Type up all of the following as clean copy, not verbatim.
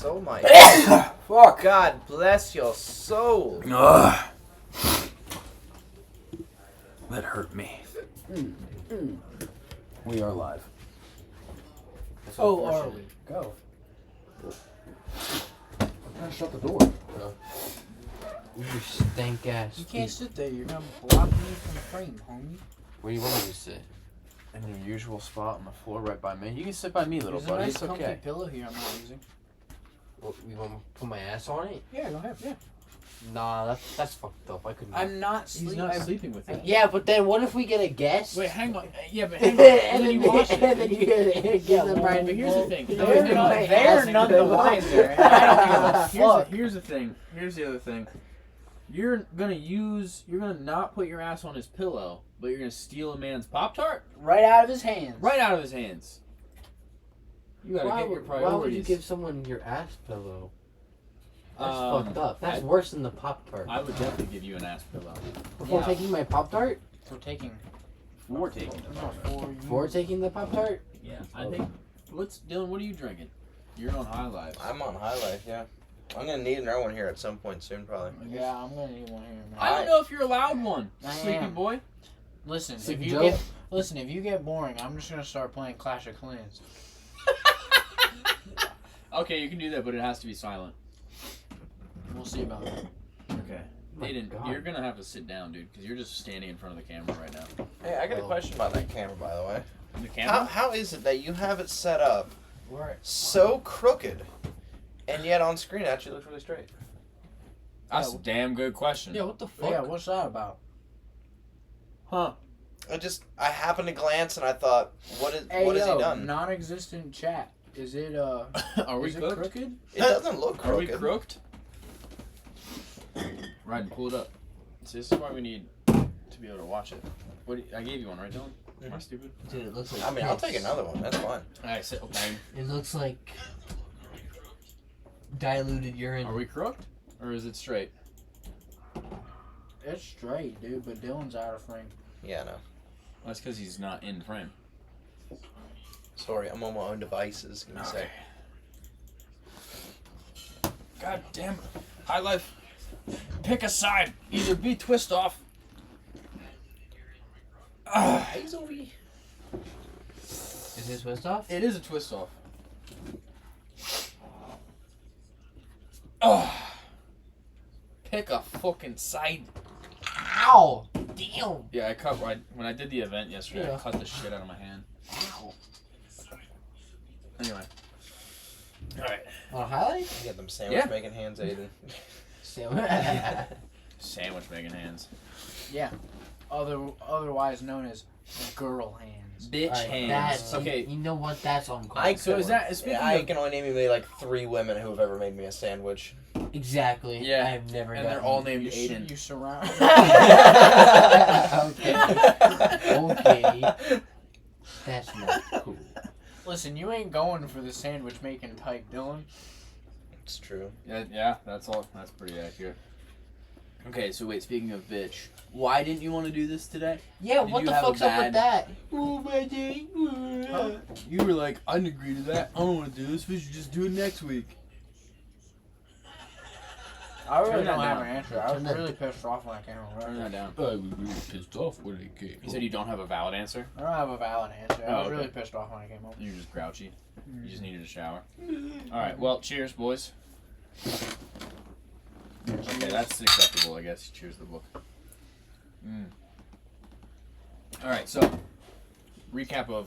Oh my Fuck. God bless your soul. Ugh. That hurt me. We are live. Oh, are we? Go. I'm trying to shut the door. You stank ass. You can't sit there. You're gonna block me from the frame, homie. Where do you want me to sit? In your usual spot on the floor right by me. You can sit by me, little There's buddy. a nice It's comfy okay. pillow here I'm not using. What, you want me to put my ass on it? Yeah, go ahead. Yeah. Nah, that's fucked up. I couldn't. I'm not He's sleeping. not sleeping with you. Yeah, but then what if we get a guest? Wait, hang on. Yeah, but and hang on. And then you watch it. then you give them Brian, but here's the thing. They're They're none the wiser. And I don't give a Here's the thing. Here's the other thing. You're gonna not put your ass on his pillow, but you're gonna steal a man's Pop-Tart right out of his hands. right out of his hands. You gotta get your priorities. Why would you give someone your ass pillow? That's fucked up. That's I- worse than the Pop-Tart. I would definitely give you an ass pillow. Before Yeah. taking my Pop-Tart? For taking. For taking. No, for you. Before taking the Pop-Tart? Yeah, I think. Dylan? What are you drinking? You're on High Life. I'm on High Life, yeah. I'm gonna need another one here at some point soon, probably. Yeah, I'm gonna need one here, man. I don't know if you're allowed one, I sleepy am. boy. Listen, Sleepy if you Joe? if you get boring, I'm just gonna start playing Clash of Clans. Okay, you can do that, but it has to be silent. We'll see about that. Okay. My Aiden, God. you're gonna have to sit down, dude, because you're just standing in front of the camera right now. Hey, I got a Oh. question about that camera, by the way. The camera? How is it that you have it set up Right. so crooked, and yet on screen it actually looks really straight? That's a damn good question. Yeah, what the fuck? Yeah, what's that about? Huh? I happened to glance and I thought, what has he done? Non-existent chat. Is it Are we is it cooked? crooked? It doesn't look Are we crooked. crooked? Right, pull it up. See, this is why we need to be able to watch it. I gave you one, right, Dylan? Am I stupid? Dude, it looks like I mean, I'll piss. take another one. That's fine. Alright, sit. Okay. It looks like diluted urine. Are we crooked? Or is it straight? It's straight, dude, but Dylan's out of frame. Yeah, no. That's because he's not in frame. Sorry, I'm on my own devices. Give me a sec. God damn it. High Life. Pick a side. Either be twist off. Hazelby. Is it twist off? It is a twist off. Oh. Pick a fucking side. Ow! Damn! Yeah, I cut when I did the event yesterday. Yeah. I cut the shit out of my hand. Ow. Anyway. All right. On a highlight? You got them sandwich Yeah. making hands, Aiden. Sandwich making hands. Yeah. Otherwise known as girl hands. Bitch Alright, hands. that's, Okay. You know what? That's on call. I So is that- speaking I of- can only name you maybe like 3 women who have ever made me a sandwich. Exactly. Yeah, I have never and gotten they're all named You, Aiden. you surround. Okay. That's not cool. Listen, you ain't going for the sandwich making type, Dylan. It's true. Yeah, that's all. That's pretty accurate. Okay, so wait. Speaking of bitch, why didn't you want to do this today? Yeah, Did what you the have a fuck's up bad- with that? Oh, my day. You were like, I didn't agree to that. I don't want to do this. We should just do it next week. I really Turn that don't have down. an answer. I was Turn that- really pissed off when I came home. Turn that down. I was really pissed off when it came. You said you don't have a valid answer. I don't have a valid answer. I Oh, was okay. really pissed off when I came home. You're just grouchy. You just needed a shower. All right. Well, cheers, boys. Okay, that's acceptable, I guess. Cheers the book. All right. So, recap of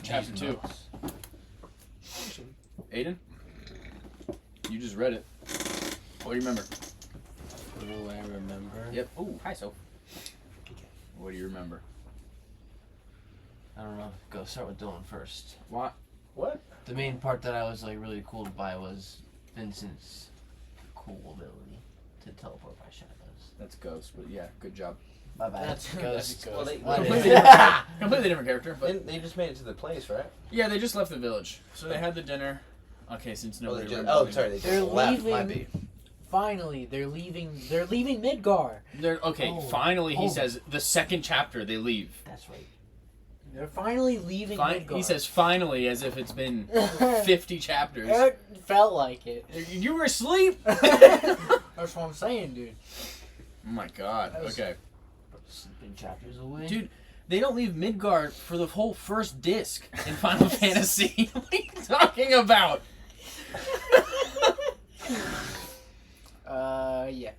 chapter 2. Aiden, you just read it. What do you remember? What do I remember? Yep. Ooh, hi, Soph. What do you remember? I don't know. Go start with Dylan first. What? The main part that I was like really cooled by was Vincent's cool ability to teleport by shadows. That's Ghost, but yeah, good job. My bad. That's Ghost. Well, they, What Completely is- different, completely different character, but they just made it to the place, right? yeah, they just left the village. So they had the dinner. Okay, since Oh, nobody they just, remembers sorry, they They're just left. My leaving. B. Finally, they're leaving. They're leaving Midgar. They're okay. Oh. Finally, he Oh. says the second chapter they leave. That's right. They're finally leaving Midgard. He says finally as if it's been 50 chapters. It felt like it. You were asleep? That's what I'm saying, dude. Oh my god. Okay. Sleeping chapters away. Dude, they don't leave Midgard for the whole first disc in Final Fantasy. What are you talking about? Yeah.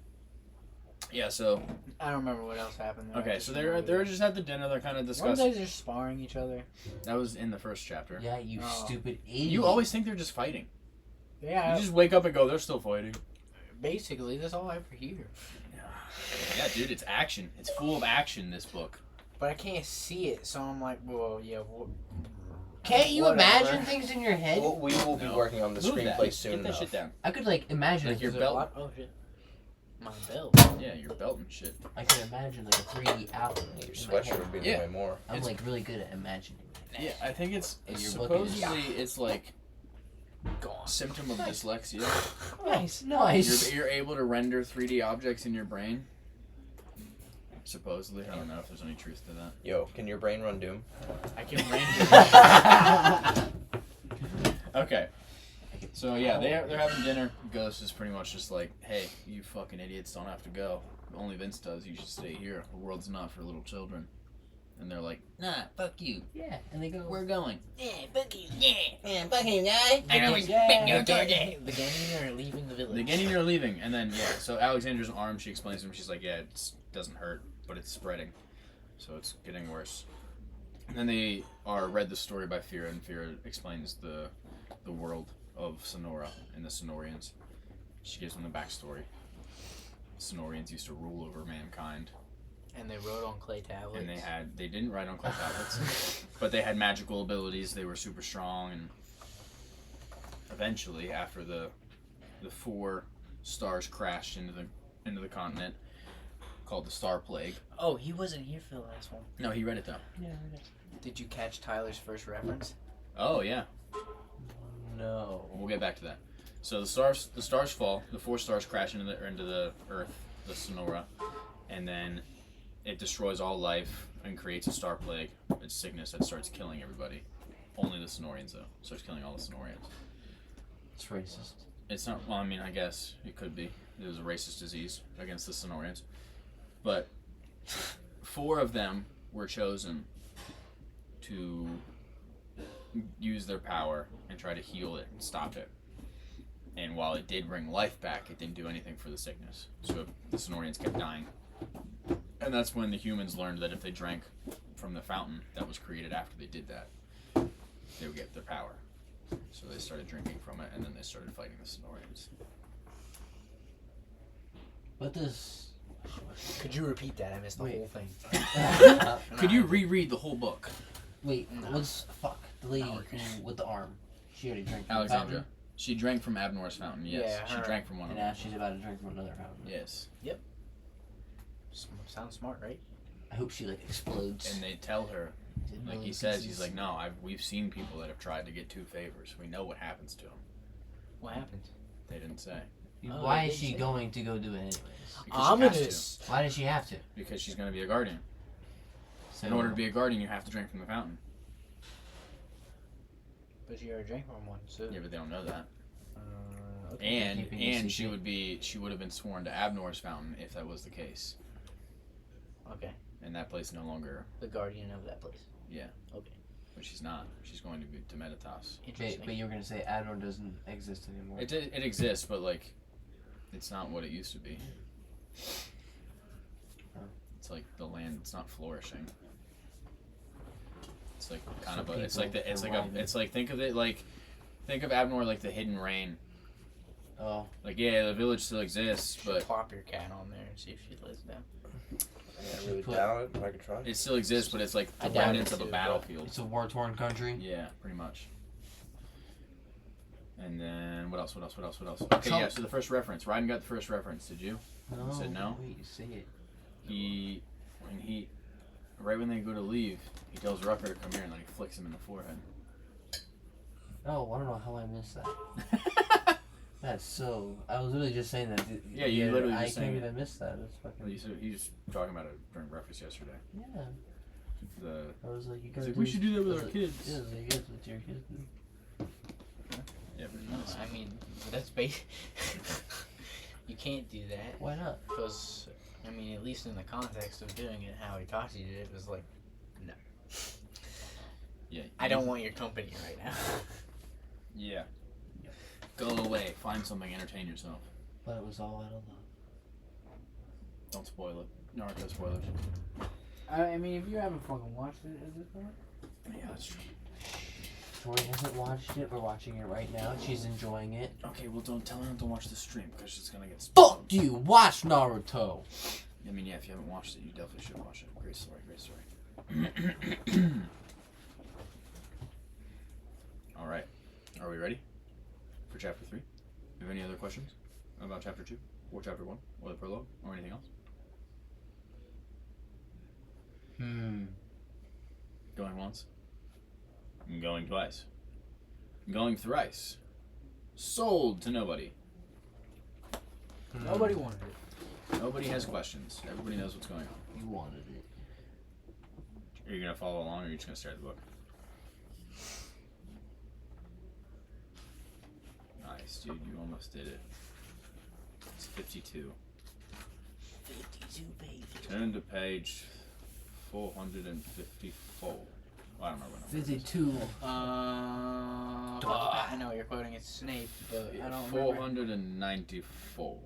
Yeah, so I don't remember what else happened there. okay, so they're just at the dinner, they're kind of Weren't discussing. they just sparring each other? That was in the first chapter. Yeah, you Oh. stupid idiot. You always think they're just fighting. Yeah. You just wake up and go, they're still fighting. Basically, that's all I ever hear. Yeah, dude, it's action. It's full of action, this book. But I can't see it, so I'm like, well, yeah. Can't you Whatever. imagine things in your head? Well, we will be No. working on the Move that. screenplay soon Get that enough. shit down. I could like imagine Like your Is it belt. lock- Oh shit. My belt. Yeah, your belt and shit. I can imagine like a 3D apple. Your in my sweatshirt head. would be Yeah. way more. I'm It's- like really good at imagining. Yeah, I think it's And your book is- supposedly it's like a symptom of dyslexia. Nice, nice. You're able to render 3D objects in your brain. Supposedly, I don't know if there's any truth to that. Yo, can your brain run Doom? I can render. Okay. So yeah, they're having dinner. Ghost is pretty much just like, hey, you fucking idiots don't have to go. Only Vince does. You should stay here. The world's not for little children. And they're like, nah, fuck you. Yeah, and they go. We're going. Yeah, fuck you. Yeah. Fuck you, guy. The Gannon are leaving the village. The Gannon are leaving, and then yeah. So Alexandra's arm, she explains to him. She's like, yeah, it doesn't hurt, but it's spreading, so it's getting worse. And then they read the story by Fira, and Fira explains the world of Sonora and the Sonorians. She gives them the backstory. Sonorians used to rule over mankind, And they wrote on clay tablets. and they didn't write on clay tablets, but they had magical abilities. They were super strong, and eventually, after the 4 stars crashed into the continent, called the Star Plague. Oh, he wasn't here for the last one. No, he read it though. Yeah. Did you catch Tyler's first reference? Oh yeah, No. we'll get back to that. So the stars fall. The 4 stars crash into the Earth, the Sonora, and then it destroys all life and creates a star plague. It's sickness that starts killing everybody. Only the Sonorians though. Starts killing all the Sonorians. It's racist. It's not. Well, I mean, I guess it could be. It was a racist disease against the Sonorians, but 4 of them were chosen to use their power and try to heal it and stop it. And while it did bring life back, it didn't do anything for the sickness. So the Sonorians kept dying. And that's when the humans learned that if they drank from the fountain that was created after they did that, they would get their power. So they started drinking from it, and then they started fighting the Sonorians. But this. Could you repeat that? I missed the Wait. whole thing. Could you reread the whole book? Wait, No. what's fuck the lady Not working. with the arm? She already drank from the Alexandra. fountain, She drank from Abnor's fountain, yes. Yeah, She her. drank from one of and them. now she's about to drink from another fountain. Yes. Sounds smart, right? I hope she like explodes. And they tell her, Didn't like know he the says, pieces. he's like, no, we've seen people that have tried to get 2 favors. We know what happens to them. What happened? They didn't say. Oh, Why they is she say- going to go do it anyways? Because she has Ominous. Why does she have to? to. Because she's going to be a guardian. So In order to be a guardian, you have to drink from the fountain. But you already drank from one, so. Yeah, but they don't know that. Okay. And Keeping a she secret. would have been sworn to Abnor's fountain if that was the case. Okay. And that place no longer, The guardian of that place. but she's not. She's going to be to Meditas. Interesting. But you were gonna say Adnor doesn't exist anymore. It exists, but like, it's not what it used to be. It's like the land. It's not flourishing. It's like kind of a. It's like the. It's like a. It's like think of it like, think of Abnor like the hidden rain. Oh, Like yeah, the village still exists, Should but plop your cat on there and see if she lays down. I really doubt it, but I could try. it still exists. But it's like I the doubt remnants it of a too, battlefield. it's a war-torn country. Yeah, pretty much. And then what else? Okay, yeah. So the first reference. Ryden got the first reference. Did you? No, said no? Wait, say it. Right when they go to leave, he tells Rucker to come here and then he flicks him in the forehead. Oh, I don't know how I missed that. That's so. I was literally just saying that. Yeah, you literally I just can't saying even miss that. That's fucking. He's talking about it during breakfast yesterday. Yeah. I was like, you He's guys. like, we should do that with our kids. Yeah, I was like, you guys with your kids. Do. Yeah, but No, I mean, that's basic. You can't do that. Why not? Because, I mean, at least in the context of doing it, how he talked to you, it was like, no. yeah. I don't want your company right now. Yeah. Go away. Find something. Entertain yourself. But it was all out of love. Don't spoil it. Naruto spoilers. I mean, if you haven't fucking watched it at this point. Yeah, that's true. Tori hasn't watched it. We're watching it right now. She's enjoying it. Okay, well, don't tell her not to watch the stream because she's gonna get spoiled. Fuck you! Watch Naruto! I mean, yeah, if you haven't watched it, you definitely should watch it. Great story, great story. All right, are we ready for chapter 3? Do you have any other questions about chapter 2 or chapter 1 or the prologue or anything else? Going once. Going twice. Going thrice. Sold to nobody. Nobody wanted it. Nobody has questions. Everybody knows what's going on. You wanted it. Are you gonna follow along, or are you just gonna stare at the book? Nice, dude. You almost did it. It's 52. 52 pages. Turn to page 454. Well, I don't remember what number it is. 52. I know you're quoting it's Snape, but I don't remember 494.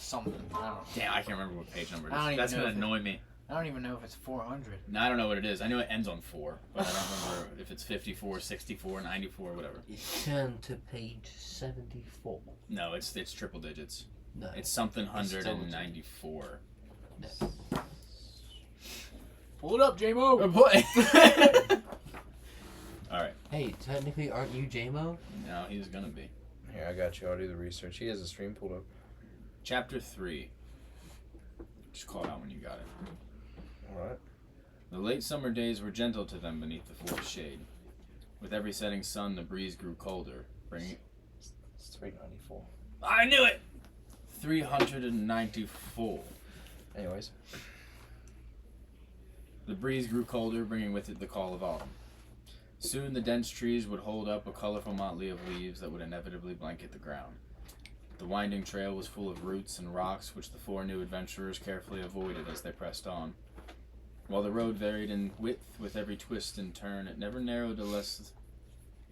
something. I don't know. Damn, I can't remember what page number it I don't is. even That's know gonna if annoy me. I don't even know if it's 400. No, I don't know what it is. I know it ends on 4, but I don't remember if it's 54, 64, 94, whatever. Turn to page 74. No, it's triple digits. No. It's something It's still 194. No. Pull it up, J-Mo! Alright. Hey, technically, aren't you J-Mo? No, he's gonna be. Here, I got you. I'll do the research. He has a stream pulled up. Chapter 3. Just call it out when you got it. Alright. The late summer days were gentle to them beneath the forest shade. With every setting sun, the breeze grew colder, bringing... It's 394. I knew it! 394. Anyways. The breeze grew colder, bringing with it the call of autumn. Soon the dense trees would hold up a colorful motley of leaves that would inevitably blanket the ground. The winding trail was full of roots and rocks, which the 4 new adventurers carefully avoided as they pressed on. While the road varied in width with every twist and turn, it never narrowed to less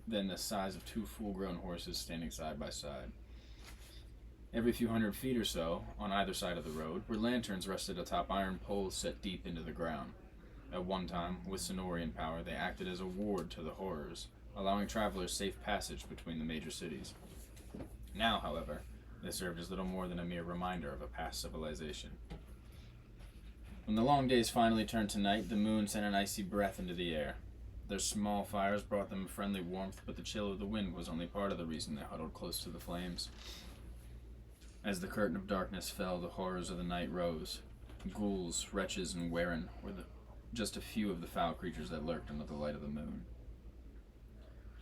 than the size of 2 full-grown horses standing side by side. Every few hundred feet or so, on either side of the road, were lanterns rested atop iron poles set deep into the ground. At one time, with Sonorian power, they acted as a ward to the horrors, allowing travelers safe passage between the major cities. Now, however, they served as little more than a mere reminder of a past civilization. When the long days finally turned to night, the moon sent an icy breath into the air. Their small fires brought them friendly warmth, but the chill of the wind was only part of the reason they huddled close to the flames. As the curtain of darkness fell, the horrors of the night rose. Ghouls, wretches, and Warren were just a few of the foul creatures that lurked under the light of the moon.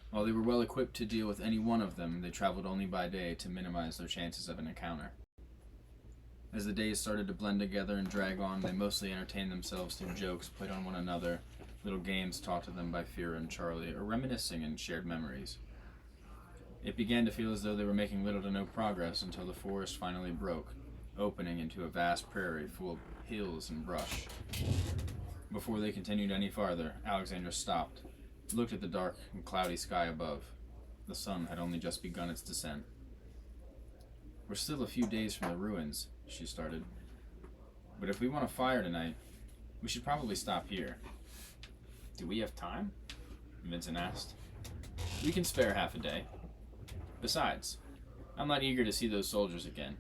While they were well equipped to deal with any one of them, they traveled only by day to minimize their chances of an encounter. As the days started to blend together and drag on, they mostly entertained themselves through jokes played on one another, little games taught to them by Fira and Charlie, or reminiscing and shared memories. It began to feel as though they were making little to no progress until the forest finally broke, opening into a vast prairie full of hills and brush. Before they continued any farther, Alexandra stopped, looked at the dark and cloudy sky above. The sun had only just begun its descent. We're still a few days from the ruins, she started. But if we want a fire tonight, we should probably stop here. Do we have time? Vincent asked. We can spare half a day. Besides, I'm not eager to see those soldiers again.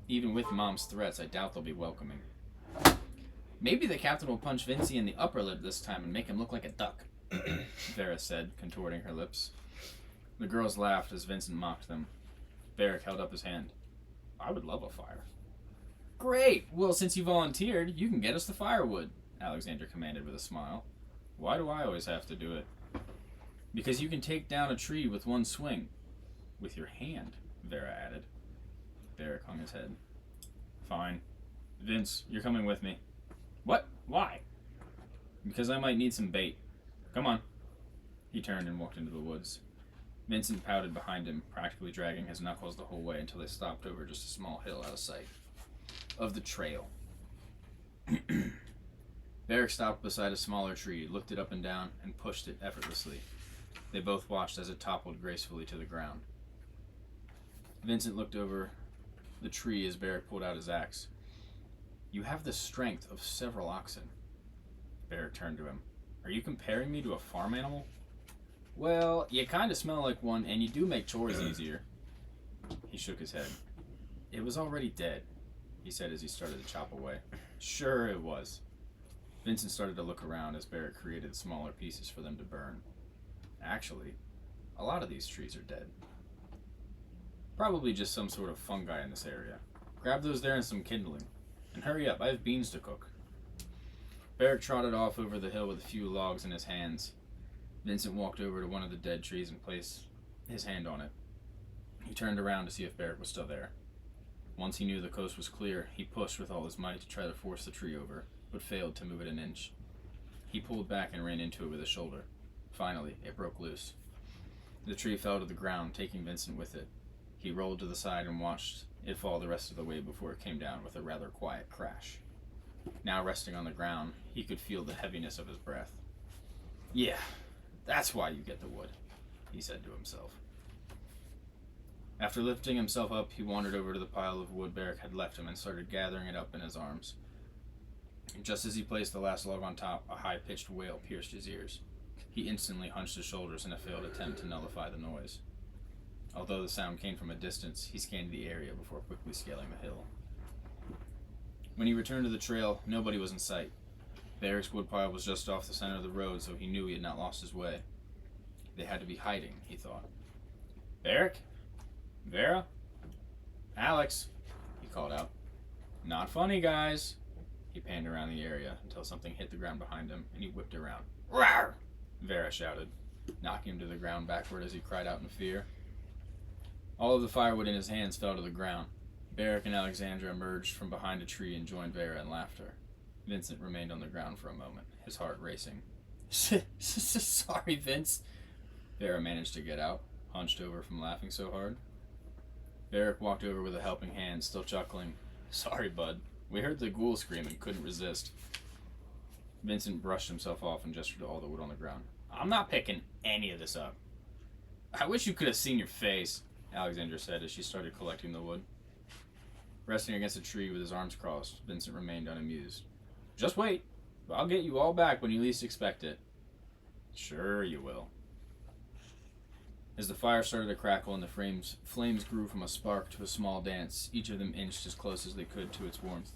Even with Mom's threats, I doubt they'll be welcoming. Maybe the captain will punch Vincy in the upper lip this time and make him look like a duck, Vera said, contorting her lips. The girls laughed as Vincent mocked them. Varric held up his hand. I would love a fire. Great! Well, since you volunteered, you can get us the firewood, Alexandra commanded with a smile. Why do I always have to do it? Because you can take down a tree with one swing. With your hand, Vera added. Varric hung his head. Fine. Vince, you're coming with me. What? Why? Because I might need some bait. Come on. He turned and walked into the woods. Vincent pouted behind him, practically dragging his knuckles the whole way until they stopped over just a small hill out of sight of the trail. Beric stopped beside a smaller tree, looked it up and down, and pushed it effortlessly. They both watched as it toppled gracefully to the ground. Vincent looked over the tree as Beric pulled out his axe. You have the strength of several oxen. Beric turned to him. Are you comparing me to a farm animal? Well, you kind of smell like one, and you do make chores easier. He shook his head. It was already dead, he said as he started to chop away. Sure it was. Vincent started to look around as Beric created smaller pieces for them to burn. Actually, a lot of these trees are dead. Probably just some sort of fungi in this area. Grab those there and some kindling. And hurry up, I have beans to cook. Beric trotted off over the hill with a few logs in his hands. Vincent walked over to one of the dead trees and placed his hand on it. He turned around to see if Beric was still there. Once he knew the coast was clear, he pushed with all his might to try to force the tree over, but failed to move it an inch. He pulled back and ran into it with his shoulder. Finally, it broke loose. The tree fell to the ground, taking Vincent with it. He rolled to the side and watched it fall the rest of the way before it came down with a rather quiet crash. Now resting on the ground, he could feel the heaviness of his breath. Yeah, that's why you get the wood, he said to himself. After lifting himself up, he wandered over to the pile of wood Beric had left him and started gathering it up in his arms. Just as he placed the last log on top, a high-pitched wail pierced his ears. He instantly hunched his shoulders in a failed attempt to nullify the noise. Although the sound came from a distance, he scanned the area before quickly scaling the hill. When he returned to the trail, nobody was in sight. Beric's woodpile was just off the center of the road, so he knew he had not lost his way. They had to be hiding, he thought. Beric? Vera? Alex? He called out. Not funny, guys. He panned around the area until something hit the ground behind him, and he whipped around. Rawr! Vera shouted, knocking him to the ground backward as he cried out in fear. All of the firewood in his hands fell to the ground. Beric and Alexandra emerged from behind a tree and joined Vera in laughter. Vincent remained on the ground for a moment, his heart racing. Sorry, Vince. Vera managed to get out, hunched over from laughing so hard. Beric walked over with a helping hand, still chuckling. Sorry, bud. We heard the ghoul scream and couldn't resist. Vincent brushed himself off and gestured to all the wood on the ground. I'm not picking any of this up. I wish you could have seen your face, Alexandra said as she started collecting the wood. Resting against a tree with his arms crossed, Vincent remained unamused. Just wait. I'll get you all back when you least expect it. Sure you will. As the fire started to crackle and the flames grew from a spark to a small dance, each of them inched as close as they could to its warmth.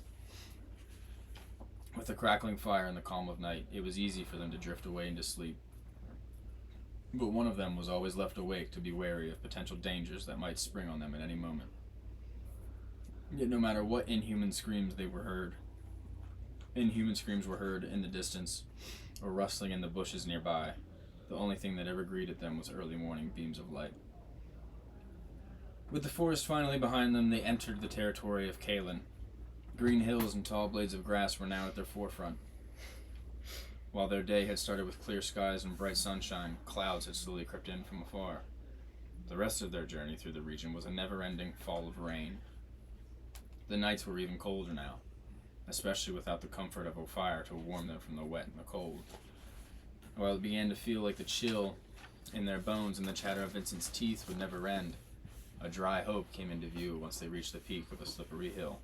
With the crackling fire and the calm of night, it was easy for them to drift away into sleep. But one of them was always left awake to be wary of potential dangers that might spring on them at any moment. Yet no matter what inhuman screams were heard in the distance or rustling in the bushes nearby, the only thing that ever greeted them was early morning beams of light. With the forest finally behind them, they entered the territory of Kalen. Green hills and tall blades of grass were now at their forefront. While their day had started with clear skies and bright sunshine, clouds had slowly crept in from afar. The rest of their journey through the region was a never-ending fall of rain. The nights were even colder now, especially without the comfort of a fire to warm them from the wet and the cold. While it began to feel like the chill in their bones and the chatter of Vincent's teeth would never end, a dry hope came into view once they reached the peak of a slippery hill.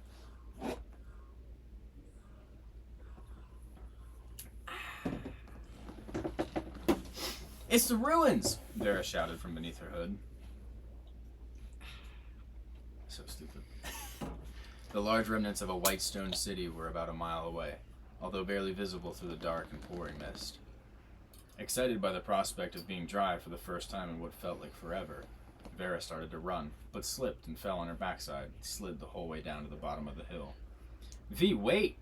It's the ruins! Vera shouted from beneath her hood. So stupid. The large remnants of a white stone city were about a mile away, although barely visible through the dark and pouring mist. Excited by the prospect of being dry for the first time in what felt like forever, Vera started to run, but slipped and fell on her backside, slid the whole way down to the bottom of the hill. V, wait!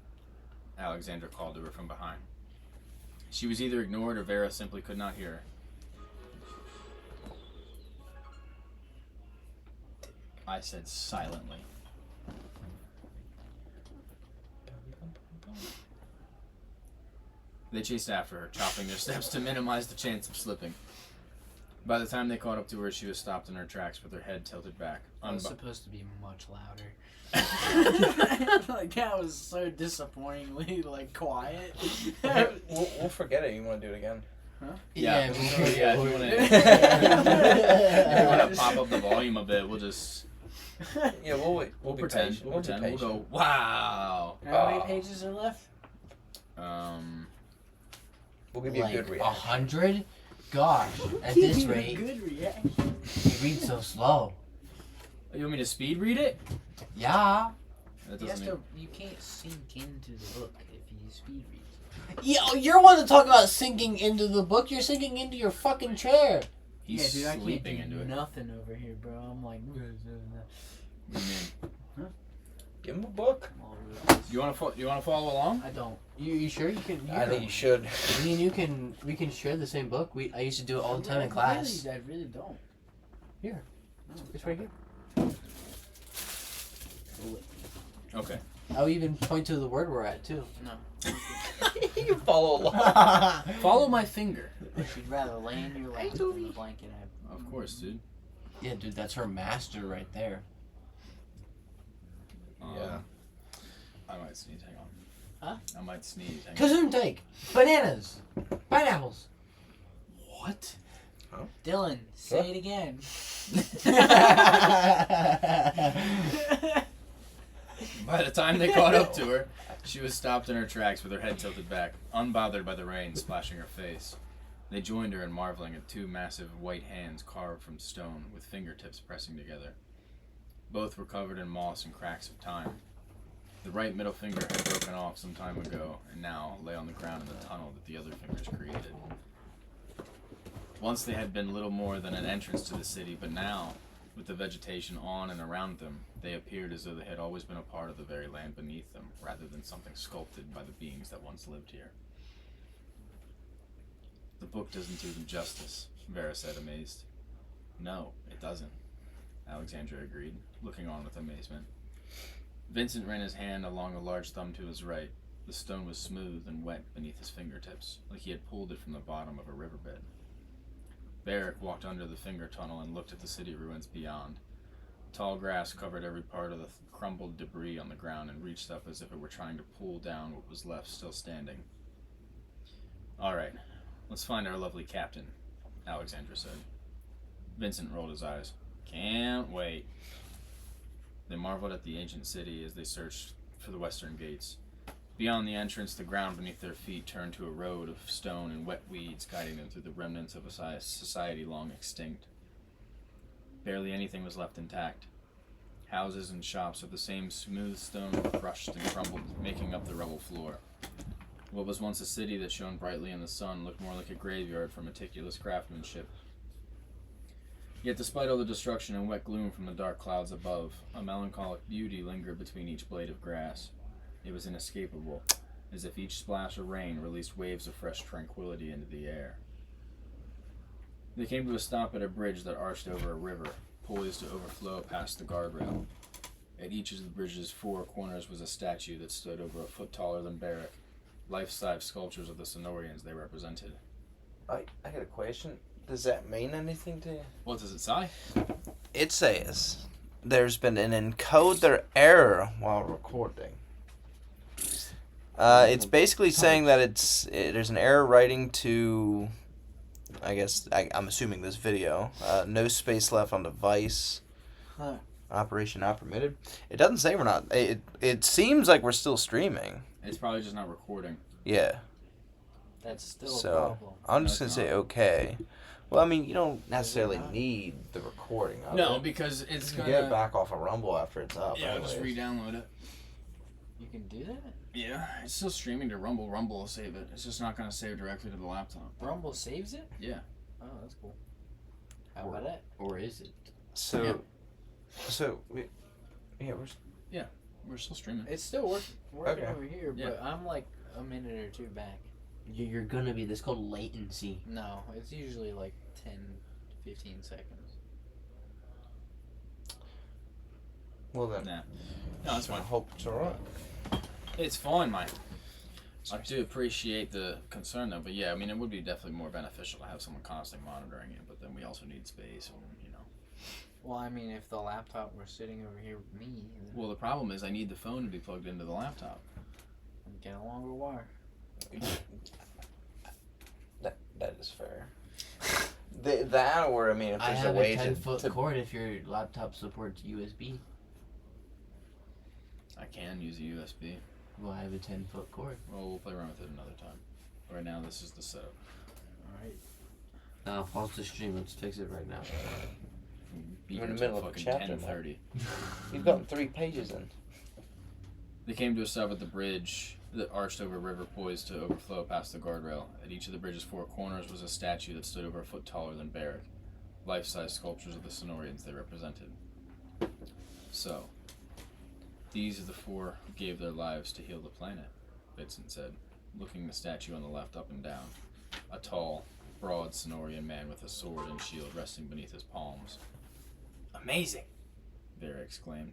Alexandra called to her from behind. She was either ignored or Vera simply could not hear her. I said silently. They chased after her, chopping their steps to minimize the chance of slipping. By the time they caught up to her, she was stopped in her tracks with her head tilted back. I was supposed to be much louder. Like, that was so disappointingly, like, quiet. We'll forget it. You want to do it again? Yeah, we if you want to pop up the volume a bit, we'll just... Yeah, we'll wait. We'll be pretend. patient. We'll be pretend. We'll patient. go, wow. How many pages are left? We'll give you a like good reaction. 100? Gosh, at this rate, Good reaction. you read so slow. You want me to speed read it? Yeah. That You, doesn't have mean... to, you can't sink into the book if you speed read. Yeah, you're one to talk about sinking into the book. You're sinking into your fucking chair. He's Yeah, dude, sleeping I can't into do it. nothing over here, bro. I'm like, What do you mean? Give him a book. I'm all over the place. You want to follow along? I don't. You sure you can? I think you should. Me and you can. We can share the same book. I used to do it all the time in class. I really don't. Here, it's right here. Okay. I'll even point to the word we're at too. No. You can follow along. Follow my finger. She'd rather lay in your lap than the blanket. Of course, dude. Yeah, dude, that's her master right there. Yeah. I might sneeze. Hang on. Huh? I might sneeze. Hang on. Kazoom take bananas, pineapples. What? Dylan, say it again. By the time they caught up to her, she was stopped in her tracks with her head tilted back, unbothered by the rain splashing her face. They joined her in marveling at two massive white hands carved from stone with fingertips pressing together. Both were covered in moss and cracks of time. The right middle finger had broken off some time ago and now lay on the ground in the tunnel that the other fingers created. Once they had been little more than an entrance to the city, but now, with the vegetation on and around them, they appeared as though they had always been a part of the very land beneath them, rather than something sculpted by the beings that once lived here. The book doesn't do them justice, Vera said, amazed. No, it doesn't, Alexandra agreed, looking on with amazement. Vincent ran his hand along a large thumb to his right. The stone was smooth and wet beneath his fingertips, like he had pulled it from the bottom of a riverbed. Barrick walked under the finger tunnel and looked at the city ruins beyond. Tall grass covered every part of the crumbled debris on the ground and reached up as if it were trying to pull down what was left still standing. All right, let's find our lovely captain, Alexandra said. Vincent rolled his eyes. Can't wait. They marveled at the ancient city as they searched for the western gates. Beyond the entrance, the ground beneath their feet turned to a road of stone and wet weeds guiding them through the remnants of a society long extinct. Barely anything was left intact. Houses and shops of the same smooth stone were crushed and crumbled, making up the rubble floor. What was once a city that shone brightly in the sun looked more like a graveyard for meticulous craftsmanship. Yet despite all the destruction and wet gloom from the dark clouds above, a melancholic beauty lingered between each blade of grass. It was inescapable, as if each splash of rain released waves of fresh tranquility into the air. They came to a stop at a bridge that arched over a river, poised to overflow past the guardrail. At each of the bridge's four corners was a statue that stood over a foot taller than Barrick, life-size sculptures of the Sonorians they represented. I got a question. Does that mean anything to you? What does it say? It says there's been an encoder error while recording. It's basically saying that there's an error writing to, I guess, I'm assuming this video. No space left on device. Huh. Operation not permitted. It doesn't say we're not. It seems like we're still streaming. It's probably just not recording. Yeah. That's still a So problem. I'm No, just gonna it's say not. okay. Well, I mean, you don't necessarily need the recording of No, it. because it's You can gonna... get it back off of Rumble after it's up. Yeah, I'll just anyways. re-download it. You can do that? Yeah, it's still streaming to Rumble. Rumble will save it. It's just not going to save directly to the laptop. Rumble saves it? Yeah. Oh, that's cool. How about that? Or is it? So, Yeah. We're We're still streaming. It's still working Okay. over here, Yeah. but I'm like a minute or two back. You're gonna be. That's called latency. No, it's usually like 10, 15 seconds. well then. Nah. No, it's I fine. hope it's alright. It's fine, mate. I do appreciate the concern, though, but yeah, I mean, it would be definitely more beneficial to have someone constantly monitoring it, but then we also need space, and, you know. Well, I mean, if the laptop were sitting over here with me, then Well, the problem is I need the phone to be plugged into the laptop. I'd get a longer wire. That is fair. That, or I mean, if I there's a have way a 10-foot to cord if your laptop supports USB. I can use a USB. Well, I have a 10-foot cord. Well, we'll play around with it another time. Right now, this is the setup. Alright. Now, pause the stream. Let's fix it right now. Be We're in here the till middle of a fucking chapter, 10:30. You've gotten 3 pages in. They came to a stop at the bridge that arched over a river poised to overflow past the guardrail. At each of the bridge's 4 corners was a statue that stood over a foot taller than Barrick. Life-size sculptures of the Sonorians they represented. So, these are the 4 who gave their lives to heal the planet, Vincent said, looking the statue on the left up and down. A tall, broad Sonorian man with a sword and shield resting beneath his palms. Amazing! Vera exclaimed.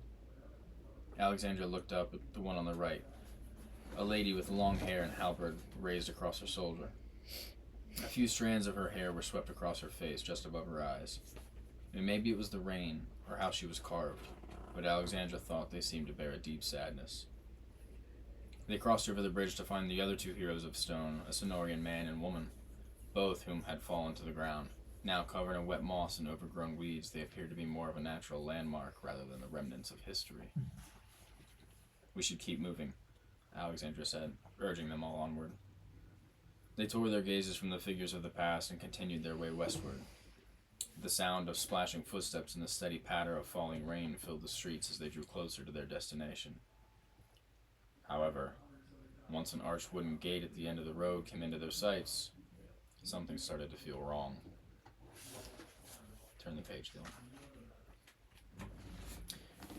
Alexandra looked up at the one on the right. A lady with long hair and halberd raised across her shoulder. A few strands of her hair were swept across her face, just above her eyes. And maybe it was the rain, or how she was carved, but Alexandra thought they seemed to bear a deep sadness. They crossed over the bridge to find the other 2 heroes of stone, a Sonorian man and woman, both whom had fallen to the ground. Now covered in wet moss and overgrown weeds, they appeared to be more of a natural landmark rather than the remnants of history. We should keep moving, Alexandra said, urging them all onward. They tore their gazes from the figures of the past and continued their way westward. The sound of splashing footsteps and the steady patter of falling rain filled the streets as they drew closer to their destination. However, once an arched wooden gate at the end of the road came into their sights, something started to feel wrong. Turn the page, Dylan.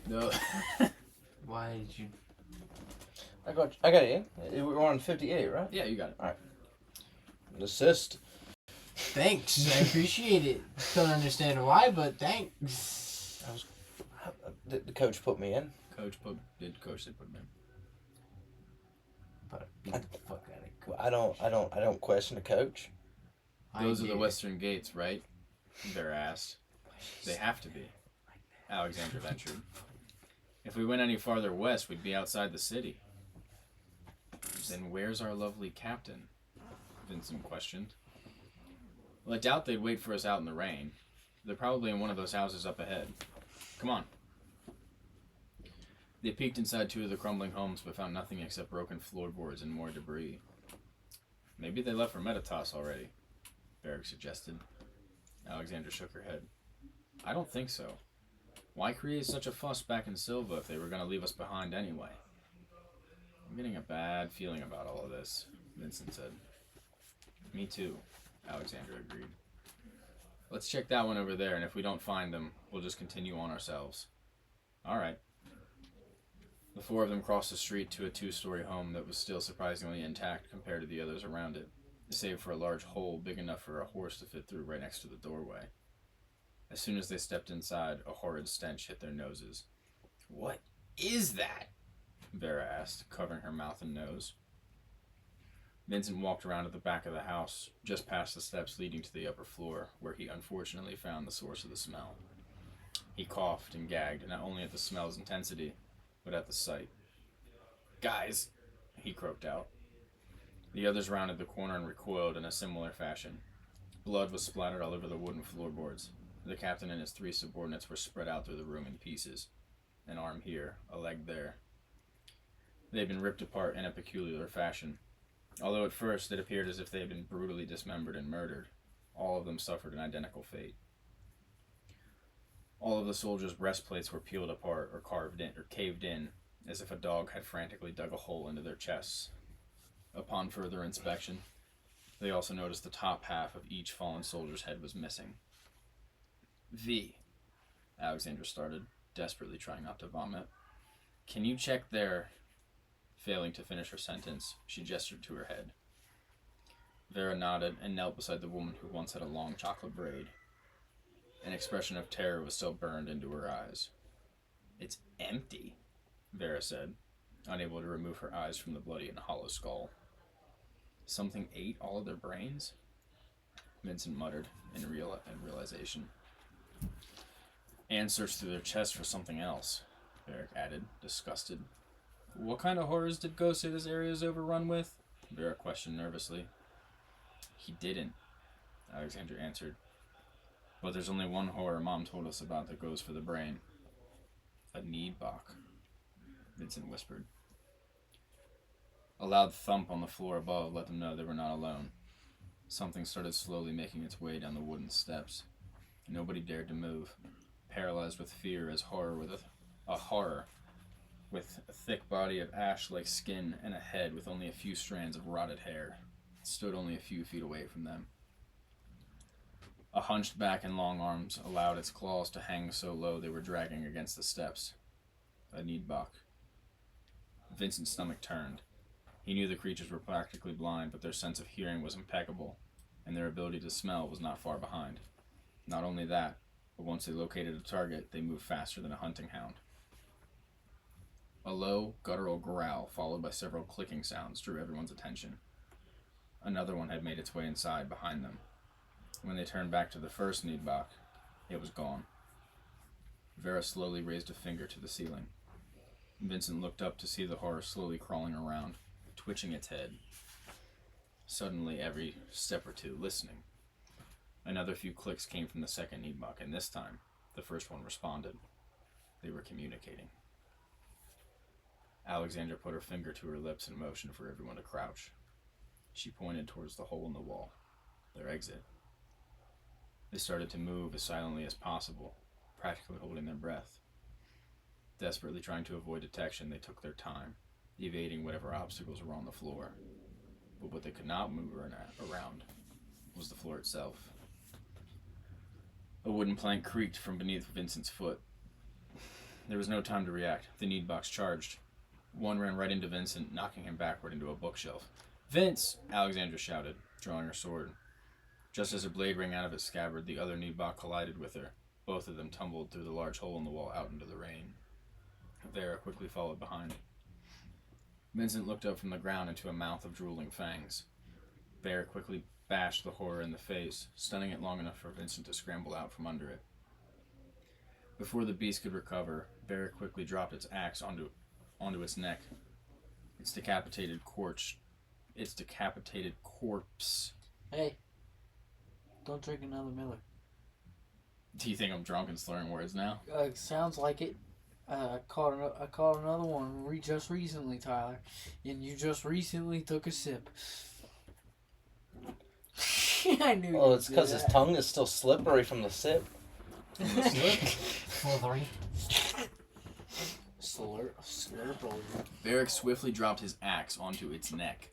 No. Why did you... I got it. We're on 58, right? Yeah, you got it. Assist. Thanks, I appreciate it. Don't understand why, but thanks. The coach put me in. Coach did put him in. But beat the fuck out of coach. I don't question the coach. Those are the western gates, right? Vera asked. They have to be, Alexandra ventured. If we went any farther west, we'd be outside the city. Then where's our lovely captain? Vincent questioned. Well, I doubt they'd wait for us out in the rain. They're probably in one of those houses up ahead. Come on. They peeked inside 2 of the crumbling homes, but found nothing except broken floorboards and more debris. Maybe they left for Meditas already, Barrick suggested. Alexandra shook her head. I don't think so. Why create such a fuss back in Sylva if they were going to leave us behind anyway? I'm getting a bad feeling about all of this, Vincent said. Me too, Alexandra agreed. Let's check that one over there, and if we don't find them, we'll just continue on ourselves. All right. The 4 of them crossed the street to a 2-story home that was still surprisingly intact compared to the others around it, save for a large hole big enough for a horse to fit through right next to the doorway. As soon as they stepped inside, a horrid stench hit their noses. What is that? Vera asked, covering her mouth and nose. Vincent walked around to the back of the house, just past the steps leading to the upper floor, where he unfortunately found the source of the smell. He coughed and gagged, not only at the smell's intensity, but at the sight. Guys, he croaked out. The others rounded the corner and recoiled in a similar fashion. Blood was splattered all over the wooden floorboards. The captain and his 3 subordinates were spread out through the room in pieces. An arm here, a leg there. They had been ripped apart in a peculiar fashion. Although at first it appeared as if they had been brutally dismembered and murdered, all of them suffered an identical fate. All of the soldiers' breastplates were peeled apart or carved in or caved in, as if a dog had frantically dug a hole into their chests. Upon further inspection, they also noticed the top half of each fallen soldier's head was missing. V, Alexandra started, desperately trying not to vomit. Can you check their... Failing to finish her sentence, she gestured to her head. Vera nodded and knelt beside the woman who once had a long chocolate braid. An expression of terror was still burned into her eyes. It's empty, Vera said, unable to remove her eyes from the bloody and hollow skull. Something ate all of their brains? Vincent muttered in realization. Anne searched through their chest for something else, Varric added, disgusted. What kind of horrors did Ghost say this area is overrun with? Varric questioned nervously. He didn't, Alexandra answered. But there's only one horror Mom told us about that goes for the brain. A Needbach, Vincent whispered. A loud thump on the floor above let them know they were not alone. Something started slowly making its way down the wooden steps. Nobody dared to move, paralyzed with fear as horror with a horror with a thick body of ash-like skin and a head with only a few strands of rotted hair. It stood only a few feet away from them. A hunched back and long arms allowed its claws to hang so low they were dragging against the steps. A Needbach. Vincent's stomach turned. He knew the creatures were practically blind, but their sense of hearing was impeccable, and their ability to smell was not far behind. Not only that, but once they located a target, they moved faster than a hunting hound. A low, guttural growl, followed by several clicking sounds, drew everyone's attention. Another one had made its way inside behind them. When they turned back to the first Needbach, it was gone. Vera slowly raised a finger to the ceiling. Vincent looked up to see the horror slowly crawling around, twitching its head. Suddenly, every step or two, listening. Another few clicks came from the second Needbach, and this time, the first one responded. They were communicating. Alexandra put her finger to her lips and motioned for everyone to crouch. She pointed towards the hole in the wall, their exit. They started to move as silently as possible, practically holding their breath. Desperately trying to avoid detection, they took their time, evading whatever obstacles were on the floor. But what they could not move around was the floor itself. A wooden plank creaked from beneath Vincent's foot. There was no time to react. The Needbachs charged. One ran right into Vincent, knocking him backward into a bookshelf. "Vince!" Alexandra shouted, drawing her sword. Just as her blade rang out of its scabbard, the other Needbach collided with her. Both of them tumbled through the large hole in the wall out into the rain. Vera quickly followed behind. Vincent looked up from the ground into a mouth of drooling fangs. Vera quickly bashed the horror in the face, stunning it long enough for Vincent to scramble out from under it. Before the beast could recover, Vera quickly dropped its axe onto its neck. Its decapitated corpse. Hey, don't drink another Miller. Do you think I'm drunk and slurring words now? Sounds like it. I caught another one just recently, Tyler, and you just recently took a sip. I knew. Well, it's because his tongue is still slippery from the sip. Slithery. Slurple. Varric swiftly dropped his axe onto its neck.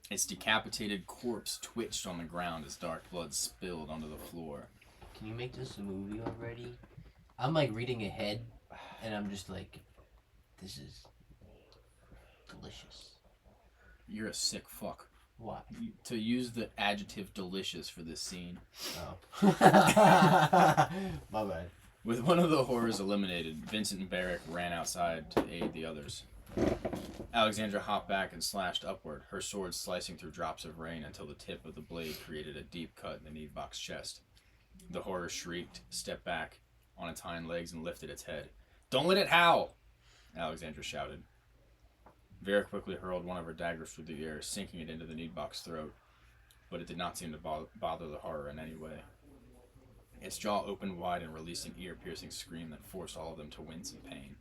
Its decapitated corpse twitched on the ground as dark blood spilled onto the floor. Can you make this a movie already? I'm like reading ahead, and I'm just like, this is delicious. You're a sick fuck. Why? To use the adjective delicious for this scene. Oh. My bad. With one of the horrors eliminated, Vincent and Varric ran outside to aid the others. Alexandra hopped back and slashed upward, her sword slicing through drops of rain until the tip of the blade created a deep cut in the Needbach's chest. The horror shrieked, stepped back on its hind legs, and lifted its head. "Don't let it howl!" Alexandra shouted. Vera quickly hurled one of her daggers through the air, sinking it into the Needbach's throat, but it did not seem to bother the horror in any way. Its jaw opened wide and released an ear-piercing scream that forced all of them to wince in pain.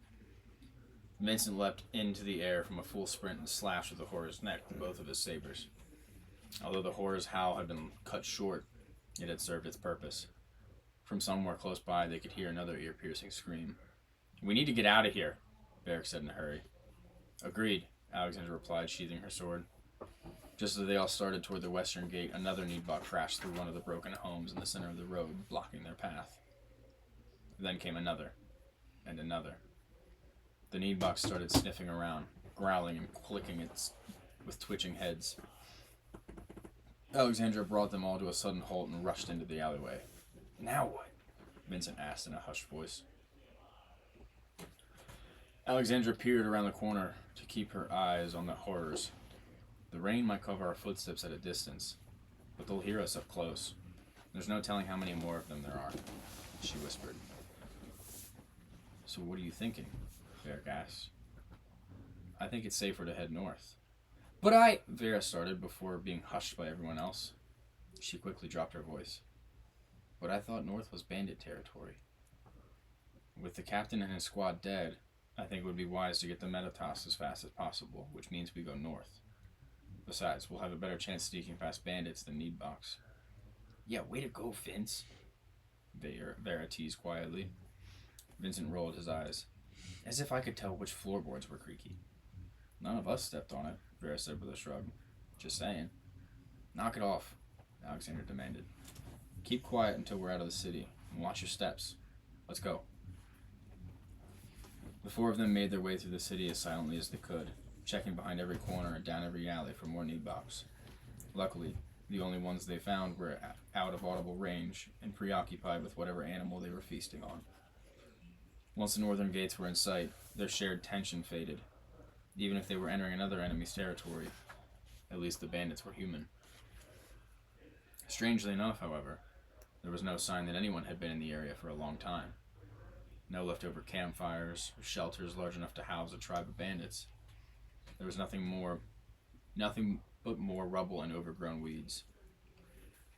Vincent leapt into the air from a full sprint and slashed at the horror's neck with both of his sabers. Although the horror's howl had been cut short, it had served its purpose. From somewhere close by, they could hear another ear-piercing scream. "We need to get out of here," Varric said in a hurry. "Agreed," Alexandra replied, sheathing her sword. Just as they all started toward the western gate, another Needbach crashed through one of the broken homes in the center of the road, blocking their path. Then came another, and another. The Needbach started sniffing around, growling and clicking with twitching heads. Alexandra brought them all to a sudden halt and rushed into the alleyway. "Now what?" Vincent asked in a hushed voice. Alexandra peered around the corner to keep her eyes on the horrors. The rain might cover our footsteps at a distance, but they'll hear us up close. There's no telling how many more of them there are, she whispered. So what are you thinking? Varric asked. I think it's safer to head north. But Vera started before being hushed by everyone else. She quickly dropped her voice. But I thought north was bandit territory. With the captain and his squad dead, I think it would be wise to get to Meditas as fast as possible, which means we go north. Besides, we'll have a better chance sneaking past bandits than Needbox. Yeah, way to go, Vince, Vera teased quietly. Vincent rolled his eyes, as if I could tell which floorboards were creaky. None of us stepped on it, Vera said with a shrug. Just saying. Knock it off, Alexander demanded. Keep quiet until we're out of the city, and watch your steps. Let's go. The four of them made their way through the city as silently as they could, checking behind every corner and down every alley for more Needbox. Luckily, the only ones they found were out of audible range and preoccupied with whatever animal they were feasting on. Once the northern gates were in sight, their shared tension faded. Even if they were entering another enemy's territory, at least the bandits were human. Strangely enough, however, there was no sign that anyone had been in the area for a long time. No leftover campfires or shelters large enough to house a tribe of bandits. There was nothing but more rubble and overgrown weeds.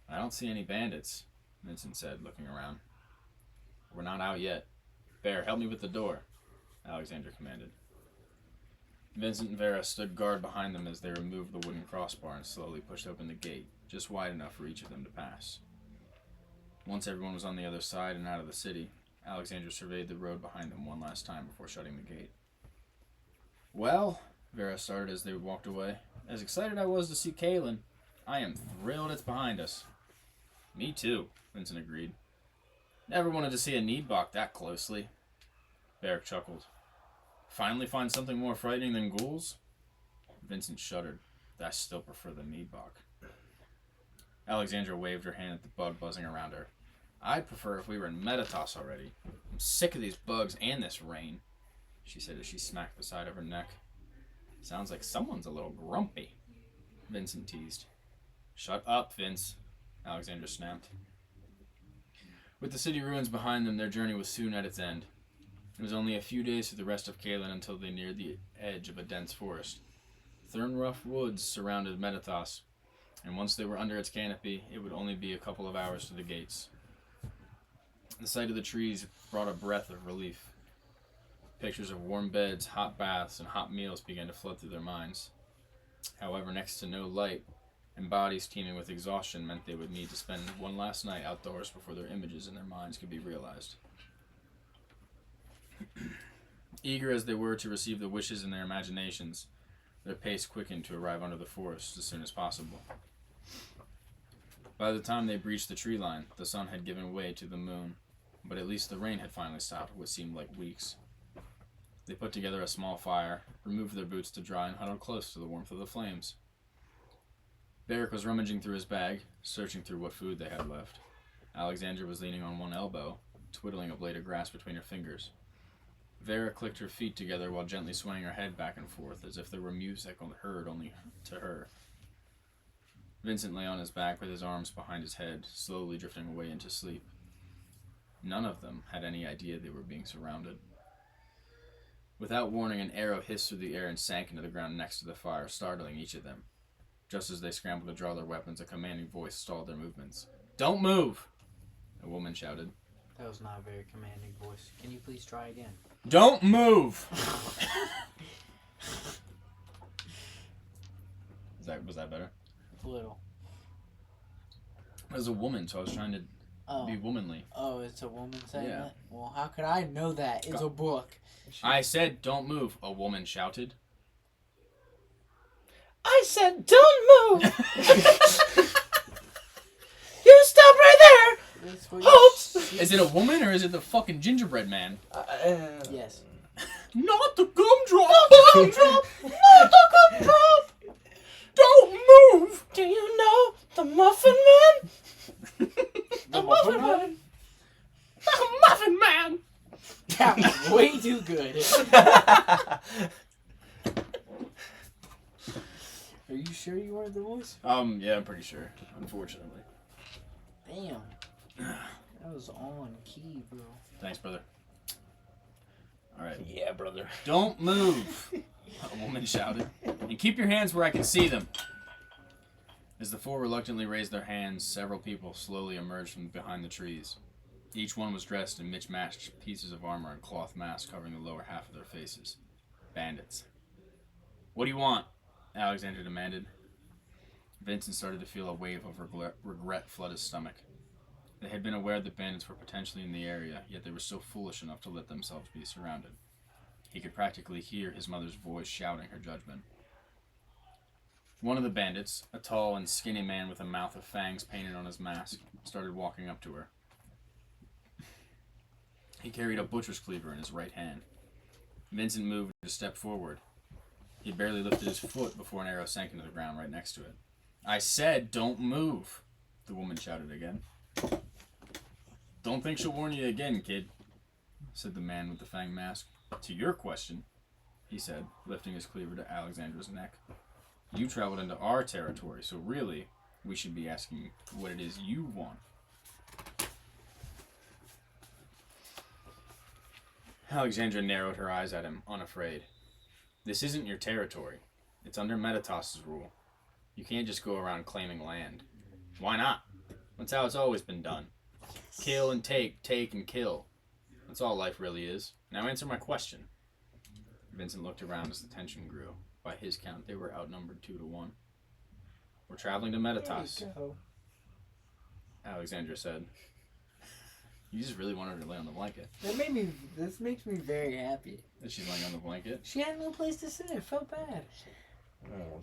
I don't see any bandits, Vincent said, looking around. We're not out yet. Bear, help me with the door, Alexander commanded. Vincent and Vera stood guard behind them as they removed the wooden crossbar and slowly pushed open the gate, just wide enough for each of them to pass. Once everyone was on the other side and out of the city, Alexander surveyed the road behind them one last time before shutting the gate. Well, Vera started as they walked away, as excited I was to see Kaelin, I am thrilled it's behind us. Me too, Vincent agreed. Never wanted to see a Needbok that closely. Varric chuckled. Finally find something more frightening than ghouls? Vincent shuddered. I still prefer the Needbok. Alexandra waved her hand at the bug buzzing around her. I'd prefer if we were in Meditas already. I'm sick of these bugs and this rain, she said as she smacked the side of her neck. Sounds like someone's a little grumpy, Vincent teased. Shut up, Vince, Alexandra snapped. With the city ruins behind them, their journey was soon at its end. It was only a few days to the rest of Kaelin until they neared the edge of a dense forest. Thorn-rough woods surrounded Meditas, and once they were under its canopy, it would only be a couple of hours to the gates. The sight of the trees brought a breath of relief. Pictures of warm beds, hot baths, and hot meals began to flood through their minds. However, next to no light, and bodies teeming with exhaustion meant they would need to spend one last night outdoors before their images in their minds could be realized. Eager as they were to receive the wishes in their imaginations, their pace quickened to arrive under the forest as soon as possible. By the time they breached the tree line, the sun had given way to the moon, but at least the rain had finally stopped what seemed like weeks. They put together a small fire, removed their boots to dry, and huddled close to the warmth of the flames. Varric was rummaging through his bag, searching through what food they had left. Alexandra was leaning on one elbow, twiddling a blade of grass between her fingers. Vera clicked her feet together while gently swaying her head back and forth, as if there were music heard only to her. Vincent lay on his back with his arms behind his head, slowly drifting away into sleep. None of them had any idea they were being surrounded. Without warning, an arrow hissed through the air and sank into the ground next to the fire, startling each of them. Just as they scrambled to draw their weapons, a commanding voice stalled their movements. "Don't move!" a woman shouted. That was not a very commanding voice. Can you please try again? "Don't move!" Was that better? A little. It was a woman, so I was trying to be womanly. Oh, it's a woman saying Yeah. that? Well, how could I know that? It's a book. I said, "Don't move," a woman shouted. I said, don't move! You stop right there! That's what Halt! Is it a woman or is it the fucking gingerbread man? Yes. Not the gumdrop! Gumdrop! Not the gumdrop! Don't move! Do you know the Muffin Man? The Muffin Man? The Muffin Man! That was way too good. Are you sure you weren't the voice? Yeah, I'm pretty sure. Unfortunately. Damn. That was on key, bro. Thanks, brother. All right. Yeah, brother. Don't move, a woman shouted, and keep your hands where I can see them. As the four reluctantly raised their hands, several people slowly emerged from behind the trees. Each one was dressed in mismatched pieces of armor and cloth masks covering the lower half of their faces. Bandits. What do you want? Alexander demanded. Vincent started to feel a wave of regret flood his stomach. They had been aware that bandits were potentially in the area, yet they were so foolish enough to let themselves be surrounded. He could practically hear his mother's voice shouting her judgment. One of the bandits, a tall and skinny man with a mouth of fangs painted on his mask, started walking up to her. He carried a butcher's cleaver in his right hand. Vincent moved a step forward. He barely lifted his foot before an arrow sank into the ground right next to it. I said, don't move, the woman shouted again. Don't think she'll warn you again, kid, said the man with the fang mask. To your question, he said, lifting his cleaver to Alexandra's neck. You traveled into our territory, so really, we should be asking what it is you want. Alexandra narrowed her eyes at him, unafraid. This isn't your territory. It's under Meditas' rule. You can't just go around claiming land. Why not? That's how it's always been done. Kill and take and kill. That's all life really is. Now answer my question. Vincent looked around as the tension grew. By his count, they were outnumbered 2-1. We're traveling to Meditas, There you go. Alexandra said. You just really wanted her to lay on the blanket. This makes me very happy. That she's laying on the blanket? She had no place to sit. I felt bad.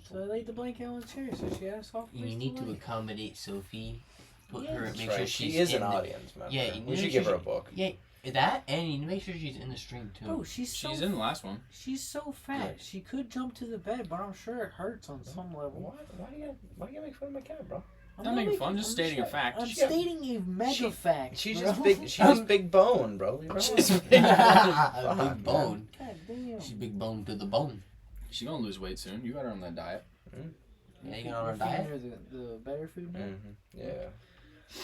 So I laid the blanket on the chair so she had a soft place You need to to lay. accommodate Sophie. Put Yeah. her. That's Make right. sure She she's is in an the- audience member. Yeah, We should give her a book. Yeah, that, and you need to make sure she's in the stream too. Bro, she's She's in the last one. She's so fat. She could jump to the bed, but I'm sure it hurts on some level. Why do you make fun of my cat, bro? I'm Not making fun, just stating a fact. I'm She- stating a mega fact. She's bro. just big. She's just big bone, bro. She's a Fuck, big bone. God damn. She's big bone to the bone. She's gonna lose weight soon. You got her on that diet. Yeah, you got on her Feeding diet. her the better food now. Yeah.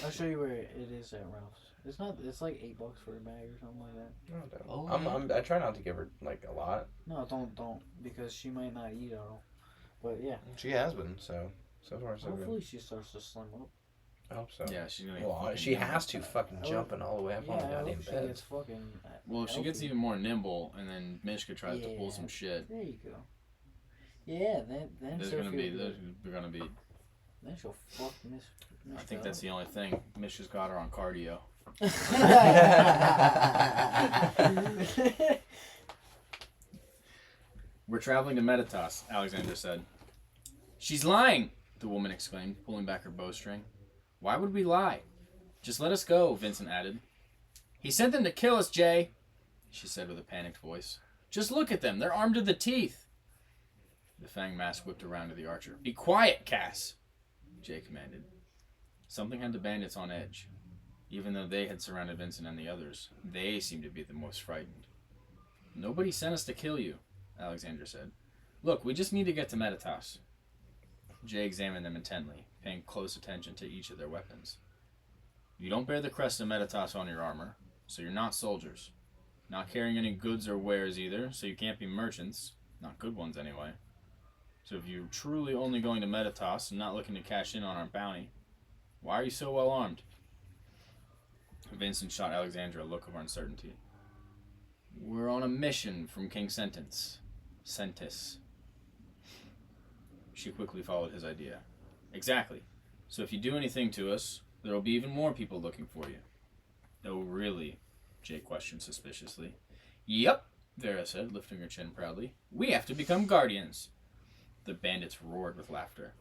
I'll show you where it is at Ralph's. It's not. It's like $8 for a bag or something like that. Oh, I try not to give her like a lot. No, don't because she might not eat at all. But yeah, She has been, so far so hopefully she starts to slim up. good. I hope so. Yeah, she's gonna. Well, fucking she nimble. has to fucking jumping all the way up Yeah, on the I goddamn hope she bed. gets fucking. Well, if she gets healthy. even more nimble, and then Mishka tries to pull Yeah. some shit, There you go. Yeah, then there's she'll gonna be. feel good. There's gonna be. Then she'll fuck Miss. I think that's the only thing. Mishka's got her on cardio. We're traveling to Meditas, Alexander said. She's lying, the woman exclaimed, pulling back her bowstring. Why would we lie? Just let us go, Vincent added. He sent them to kill us, Jay, she said with a panicked voice. Just look at them. They're armed to the teeth. The fang mask whipped around to the archer. Be quiet, Cass, Jay commanded. Something had the bandits on edge. Even though they had surrounded Vincent and the others, they seemed to be the most frightened. Nobody sent us to kill you, Alexander said. Look, we just need to get to Meditas. Jay examined them intently, paying close attention to each of their weapons. You don't bear the crest of Meditas on your armor, so you're not soldiers. Not carrying any goods or wares either, so you can't be merchants. Not good ones, anyway. So if you're truly only going to Meditas and not looking to cash in on our bounty, why are you so well armed? Vincent shot Alexandra a look of uncertainty. We're on a mission from King Sentis. She quickly followed his idea. Exactly. So if you do anything to us, there will be even more people looking for you. Oh, really? Jay questioned suspiciously. Yep, Vera said, lifting her chin proudly. We have to become guardians. The bandits roared with laughter.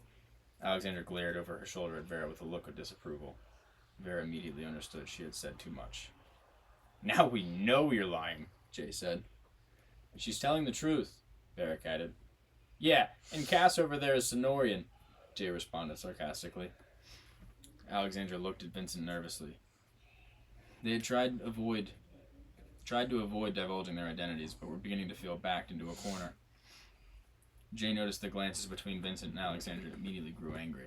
Alexandra glared over her shoulder at Vera with a look of disapproval. Vera immediately understood she had said too much. Now we know you're lying, Jay said. She's telling the truth, Varric added. Yeah, and Cass over there is Sonorian, Jay responded sarcastically. Alexandra looked at Vincent nervously. They had tried to avoid divulging their identities, but were beginning to feel backed into a corner. Jay noticed the glances between Vincent and Alexandra and immediately grew angry.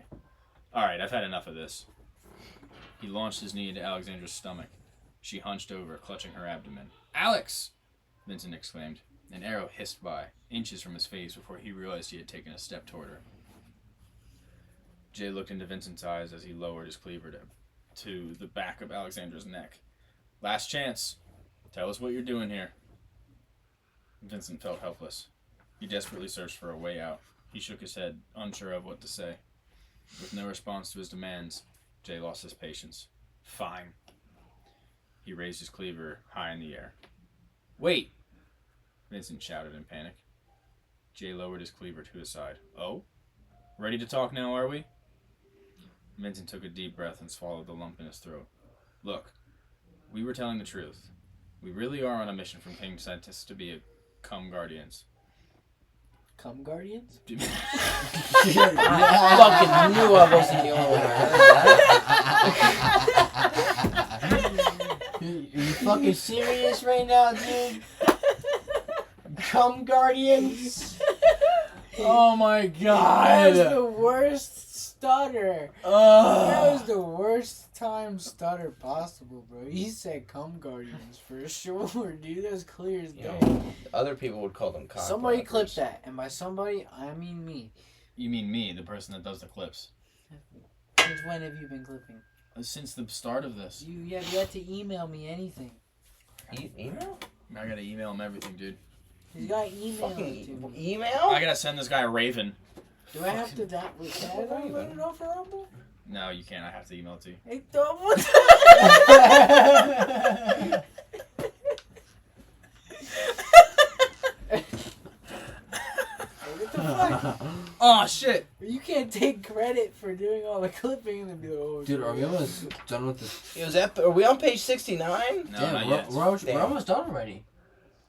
Alright, I've had enough of this. He launched his knee into Alexandra's stomach. She hunched over, clutching her abdomen. Alex! Vincent exclaimed. An arrow hissed by, inches from his face before he realized he had taken a step toward her. Jay looked into Vincent's eyes as he lowered his cleaver to the back of Alexandra's neck. Last chance. Tell us what you're doing here. Vincent felt helpless. He desperately searched for a way out. He shook his head, unsure of what to say. With no response to his demands, Jay lost his patience. Fine. He raised his cleaver high in the air. Wait! Vincent shouted in panic. Jay lowered his cleaver to his side. Oh? Ready to talk now, are we? Vincent took a deep breath and swallowed the lump in his throat. Look, we were telling the truth. We really are on a mission from King Sentis to be Cum Guardians. Cum Guardians? I fucking knew I wasn't the only one. Are you fucking serious right now, dude? Cum Guardians? Oh my god! That was the worst stutter. That was the worst time stutter possible, bro. He said cum guardians for sure, dude. That's clear as day. Other people would call them cock Somebody blockers. clip that, and by somebody, I mean me. You mean me, the person that does the clips? Since when have you been clipping? Since the start of this. You have yet to email me anything. Email? I gotta email him everything, dude. You gotta email it to me. Email? I gotta send this guy a raven. Do I have to that? Can I download it off a Rumble? No, you can't. I have to email it to you. Hey, what the What the fuck? Oh, shit! You can't take credit for doing all the clipping and then be like, oh, Dude, are we almost done with this? It was are we on page 69? No, Damn, not we're, yet. we're almost done already.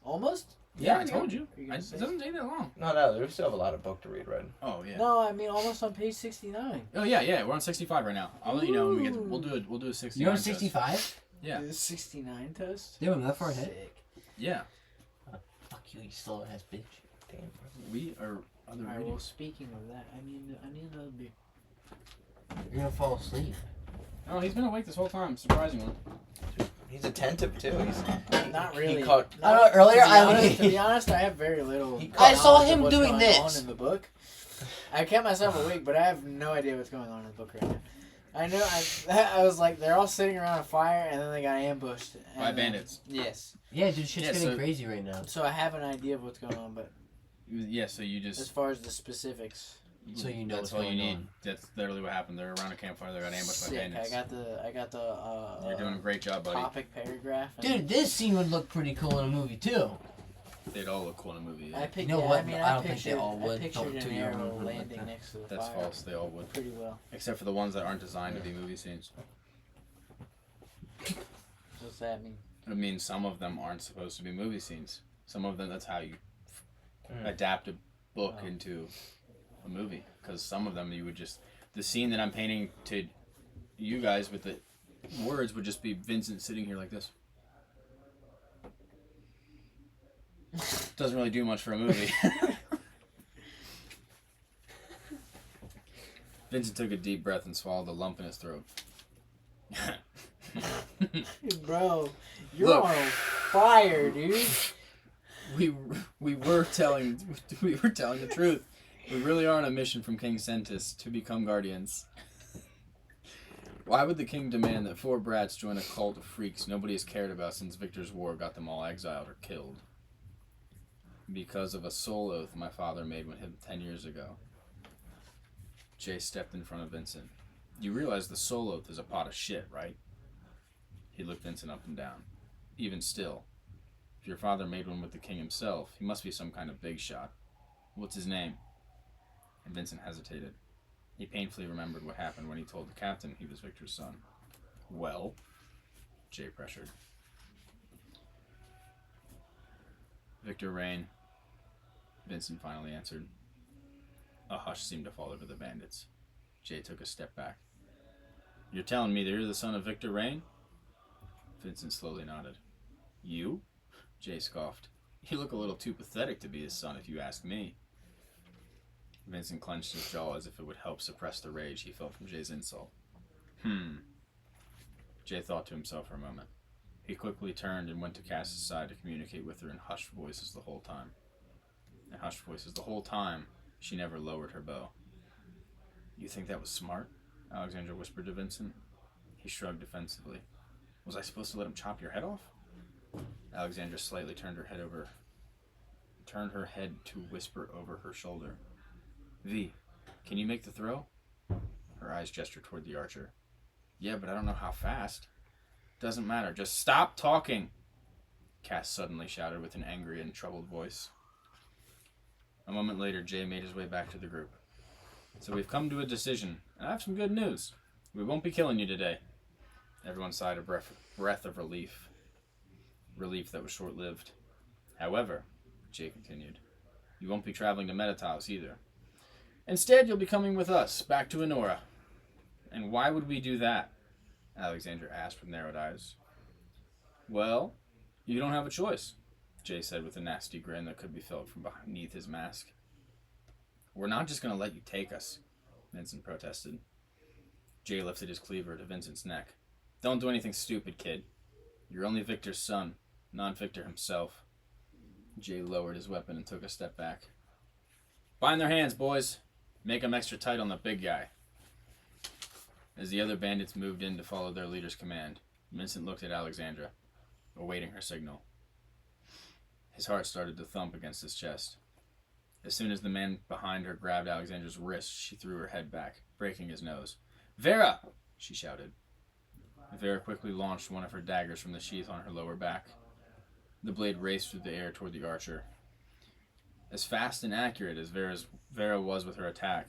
Almost? Yeah, I told you. Are you It gonna say doesn't take that long. No, we still have a lot of book to read, right? Oh, yeah. No, I mean almost on page 69. Oh, yeah. We're on 65 right now. I'll let you know when we get to, we'll do a 69 You're on test. 65? Yeah. The 69 test? Damn, I'm that far ahead. Sick. Yeah. Fuck you, you slow ass bitch. Damn. We are other Alright, reading. well, speaking of that, I need another beer. You're gonna fall asleep. Oh, he's been awake this whole time, surprisingly. He's attentive, too. Not really. He caught... I know, earlier To be honest, I have very little. I saw knowledge of him what's doing going this. on in the book. I kept myself awake, but I have no idea what's going on in the book right now. I know. I was like, they're all sitting around a fire, and then they got ambushed By and bandits. Yes. Yeah, dude, shit's Yeah, getting so- crazy right now. So I have an idea of what's going on, but Yeah, so you as just... far as the specifics, So you know That's what's all you going need. on. That's literally what happened. They're around a campfire. They got ambushed by sick. bandits. I got the. You're doing a great job, buddy. topic paragraph. and Dude, this scene would look pretty cool in a movie, too. They'd all look cool in a movie. I Yeah. picked. You know yeah, what? I mean, I I don't think they pictured. all would. I pictured Don't an toot your arrow horn like landing that. next to the That's fire. false. They all would. Pretty well. Except for the ones that aren't designed to be movie scenes. What's that mean? I mean, some of them aren't supposed to be movie scenes. Some of them, that's how you adapt a book Oh. into a movie. Because some of them, you would just... The scene that I'm painting to you guys with the words would just be Vincent sitting here like this. Doesn't really do much for a movie. Vincent took a deep breath and swallowed the lump in his throat. Bro, you're Look. on fire, dude. We were telling the truth. We really are on a mission from King Sentis to become guardians. Why would the king demand that 4 brats join a cult of freaks nobody has cared about since Victor's war got them all exiled or killed? Because of a soul oath my father made with him 10 years ago. Jay stepped in front of Vincent. You realize the soul oath is a pot of shit, right? He looked Vincent up and down. Even still, if your father made one with the king himself, he must be some kind of big shot. What's his name? And Vincent hesitated. He painfully remembered what happened when he told the captain he was Victor's son. Well? Jay pressured. Victor Rain. Vincent finally answered. A hush seemed to fall over the bandits. Jay took a step back. You're telling me that you're the son of Victor Rain? Vincent slowly nodded. You? Jay scoffed. You look a little too pathetic to be his son if you ask me. Vincent clenched his jaw as if it would help suppress the rage he felt from Jay's insult. Jay thought to himself for a moment. He quickly turned and went to Cass's side to communicate with her in hushed voices the whole time. She never lowered her bow. You think that was smart? Alexandra whispered to Vincent. He shrugged defensively. Was I supposed to let him chop your head off? Alexandra slightly turned her head to whisper over her shoulder. V, can you make the throw? Her eyes gestured toward the archer. Yeah, but I don't know how fast. Doesn't matter. Just stop talking, Cass suddenly shouted with an angry and troubled voice. A moment later, Jay made his way back to the group. So we've come to a decision, and I have some good news. We won't be killing you today. Everyone sighed a breath of relief. Relief that was short-lived. However, Jay continued, you won't be traveling to Meditas either. Instead, you'll be coming with us, back to Enora. And why would we do that? Alexandra asked with narrowed eyes. Well, you don't have a choice, Jay said with a nasty grin that could be felt from beneath his mask. We're not just going to let you take us, Vincent protested. Jay lifted his cleaver to Vincent's neck. Don't do anything stupid, kid. You're only Victor's son, not Victor himself. Jay lowered his weapon and took a step back. Bind their hands, boys. Make them extra tight on the big guy. As the other bandits moved in to follow their leader's command, Vincent looked at Alexandra, awaiting her signal. His heart started to thump against his chest. As soon as the man behind her grabbed Alexandra's wrist, she threw her head back, breaking his nose. Vera! She shouted. Vera quickly launched one of her daggers from the sheath on her lower back. The blade raced through the air toward the archer. As fast and accurate as Vera was with her attack,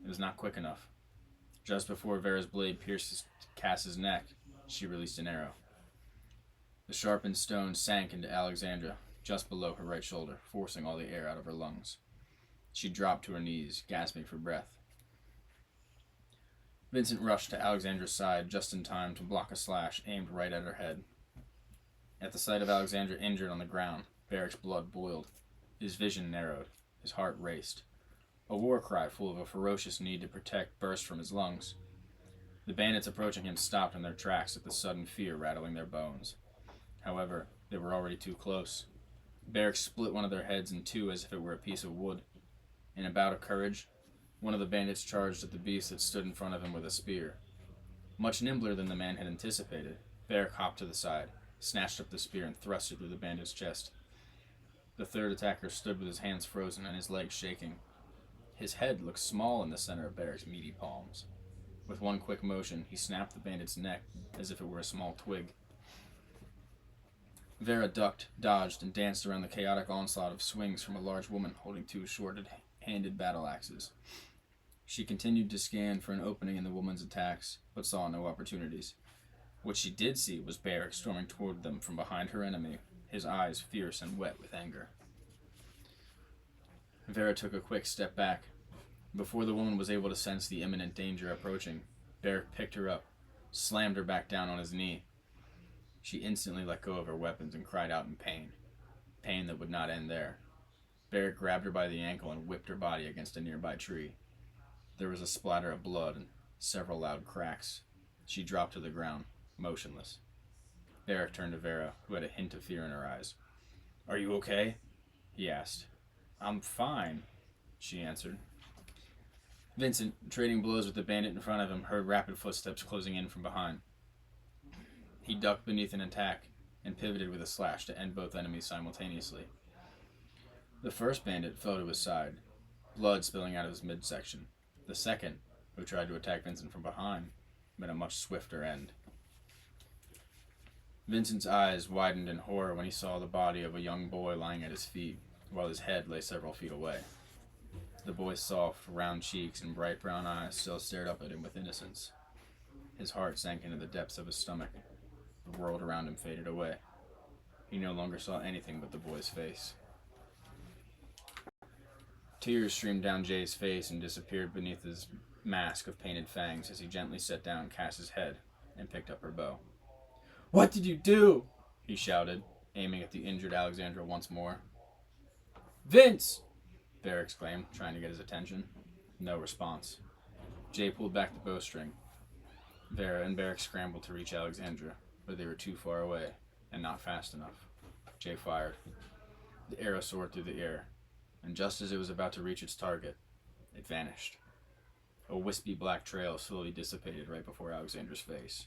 it was not quick enough. Just before Vera's blade pierced Cass's neck, she released an arrow. The sharpened stone sank into Alexandra, just below her right shoulder, forcing all the air out of her lungs. She dropped to her knees, gasping for breath. Vincent rushed to Alexandra's side just in time to block a slash aimed right at her head. At the sight of Alexandra injured on the ground, Barrick's blood boiled. His vision narrowed. His heart raced. A war cry full of a ferocious need to protect burst from his lungs. The bandits approaching him stopped in their tracks at the sudden fear rattling their bones. However, they were already too close. Barrick split one of their heads in two as if it were a piece of wood. In a bout of courage, one of the bandits charged at the beast that stood in front of him with a spear. Much nimbler than the man had anticipated, Barrick hopped to the side, snatched up the spear, and thrust it through the bandit's chest. The third attacker stood with his hands frozen and his legs shaking. His head looked small in the center of Barrick's meaty palms. With one quick motion, he snapped the bandit's neck as if it were a small twig. Vera ducked, dodged, and danced around the chaotic onslaught of swings from a large woman holding two short-handed battle axes. She continued to scan for an opening in the woman's attacks, but saw no opportunities. What she did see was Barrick storming toward them from behind her enemy, his eyes fierce and wet with anger. Vera took a quick step back. Before the woman was able to sense the imminent danger approaching, Barrick picked her up, slammed her back down on his knee. She instantly let go of her weapons and cried out in pain. Pain that would not end there. Barrick grabbed her by the ankle and whipped her body against a nearby tree. There was a splatter of blood and several loud cracks. She dropped to the ground, motionless. Barrick turned to Vera, who had a hint of fear in her eyes. "Are you okay?" he asked. "I'm fine," she answered. Vincent, trading blows with the bandit in front of him, heard rapid footsteps closing in from behind. He ducked beneath an attack and pivoted with a slash to end both enemies simultaneously. The first bandit fell to his side, blood spilling out of his midsection. The second, who tried to attack Vincent from behind, met a much swifter end. Vincent's eyes widened in horror when he saw the body of a young boy lying at his feet, while his head lay several feet away. The boy's soft, round cheeks and bright brown eyes still stared up at him with innocence. His heart sank into the depths of his stomach. The world around him faded away. He no longer saw anything but the boy's face. Tears streamed down Jay's face and disappeared beneath his mask of painted fangs as he gently set down Cass's head and picked up her bow. "What did you do?" he shouted, aiming at the injured Alexandra once more. "Vince!" Bear exclaimed, trying to get his attention. No response. Jay pulled back the bowstring. Vera and Barrick scrambled to reach Alexandra, but they were too far away and not fast enough. Jay fired. The arrow soared through the air, and just as it was about to reach its target, it vanished. A wispy black trail slowly dissipated right before Alexandra's face.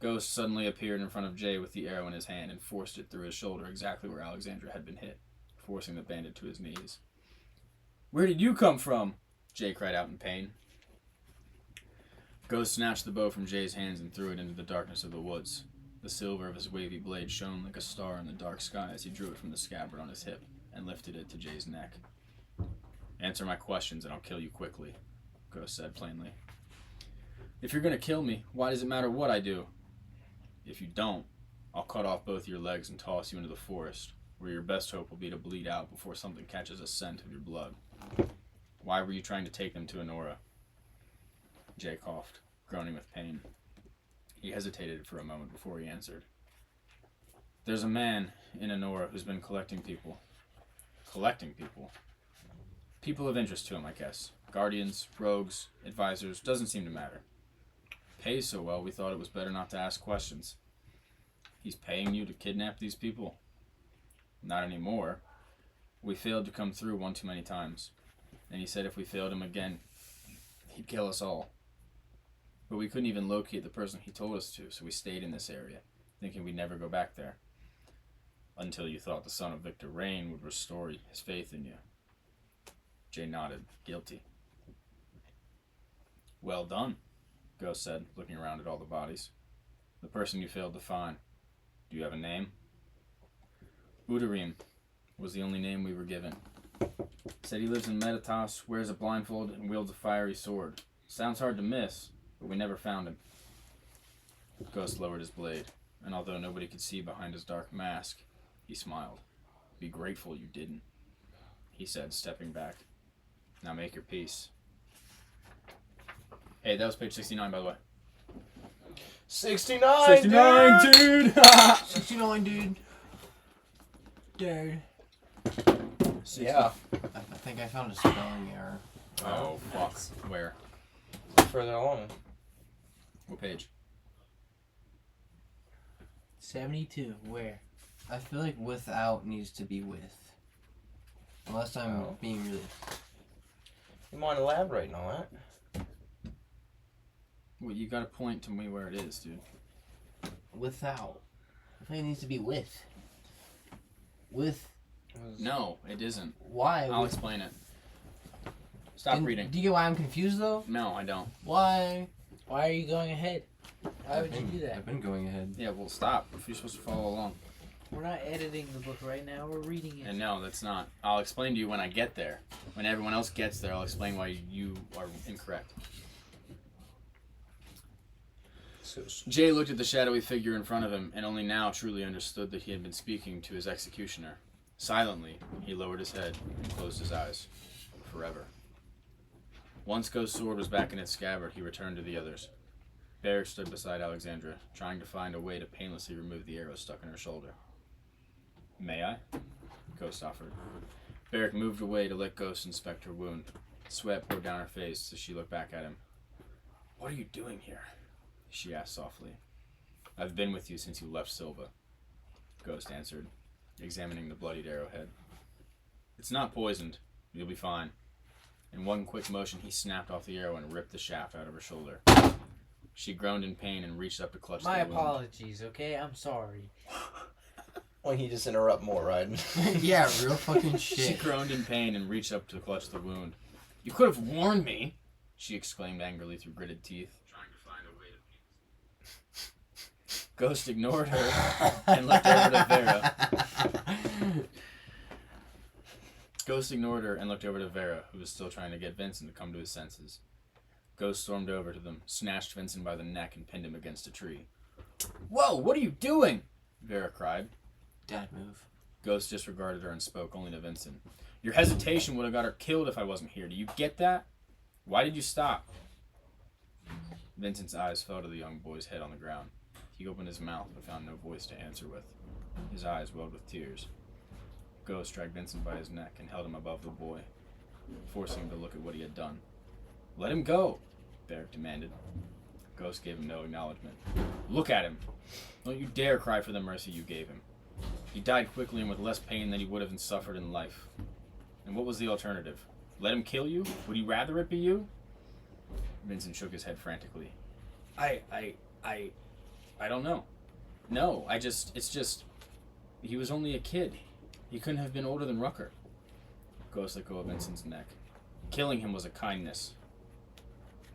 Ghost suddenly appeared in front of Jay with the arrow in his hand and forced it through his shoulder exactly where Alexandra had been hit, forcing the bandit to his knees. "Where did you come from?" Jay cried out in pain. Ghost snatched the bow from Jay's hands and threw it into the darkness of the woods. The silver of his wavy blade shone like a star in the dark sky as he drew it from the scabbard on his hip and lifted it to Jay's neck. "Answer my questions and I'll kill you quickly," Ghost said plainly. "If you're going to kill me, why does it matter what I do?" "If you don't, I'll cut off both your legs and toss you into the forest, where your best hope will be to bleed out before something catches a scent of your blood. Why were you trying to take them to Honora?" Jay coughed, groaning with pain. He hesitated for a moment before he answered. "There's a man in Honora who's been collecting people." "Collecting people?" "People of interest to him, I guess. Guardians, rogues, advisors, doesn't seem to matter. Pays so well, we thought it was better not to ask questions." "He's paying you to kidnap these people?" "Not anymore. We failed to come through one too many times. And he said if we failed him again, he'd kill us all. But we couldn't even locate the person he told us to, so we stayed in this area, thinking we'd never go back there. Until you thought the son of Victor Rain would restore his faith in you." Jay nodded, guilty. "Well done," Ghost said, looking around at all the bodies. "The person you failed to find. Do you have a name?" "Udarim was the only name we were given. Said he lives in Meditas, wears a blindfold, and wields a fiery sword. Sounds hard to miss, but we never found him." Ghost lowered his blade, and although nobody could see behind his dark mask, he smiled. "Be grateful you didn't," he said, stepping back. "Now make your peace." Hey, that was page 69, by the way. 69, 69, dude! dude! 69, dude. Dude. Yeah. I think I found a spelling error. Oh, fuck. Where? Further along. What page? 72. Where? I feel like without needs to be with. Unless I'm being really... You mind elaborating on that? Well, you gotta point to me where it is, dude. Without. I think it needs to be with. With. No, it isn't. Why? I'll explain it. Stop reading. Do you get why I'm confused, though? No, I don't. Why? Why are you going ahead? Why would you do that? I've been going ahead. Yeah, well, stop if you're supposed to follow along. We're not editing the book right now. We're reading it. And no, that's not. I'll explain to you when I get there. When everyone else gets there, I'll explain why you are incorrect. Jay looked at the shadowy figure in front of him and only now truly understood that he had been speaking to his executioner. Silently, he lowered his head and closed his eyes. Forever. Once Ghost's sword was back in its scabbard, he returned to the others. Barrick stood beside Alexandra, trying to find a way to painlessly remove the arrow stuck in her shoulder. "May I?" Ghost offered. Barrick moved away to let Ghost inspect her wound. Sweat poured down her face as she looked back at him. "What are you doing here?" she asked softly. "I've been with you since you left Sylva," Ghost answered, examining the bloodied arrowhead. "It's not poisoned. You'll be fine." In one quick motion, he snapped off the arrow and ripped the shaft out of her shoulder. She groaned in pain and reached up to clutch My the wound. apologies, okay? I'm sorry. Well, you just interrupt more, right? Yeah, real fucking She shit. groaned in pain and reached up to clutch the wound. "You could have warned me!" she exclaimed angrily through gritted teeth. Trying to find a way to... Ghost ignored her and looked over to Vera. Ghost ignored her and looked over to Vera, who was still trying to get Vincent to come to his senses. Ghost stormed over to them, snatched Vincent by the neck, and pinned him against a tree. "Whoa, what are you doing?" Vera cried. Dad move. Ghost disregarded her and spoke only to Vincent. "Your hesitation would have got her killed if I wasn't here. Do you get that? Why did you stop?" Vincent's eyes fell to the young boy's head on the ground. He opened his mouth but found no voice to answer with. His eyes welled with tears. Ghost dragged Vincent by his neck and held him above the boy, forcing him to look at what he had done. Let him go, Beric demanded. Ghost gave him no acknowledgement. Look at him. Don't you dare cry for the mercy you gave him. He died quickly and with less pain than he would have suffered in life. And what was the alternative? Let him kill you? Would he rather it be you? Vincent shook his head frantically. I don't know. No, it's just, he was only a kid. He couldn't have been older than Rucker. Ghost let go of Vincent's neck. Killing him was a kindness.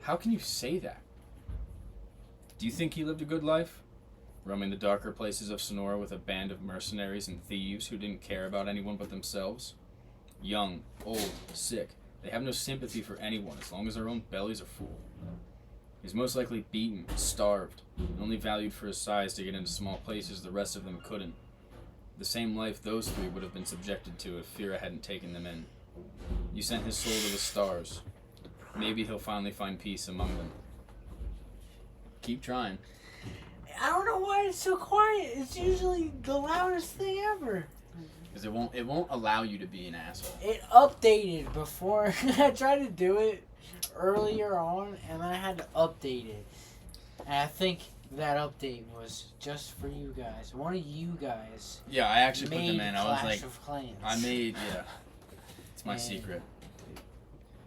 How can you say that? Do you think he lived a good life? Roaming the darker places of Sonora with a band of mercenaries and thieves who didn't care about anyone but themselves? Young, old, sick, they have no sympathy for anyone as long as their own bellies are full. He's most likely beaten, starved, and only valued for his size to get into small places the rest of them couldn't. The same life those three would have been subjected to if Fira hadn't taken them in. You sent his soul to the stars. Maybe he'll finally find peace among them. Keep trying. I don't know why it's so quiet. It's usually the loudest thing ever. Because it won't allow you to be an asshole. It updated before. I tried to do it earlier on, and I had to update it. And I think that update was just for you guys. One of you guys. Yeah, I actually put them made in. I was Clash like, of Clans. It's my secret.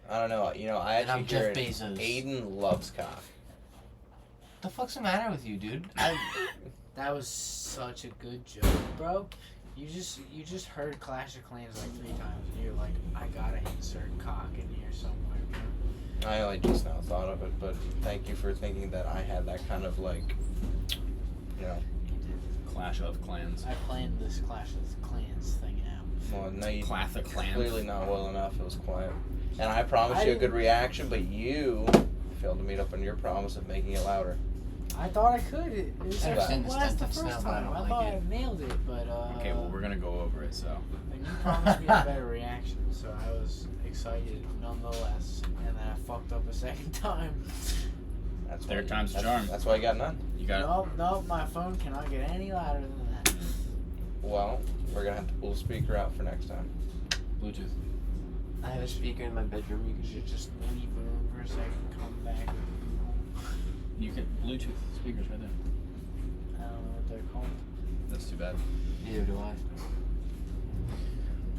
I don't know. I And I'm actually Jeff heard Bezos. Aiden loves cock. The fuck's the matter with you, dude? That was such a good joke, bro. You just heard Clash of Clans like 3 times, and you're like, I gotta insert cock in here somewhere, bro. I just now thought of it, but thank you for thinking that I had that kind of Clash of Clans. I planned this Clash of Clans thing out. Well, no, you Clash of Clans. clearly not well enough. It was quiet, and I promised you a good reaction, but you failed to meet up on your promise of making it louder. I thought I could. It was I like understand the the last the sentence first now, but I time. don't I like thought it. I nailed it, but Okay, well, we're gonna go over it, so. and you promised me a better reaction, so I was excited nonetheless. And then I fucked up a second time. That's Third why- time's a that's- charm. That's why I got none. You got Nope, my phone cannot get any louder than that. Well, we're gonna have to pull the speaker out for next time. Bluetooth. I have a speaker in my bedroom. You You can should just leave the room for a second, come back. You can Bluetooth speakers right there. I don't know what they're called. That's too bad. Neither do I.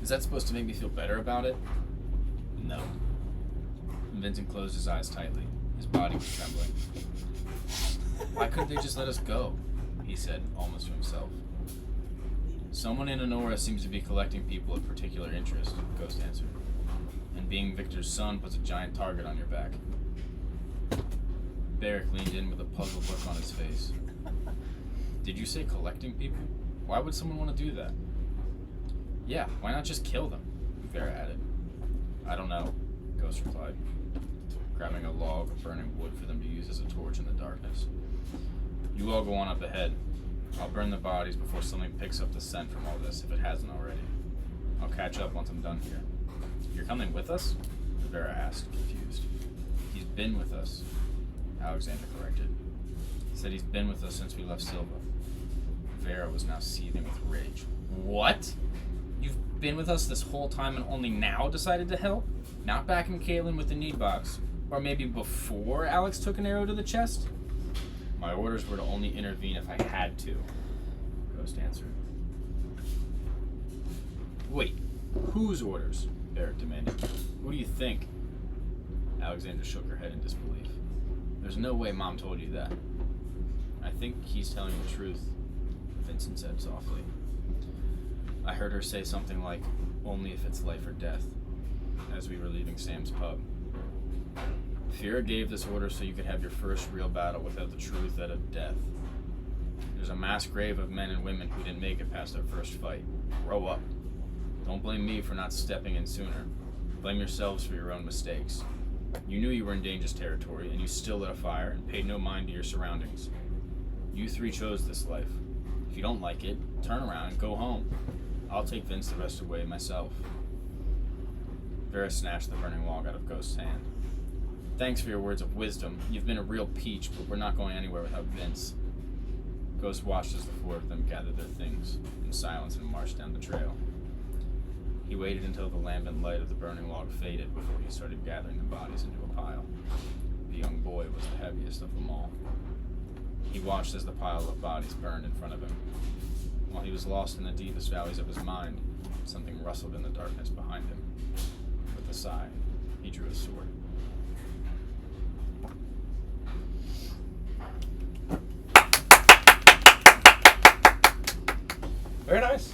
Is that supposed to make me feel better about it? No. Vincent closed his eyes tightly. His body was trembling. Why couldn't they just let us go? He said, almost to himself. Someone in Honora seems to be collecting people of particular interest, Ghost answered. And being Victor's son puts a giant target on your back. Beric leaned in with a puzzled look on his face. Did you say collecting people? Why would someone want to do that? Yeah, why not just kill them? Vera added. I don't know, Ghost replied, grabbing a log of burning wood for them to use as a torch in the darkness. You all go on up ahead. I'll burn the bodies before something picks up the scent from all this, if it hasn't already. I'll catch up once I'm done here. You're coming with us? Vera asked, confused. He's been with us, Alexander corrected. He said he's been with us since we left Sylva. Vera was now seething with rage. What? You've been with us this whole time and only now decided to help? Not back in Caitlin with the need box? Or maybe before Alex took an arrow to the chest? My orders were to only intervene if I had to, Ghost answered. Wait, whose orders? Beric demanded. What do you think? Alexandra shook her head in disbelief. There's no way Mom told you that. I think he's telling the truth, Vincent said softly. I heard her say something like, only if it's life or death, as we were leaving Sam's pub. Fira gave this order so you could have your first real battle without the true threat of death. There's a mass grave of men and women who didn't make it past their first fight. Grow up. Don't blame me for not stepping in sooner. Blame yourselves for your own mistakes. You knew you were in dangerous territory, and you still lit a fire and paid no mind to your surroundings. You three chose this life. If you don't like it, turn around and go home. I'll take Vince the rest away myself. Vera snatched the burning log out of Ghost's hand. Thanks for your words of wisdom. You've been a real peach, but we're not going anywhere without Vince. Ghost watched as the four of them gathered their things in silence and marched down the trail. He waited until the lambent light of the burning log faded before he started gathering the bodies into a pile. The young boy was the heaviest of them all. He watched as the pile of bodies burned in front of him. While he was lost in the deepest valleys of his mind, something rustled in the darkness behind him. With a sigh, he drew his sword. Very nice.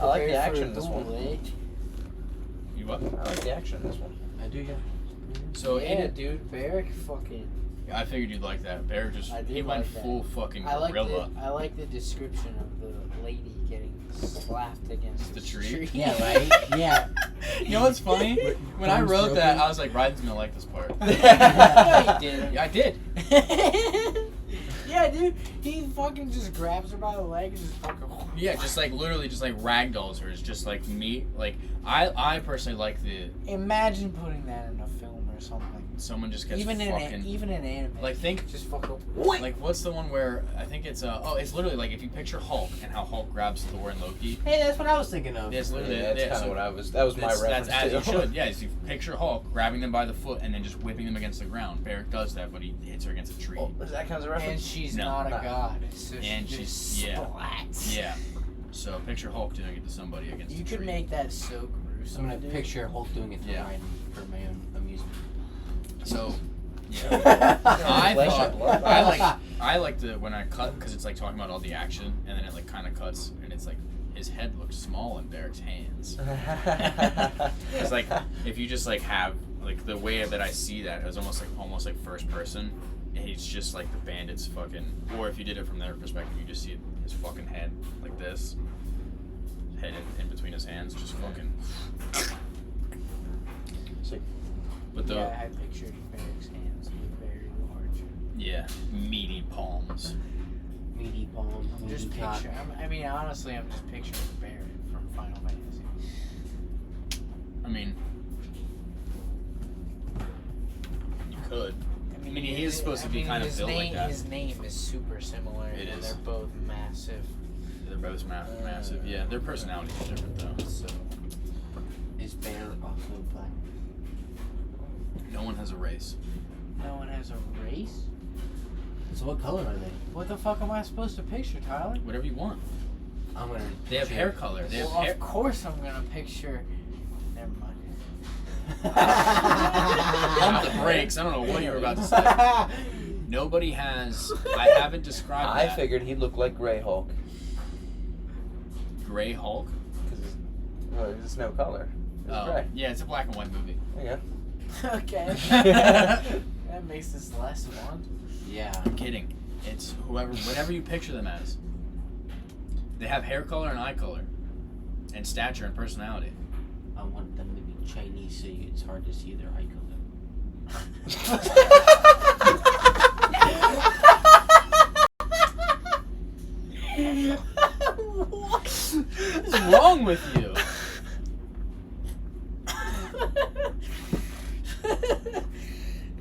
I like the action in this one. You what? I like the action in this one. I do, yeah. So Yeah, dude, Barrick fucking. I figured you'd like that. Bear just I did he went like that. full fucking I like gorilla. the description of the lady getting slapped against The this tree? Yeah, right? Yeah. You know what's funny? When I Bones wrote that, broken. I was like, Ryden's gonna like this part. No, he didn't. Yeah, I did. Yeah, dude, he fucking just grabs her by the leg and just fucking. Yeah, just like literally just like ragdolls her. It's just like me. Like I personally like the Imagine putting that in a film or something. someone just gets Even fucking in anime. like think just fucking. like what's the one where I think it's it's literally like if you picture Hulk and how Hulk grabs Thor and Loki. Hey, that's what I was thinking of. It's literally Yeah, that's kind of so what I was. That was my reference that's as too. you should. Yeah, so you picture Hulk grabbing them by the foot and then just whipping them against the ground. Barrick does that, but he hits her against a tree. Oh, is that kind of a And reference? she's No. not a Nah. god. So And she she's- just yeah. splats. Yeah. So picture Hulk doing it to somebody against You a could tree. make that so gruesome. I'm gonna dude. picture Hulk doing it to Yeah. Ryan for my own amusement. So yeah. I Flesh thought and blood. I like the when I cut because it's like talking about all the action and then it like kind of cuts and it's like his head looks small in Barrick's hands. It's like if you just like have like the way that I see that it was almost like first person. And he's just like the bandit's fucking. Or if you did it from their perspective, you just see his fucking head like this, head in between his hands, just fucking. Sick. But the Yeah, I pictured Barrick's hands being very large. yeah, meaty palms. Meaty palm. I'm just meaty cock. picturing. I mean, honestly, I'm just picturing Barrick from Final Fantasy. I mean, you could. I mean, he is supposed to be kind of his built like name, that. His name is super similar, It and is. they're both massive. They're both massive. Yeah, their personalities are different though. So Is Bear also black? No one has a race. no one has a race. So what color are they? What the fuck am I supposed to picture, Tyler? Whatever you want. I'm gonna. They have picture- hair color. They have Well, hair. of course I'm gonna picture. Never mind. Pump the brakes. I don't know what you were about to say. Nobody has. I haven't described I that. figured he'd look like Grey Hulk Gray Hulk. because there's no color. It's Oh, gray. yeah, it's a black and white movie. There you Okay. I'm That makes this less one. Yeah. kidding. It's whatever you picture them as. They have hair color and eye color, and stature and personality. I want them to be Chinese so it's hard to see their eye What's wrong with you?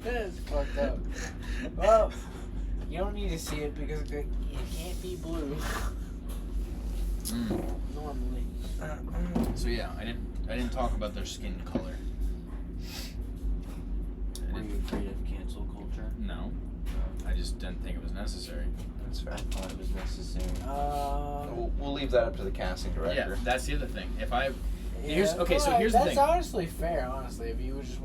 That is fucked up. Well, you don't need to see it because it can't be blue Mm. normally. So yeah, I didn't talk about their skin color. Were you afraid of cancel culture? No, I just didn't think it was necessary. That's fair. I thought it was necessary. We'll leave that up to the casting Yeah, director. that's the other thing. If I Yeah, Here's- okay, so well, here's the that's thing. honestly fair. Honestly, if you just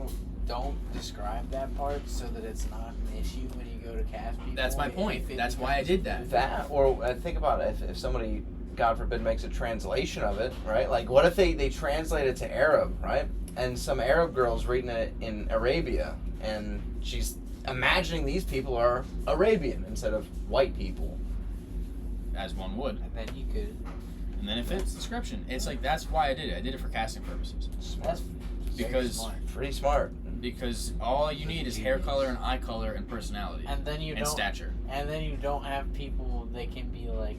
don't describe that part so that it's not an issue when you go to cast people. That's my point. if it That's why I becomes- did that. That, or think about it, if somebody, God forbid, makes a translation of it, right? Like, what if they translate it to Arab, right? And some Arab girl's reading it in Arabia, and she's imagining these people are Arabian instead of white people. as one would, And then you could. and then it fits the description. It's like that's why I did it. I did it for casting purposes. That's very Because- smart. Pretty smart. Because all you need is hair color and eye color and personality And then you and don't. stature. And then you don't have people. They can be like,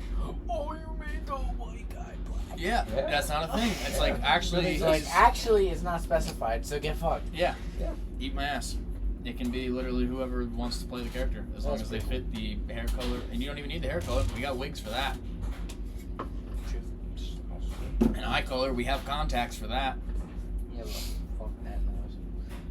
"Oh, you made the white guy black." Yeah, Yeah. that's not a thing. It's like But actually, it's like actually, it's not specified. So get fucked. yeah, Yeah. eat my ass. It can be literally whoever wants to play the character, as long That's as they pretty fit the hair color. And you don't even need the hair color. We got wigs for that. And eye color, we have contacts for that. Yeah, but fuck that noise.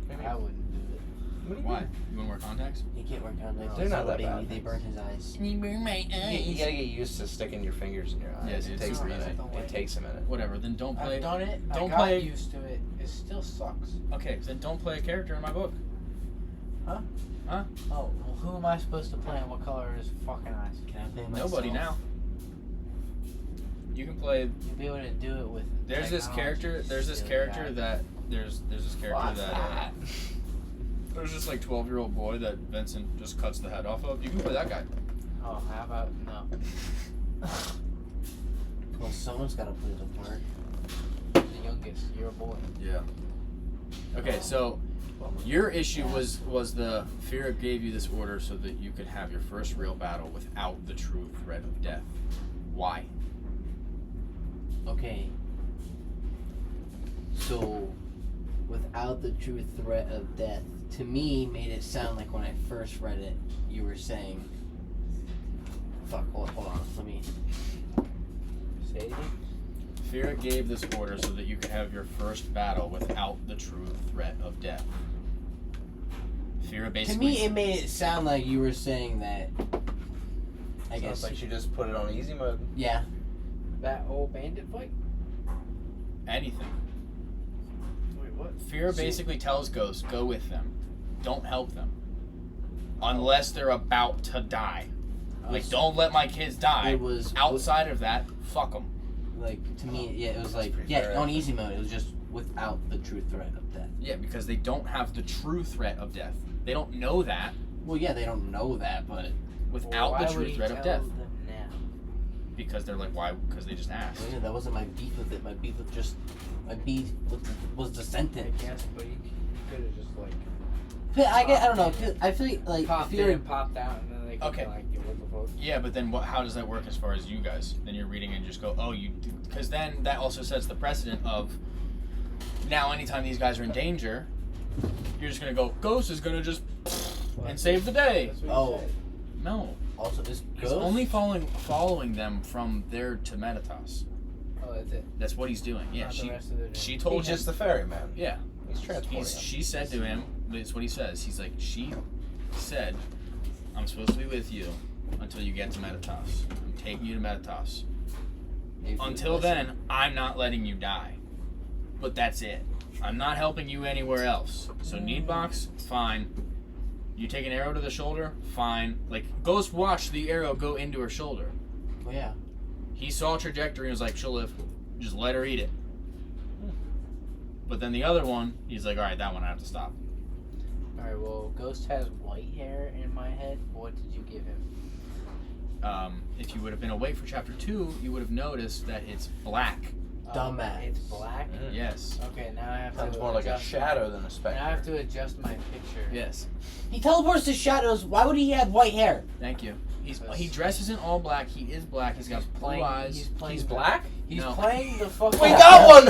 Maybe. I wouldn't do it. What do you Why? mean? You want to wear contacts? He can't wear contacts. They're not that baby. bad. They burnt his eyes. You burn my You gotta get used to sticking your fingers in your eyes. Yeah, dude, it it's takes a super minute. easy. It takes a minute. Whatever. Then don't play. I've done it. Don't I got play- used to it. It still sucks. Okay, then don't play a character in my book. Oh, well, who am I supposed to play and what color is fucking eyes? Can I play myself? Nobody now. You can play. You'll be able to do it with. There's this character. There's this character that. There's this character What's that. There's this like 12-year-old boy that Vincent just cuts the head off of. You can play that guy. Oh, how about no? Well, someone's got to play the part. The youngest. You're a boy. Yeah. Okay, so your issue was the Fira gave you this order so that you could have your first real battle without the true threat of death. Why? Okay. So, without the true threat of death, to me, made it sound like when I first read it, you were saying. Fuck, hold on. Let me. Say it again. Fira gave this order so that you could have your first battle without the true threat of death. Fira To basically. me, it made it sound like you were saying that. I Sounds guess. like she just put it on easy mode. Yeah. That old bandit fight? anything. Wait, what? Fira basically tells Ghost, go with them. Don't help them. Unless they're about to die. Like, don't let my kids die. It was Outside of that, fuck them. like to me, yeah, it was like pretty yeah, fair, on actually. easy mode. It was just without the true threat of death. Yeah, because they don't have the true threat of death. They don't know that Well, yeah, they don't know that, but without the true threat of death. Them now? Because they're like, why? Because they just asked. yeah, that wasn't my beef with it. My beef was the I sentence. guess, but you could have just like But I don't know. 'Cause I feel like popped if in you're and popped out, and then they could Okay. be like, yeah, what the fuck? Yeah, but then how does that work as far as you guys? Then you're reading and just go, oh, you... Because then that also sets the precedent of... Now, anytime these guys are in danger, you're just going to go, Ghost is going to just... and save the day. That's what you Oh. said. No. also is He's Ghost only following them from there to Meditas. Oh, that's it. That's what he's doing. Yeah, Not the she rest of the day. she told He's him... just the ferryman. Yeah. He's transporting him. She said to him, that's what he says. He's like, she said, I'm supposed to be with you until you get to Meditas. I'm taking you to Meditas. If you Until listen. then, I'm not letting you die. But that's it. I'm not helping you anywhere else. So need box, fine. You take an arrow to the shoulder, fine. Like, Ghost watched the arrow go into her shoulder. Well, yeah. He saw trajectory and was like, she'll live. Just let her eat it. But then the other one, he's like, alright, that one I have to stop. Alright, well, Ghost has white hair in my head. What did you give him? If you would have been awake for chapter 2, you would have noticed that it's black. Dumbass. It's black? Mm. Yes. Okay, now I have Sounds to more like a adjust shadow than a Now I specter. have to adjust my picture. Yes. He teleports to shadows. Why would he have white hair? Thank you. He dresses in all black. He is black. He's got He's blue playing- eyes. he's playing He's the- black? He's No. playing the fucking. We got one!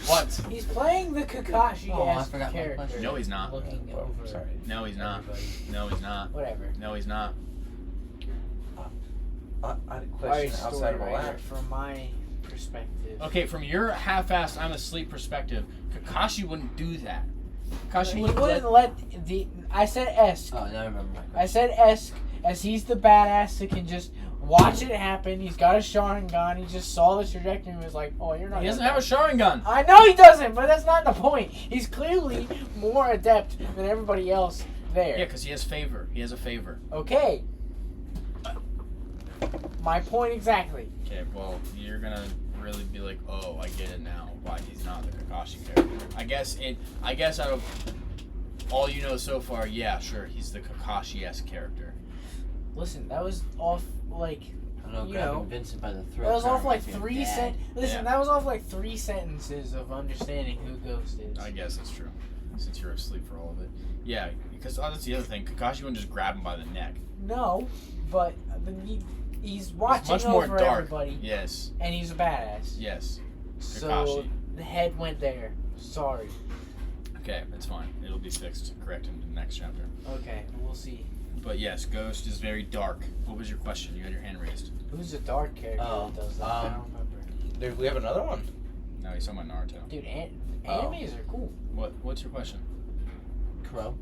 What? He's playing the Kakashi Oh, I ass forgot my character. question. No, he's not. Looking Oh, over. sorry. No, he's not. everybody. No, he's not. Whatever. No, he's not. I had a question Alright, outside story of all writer, that. from my perspective. Okay, from your half-assed I'm asleep perspective, Kakashi wouldn't do that. Kakashi He wouldn't wouldn't let the. I said Esk. Oh, now I remember my I question. said Esk, as he's the badass that can just watch it happen. He's got a Sharingan. He just saw the trajectory and was like, "Oh, you're not." He doesn't gonna have a die." Sharingan. I know he doesn't, but that's not the point. He's clearly more adept than everybody else there. Yeah, because he has favor. He has a favor. Okay. My point exactly. Okay, well, you're gonna really be like, oh, I get it now. Why he's not the Kakashi character. I guess out of all you know so far, yeah, sure, he's the Kakashi-esque character. Listen, that was off like I don't know, you grabbing know, Vincent by the throat. that was kinda off like reminds me of three Dad. Listen, Yeah. that was off like 3 sentences of understanding who Ghost is. I guess that's true, since you're asleep for all of it. Yeah, because that's the other thing. Kakashi wouldn't just grab him by the neck. No, but he's watching It's much more over dark. everybody, Yes, and he's a badass. yes. So Kakashi. the head went there. Sorry. Okay, it's fine. It'll be fixed, correct in the next chapter. Okay, we'll see. But yes, Ghost is very dark. What was your question? You had your hand raised. Who's the dark character Oh, that does that? I don't remember. Dude, we have another one. No, he's talking about Naruto. Dude, Oh. animes are cool. What's your question? Crow.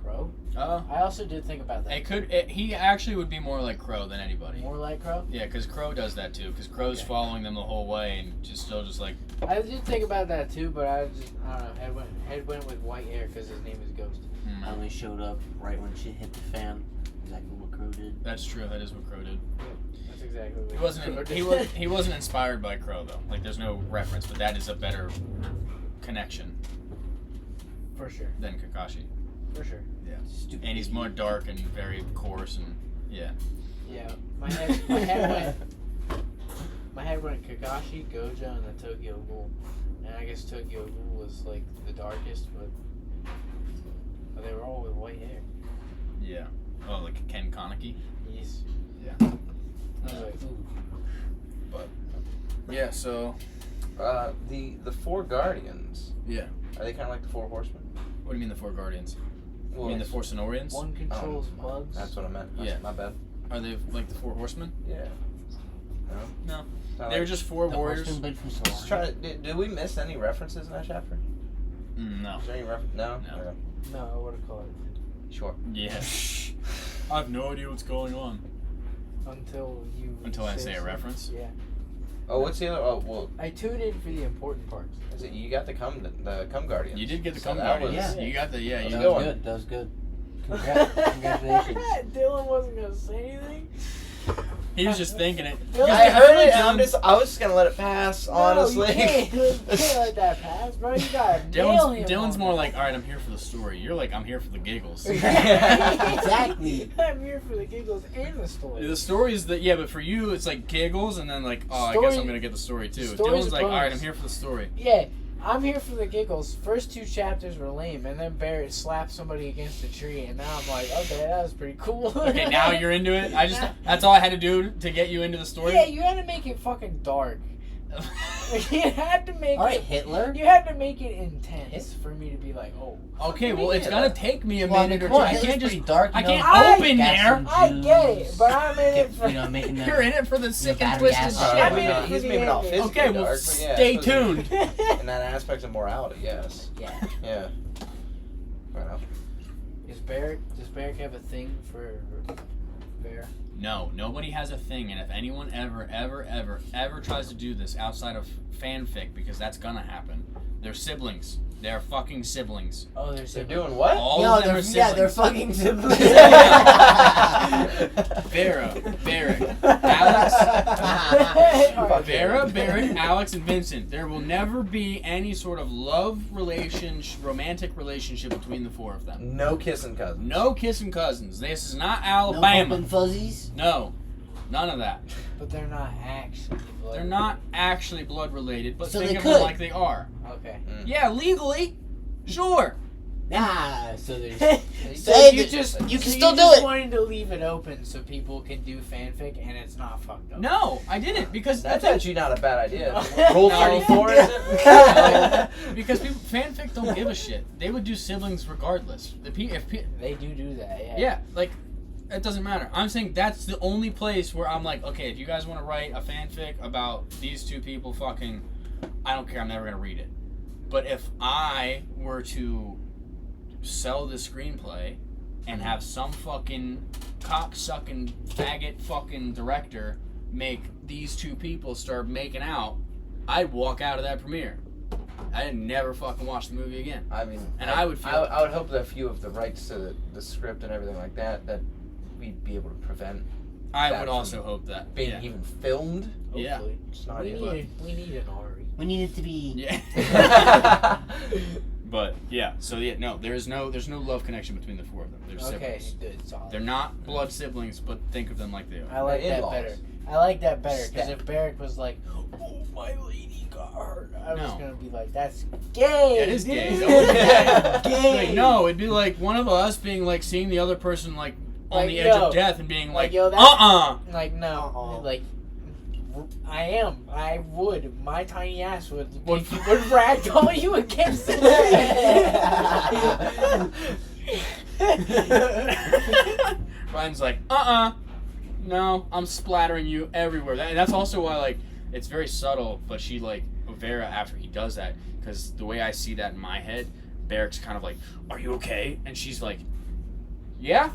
Crow. Uh, I also did think about that. he actually would be more like Crow than anybody. More like Crow. Yeah, because Crow does that too. Because Crow's Okay. following them the whole way and still just like. I did think about that too, but I don't know. Head went with white hair because his name is Ghost. I only showed up right when shit hit the fan. Exactly what Crow did. That's true. That is what Crow did. That's exactly what He wasn't. Crow did. He wasn't inspired by Crow though. Like, there's no reference, but that is a better connection For sure. than Kakashi. For sure. Stupid. And he's more dark and very coarse and yeah. Yeah. My head went Kakashi, Gojo, and the Tokyo Ghoul. And I guess Tokyo Ghoul was like the darkest, but they were all with white hair. Yeah. Oh, like Ken Kaneki. Yes. Yeah. I was like, ooh. But yeah. So The four guardians. yeah. Are they kind of like the four horsemen? What do you mean the four guardians? Well, You mean the four Sonorians? One controls bugs. That's what I meant. Yeah. My bad. Are they like the four horsemen? Yeah. No. Kinda They're like- just four The warriors. horseman blade from Just Sylva. trying to. Did we miss any references in that chapter? No. Is there any reference? No. No. Okay. No, I would have called it Sure. Yeah. I have no idea what's going on. until I say a so. reference? Yeah. Oh, what's the other? Oh, well, I tuned in for the important parts. is it you got the cum guardians? You did get the So cum that guardians. was- Yeah. You got the yeah. That You was That a got good was one. good. That was good. Congratulations. Dylan wasn't gonna say anything. He was just thinking it. Dylan- I heard it. Dylan- I was just gonna let it pass. Honestly. No, you can't let that pass, bro. You gotta nail him. Dylan's on more that. like, all right, I'm here for the story. You're like, I'm here for the giggles. Exactly. I'm here for the giggles and the story. The story is that, yeah, but for you, it's like giggles, and then like, oh, I guess Story- I'm gonna get the story too. story's Dylan's like, all right, bonus. I'm here for the story. Yeah, I'm here for the giggles. First two chapters were lame, and then Barrett slapped somebody against a tree, and now I'm like, okay, that was pretty cool. Okay, now you're into it. That's all I had to do to get you into the story. Yeah, you had to make it fucking dark. You had to make All right, it. Hitler. You had to make it intense for me to be like, oh. Okay, well, it's gonna take me a Well, I minute mean, or come two. on, I Hitler's can't just. pretty dark. I you can't know, open gas there. some I get it, Jews, but I'm in it for. you know, making You're in it for the sick and battery twisted acid. shit. I mean, he's maybe not Okay, physically Okay, well, dark, but yeah, stay it's supposed to tuned. be- In that aspect of morality, yes. Yeah. Yeah. Fair enough. Does Barrett have a thing for Bear? No, nobody has a thing, and if anyone ever tries to do this outside of fanfic, because that's gonna happen, they're siblings. They're fucking siblings. Oh, They're doing what? All Yo, of them they're, are yeah, they're siblings. fucking siblings. Vera, Barrett, Alex. Alright. Vera, Barrett, Alex, and Vincent. There will never be any sort of romantic relationship between the four of them. No kissing cousins. No kissing cousins. This is not No Alabama. bumping fuzzies. No, none of that. But they're not actually. They're not actually blood related, but So think they of could. them like they are. Okay. Yeah, legally, sure. Nah, so there's. So Say you that- just you can so still you do just it. wanted to leave it open so people can do fanfic and it's not fucked up. No, I didn't because That's that's actually not a bad idea. No. Rule No. 34, is it? because people fanfic don't give a shit. They would do siblings regardless. They do that. Yeah. Yeah, like it doesn't matter. I'm saying that's the only place where I'm like, okay, if you guys want to write a fanfic about these two people fucking, I don't care. I'm never gonna read it. But if I were to sell the screenplay and have some fucking cock-sucking faggot fucking director make these two people start making out, I'd walk out of that premiere. I'd never fucking watch the movie again. I mean, And I would feel- I would hope that if you have the rights to the script and everything like that, that we'd be able to prevent I that would from also hope that. being Yeah. even filmed. Yeah. Hopefully. It's not We even. need an Ari. We need it to be. Yeah. But yeah, so yeah, no, there's no love connection between the four of them. They're Okay, siblings. good, solid. They're not blood siblings, but think of them like they are. I like They're that in-laws. better. I like that better because Step. if Barrick was like, "Oh, my lady got hurt," I was No. gonna be like, "That's gay." Yeah, it is dude. gay. That's Like, gay. no, it'd be like one of us being like seeing the other person like on Like, the edge yo. of death and being like, yo, that's- uh-uh. Like no, Uh-uh. like I would. My tiny ass would Would- ragdoll you against it. Ryan's like, no, I'm splattering you everywhere. That's also why, like, it's very subtle, but she like Vera after he does that, because the way I see that in my head, Barrick's kind of like, "Are you okay?" And she's like, "Yeah,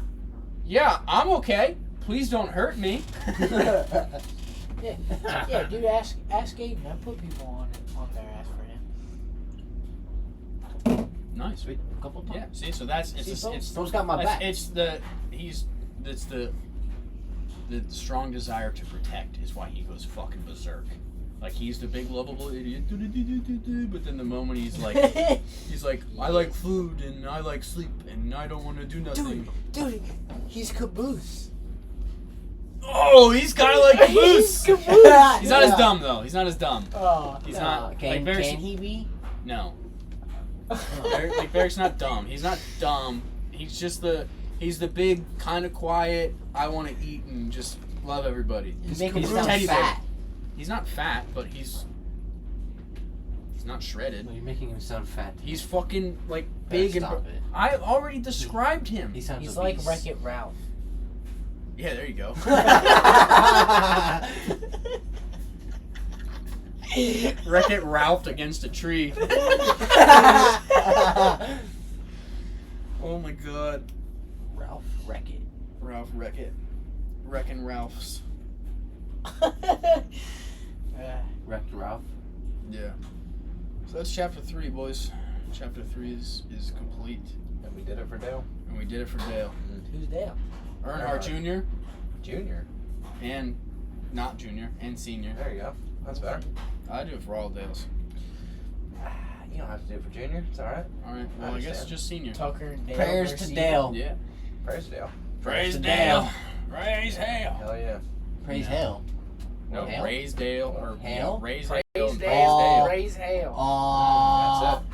I'm okay. Please don't hurt me." Yeah, dude, ask Aiden. I put people on their ass for him. Nice. Sweet. A couple times. Yeah. See, so that's Someone's got my back. it's the strong desire to protect is why he goes fucking berserk. Like he's the big lovable idiot, but then the moment he's like, I like food and I like sleep and I don't want to do nothing. Dude, he's caboose. Oh, he's kind of like Caboose. He's caboose. He's not as dumb though. He's not as dumb. Oh, He's not. Can Barrick's- he be? No. Barrick's not dumb. He's not dumb. He's just he's the big, kind of quiet, I want to eat and just love everybody. He's making him a sound teddy fat. bear. He's not fat, but he's not shredded. No, you're making him sound fat. He's fucking like big and. Stop it. I already described him. He sounds he's obese. like Wreck-It Ralph. Yeah, there you go. Wreck-It Ralph against a tree. Oh my god. Ralph Wreck-It. Ralph Wreck-It. Wreckin' Ralphs. Wrecked Ralph. Yeah. So that's chapter 3, boys. Chapter 3 is complete. And we did it for Dale. And we did it for Dale. Who's Dale? Earnhardt Jr. Junior. and not Junior and Senior. There you go. That's better. I do it for all Dales. You don't have to do it for Junior. It's alright. Alright, well I guess just Senior. Tucker and Dale. Prayers to Garcia. Dale. Yeah. Praise Dale. Praise to Dale. Dale. Praise Hale. Hell yeah. Praise No. hell. No, Hale? raise Dale or Hale? raise Praise Hale. Dale. Oh. Praise Hale. Aww. That's it.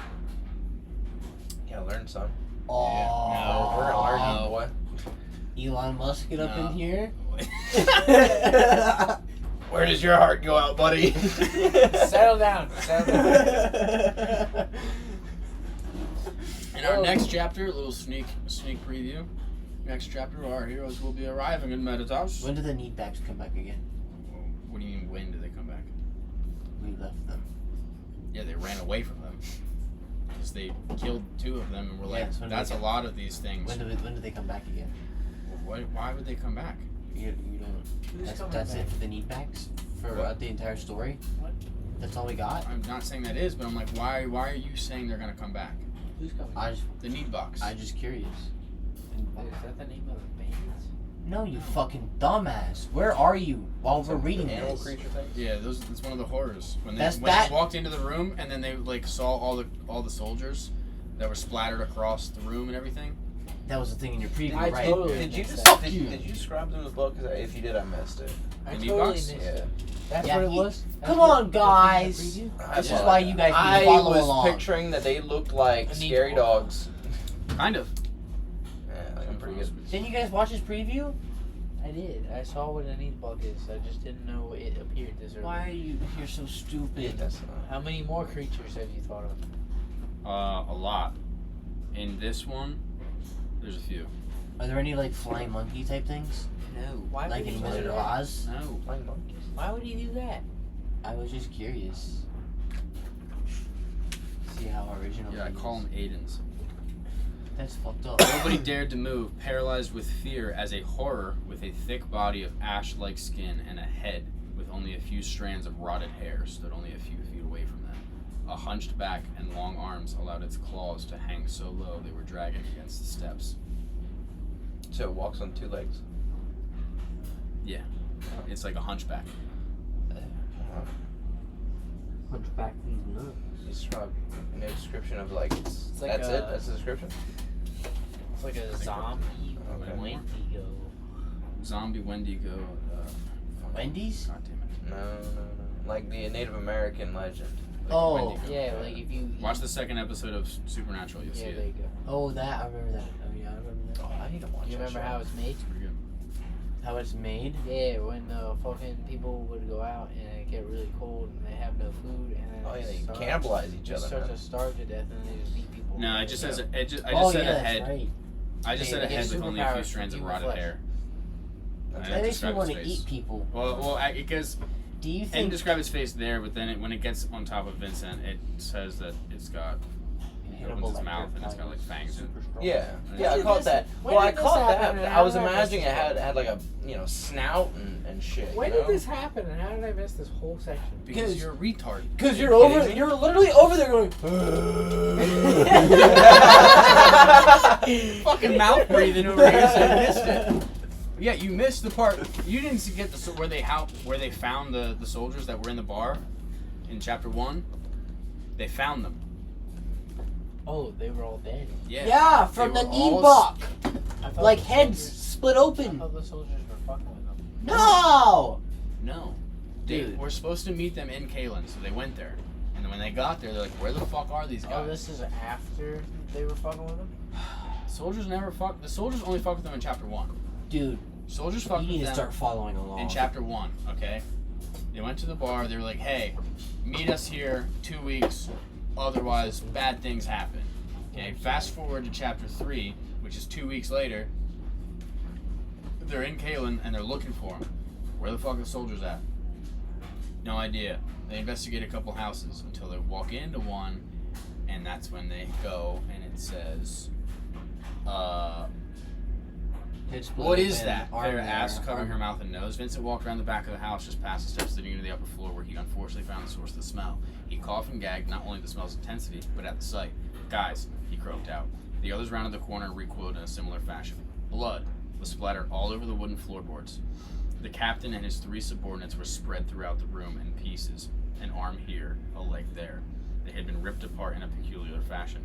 You gotta learn, son. Aww. We're gonna learn, boy. Elon Musk get up No. in here. Where does your heart go out, buddy? Settle down. Settle down. In our next chapter, a little sneak preview. Next chapter, our heroes will be arriving in Meditas. When do the need bags come back again? What do you mean, when do they come back? We left them. Yeah, they ran away from them. Because they killed 2 of them, and we're like, Yeah, so when do that's they a lot of these things. When do they come back again? Why would they come back? You don't. Who's coming That's back? it for the need bags for What? the entire story. What? That's all we got. I'm not saying that is, but I'm like, why are you saying they're gonna come back? Who's coming? I just The need box. just curious. Is that the name of the band? No, you fucking dumbass. Where are you while we're reading Animal this? creature thing? Yeah, that's one of the horrors. When they That's when that- they walked into the room and then they like saw all the soldiers that were splattered across the room and everything. That was the thing in your preview, I right? totally Did you missed just that. did you describe them as well? Because if you did, I missed it. I The knee totally box? missed Yeah. it. That's Yeah, what it he- was? Come That's on, what- guys. the preview? This is why you guys I need to follow was along. picturing that they looked like A neat scary book. dogs. Kind of. Yeah, I'm pretty good. Didn't you guys watch his preview? I did. I saw what a need bug is. I just didn't know it appeared this early. Why are you're so stupid? That's, How many more creatures have you thought of? A lot. In this one, there's a few. Are there any like flying monkey type things? No. Why Like would in he Wizard do of that? Oz? No. flying monkeys. Why would he do that? I was just curious. See how original. Yeah, I he call is. them Aidens. That's fucked up. Nobody dared to move, paralyzed with fear as a horror with a thick body of ash-like skin and a head with only a few strands of rotted hair stood only a few feet away from them. A hunched back and long arms allowed its claws to hang so low they were dragging against the steps. So it walks on 2 legs. Yeah, it's like a hunchback. Hunchback these nuts. You describe no description of like. like That's a- it. That's the description. It's like a zombie Okay. Wendigo. Zombie Wendigo. Wendy's? God damn it. No. Like the Native American legend. Like a Oh. Wendigo. Yeah, like if you Watch the second episode of Supernatural, you'll see yeah, it. there you go. Oh, that I remember that. Oh yeah, I remember that. Oh, I need to watch. You that remember show. how it's made? It's pretty good. How it's made? Yeah, when the fucking people would go out and it get really cold and they have no food and then Oh yeah, they they start- cannibalize each they other. start Man. to starve to death and then they just beat people. No, it just says I just oh said yeah, a that's head. right. I just They said a get head with only a few superpowers strands from of human rotted flesh. hair. I That didn't makes me describe want his to face. eat people. Well, because Do you And think describe his face there, but then when it gets on top of Vincent, it says that it's got. It opens its mouth and it's got like fangs in it. Yeah, When yeah, I did caught this- that. when Well, I did this caught happen, that. and I how was did I miss imagining it this? had like a snout and shit. When you did know? this happen, and how did I miss this whole section? Because you're a retard. because Are you you're kidding me? you're literally over there going. Fucking mouth breathing over here, so I missed it. Yeah, you missed the part. You didn't get where they found the soldiers that were in the bar in chapter 1. They found them. Oh, they were all dead. Yeah. Yeah, from They the were all knee buck. I thought Like the heads soldiers- split I open. thought the soldiers were fucking with them. No! No. They Dude. were supposed to meet them in Kalen, so they went there. And then when they got there, they're like, where the fuck are these guys? Oh, this is after they were fucking with them? Soldiers never fuck. The soldiers only fuck with them in chapter 1. Dude, Soldiers you fuck need with to them start following along. in chapter 1, okay? They went to the bar, they were like, hey, meet us here 2 weeks, otherwise bad things happen. Okay, fast forward to chapter 3, which is 2 weeks later. They're in Kalen and they're looking for him. Where the fuck are the soldiers at? No idea. They investigate a couple houses until they walk into one, and that's when they go and it says, Head split what is open, that? arm Farrah there, asked, covering arm- her mouth and nose. Vincent walked around the back of the house, just past the steps leading to the upper floor, where he unfortunately found the source of the smell. He coughed and gagged, not only at the smell's intensity, but at the sight. Guys, he croaked out. The others rounded the corner and recoiled in a similar fashion. Blood was splattered all over the wooden floorboards. The captain and his 3 subordinates were spread throughout the room in pieces, an arm here, a leg there. They had been ripped apart in a peculiar fashion.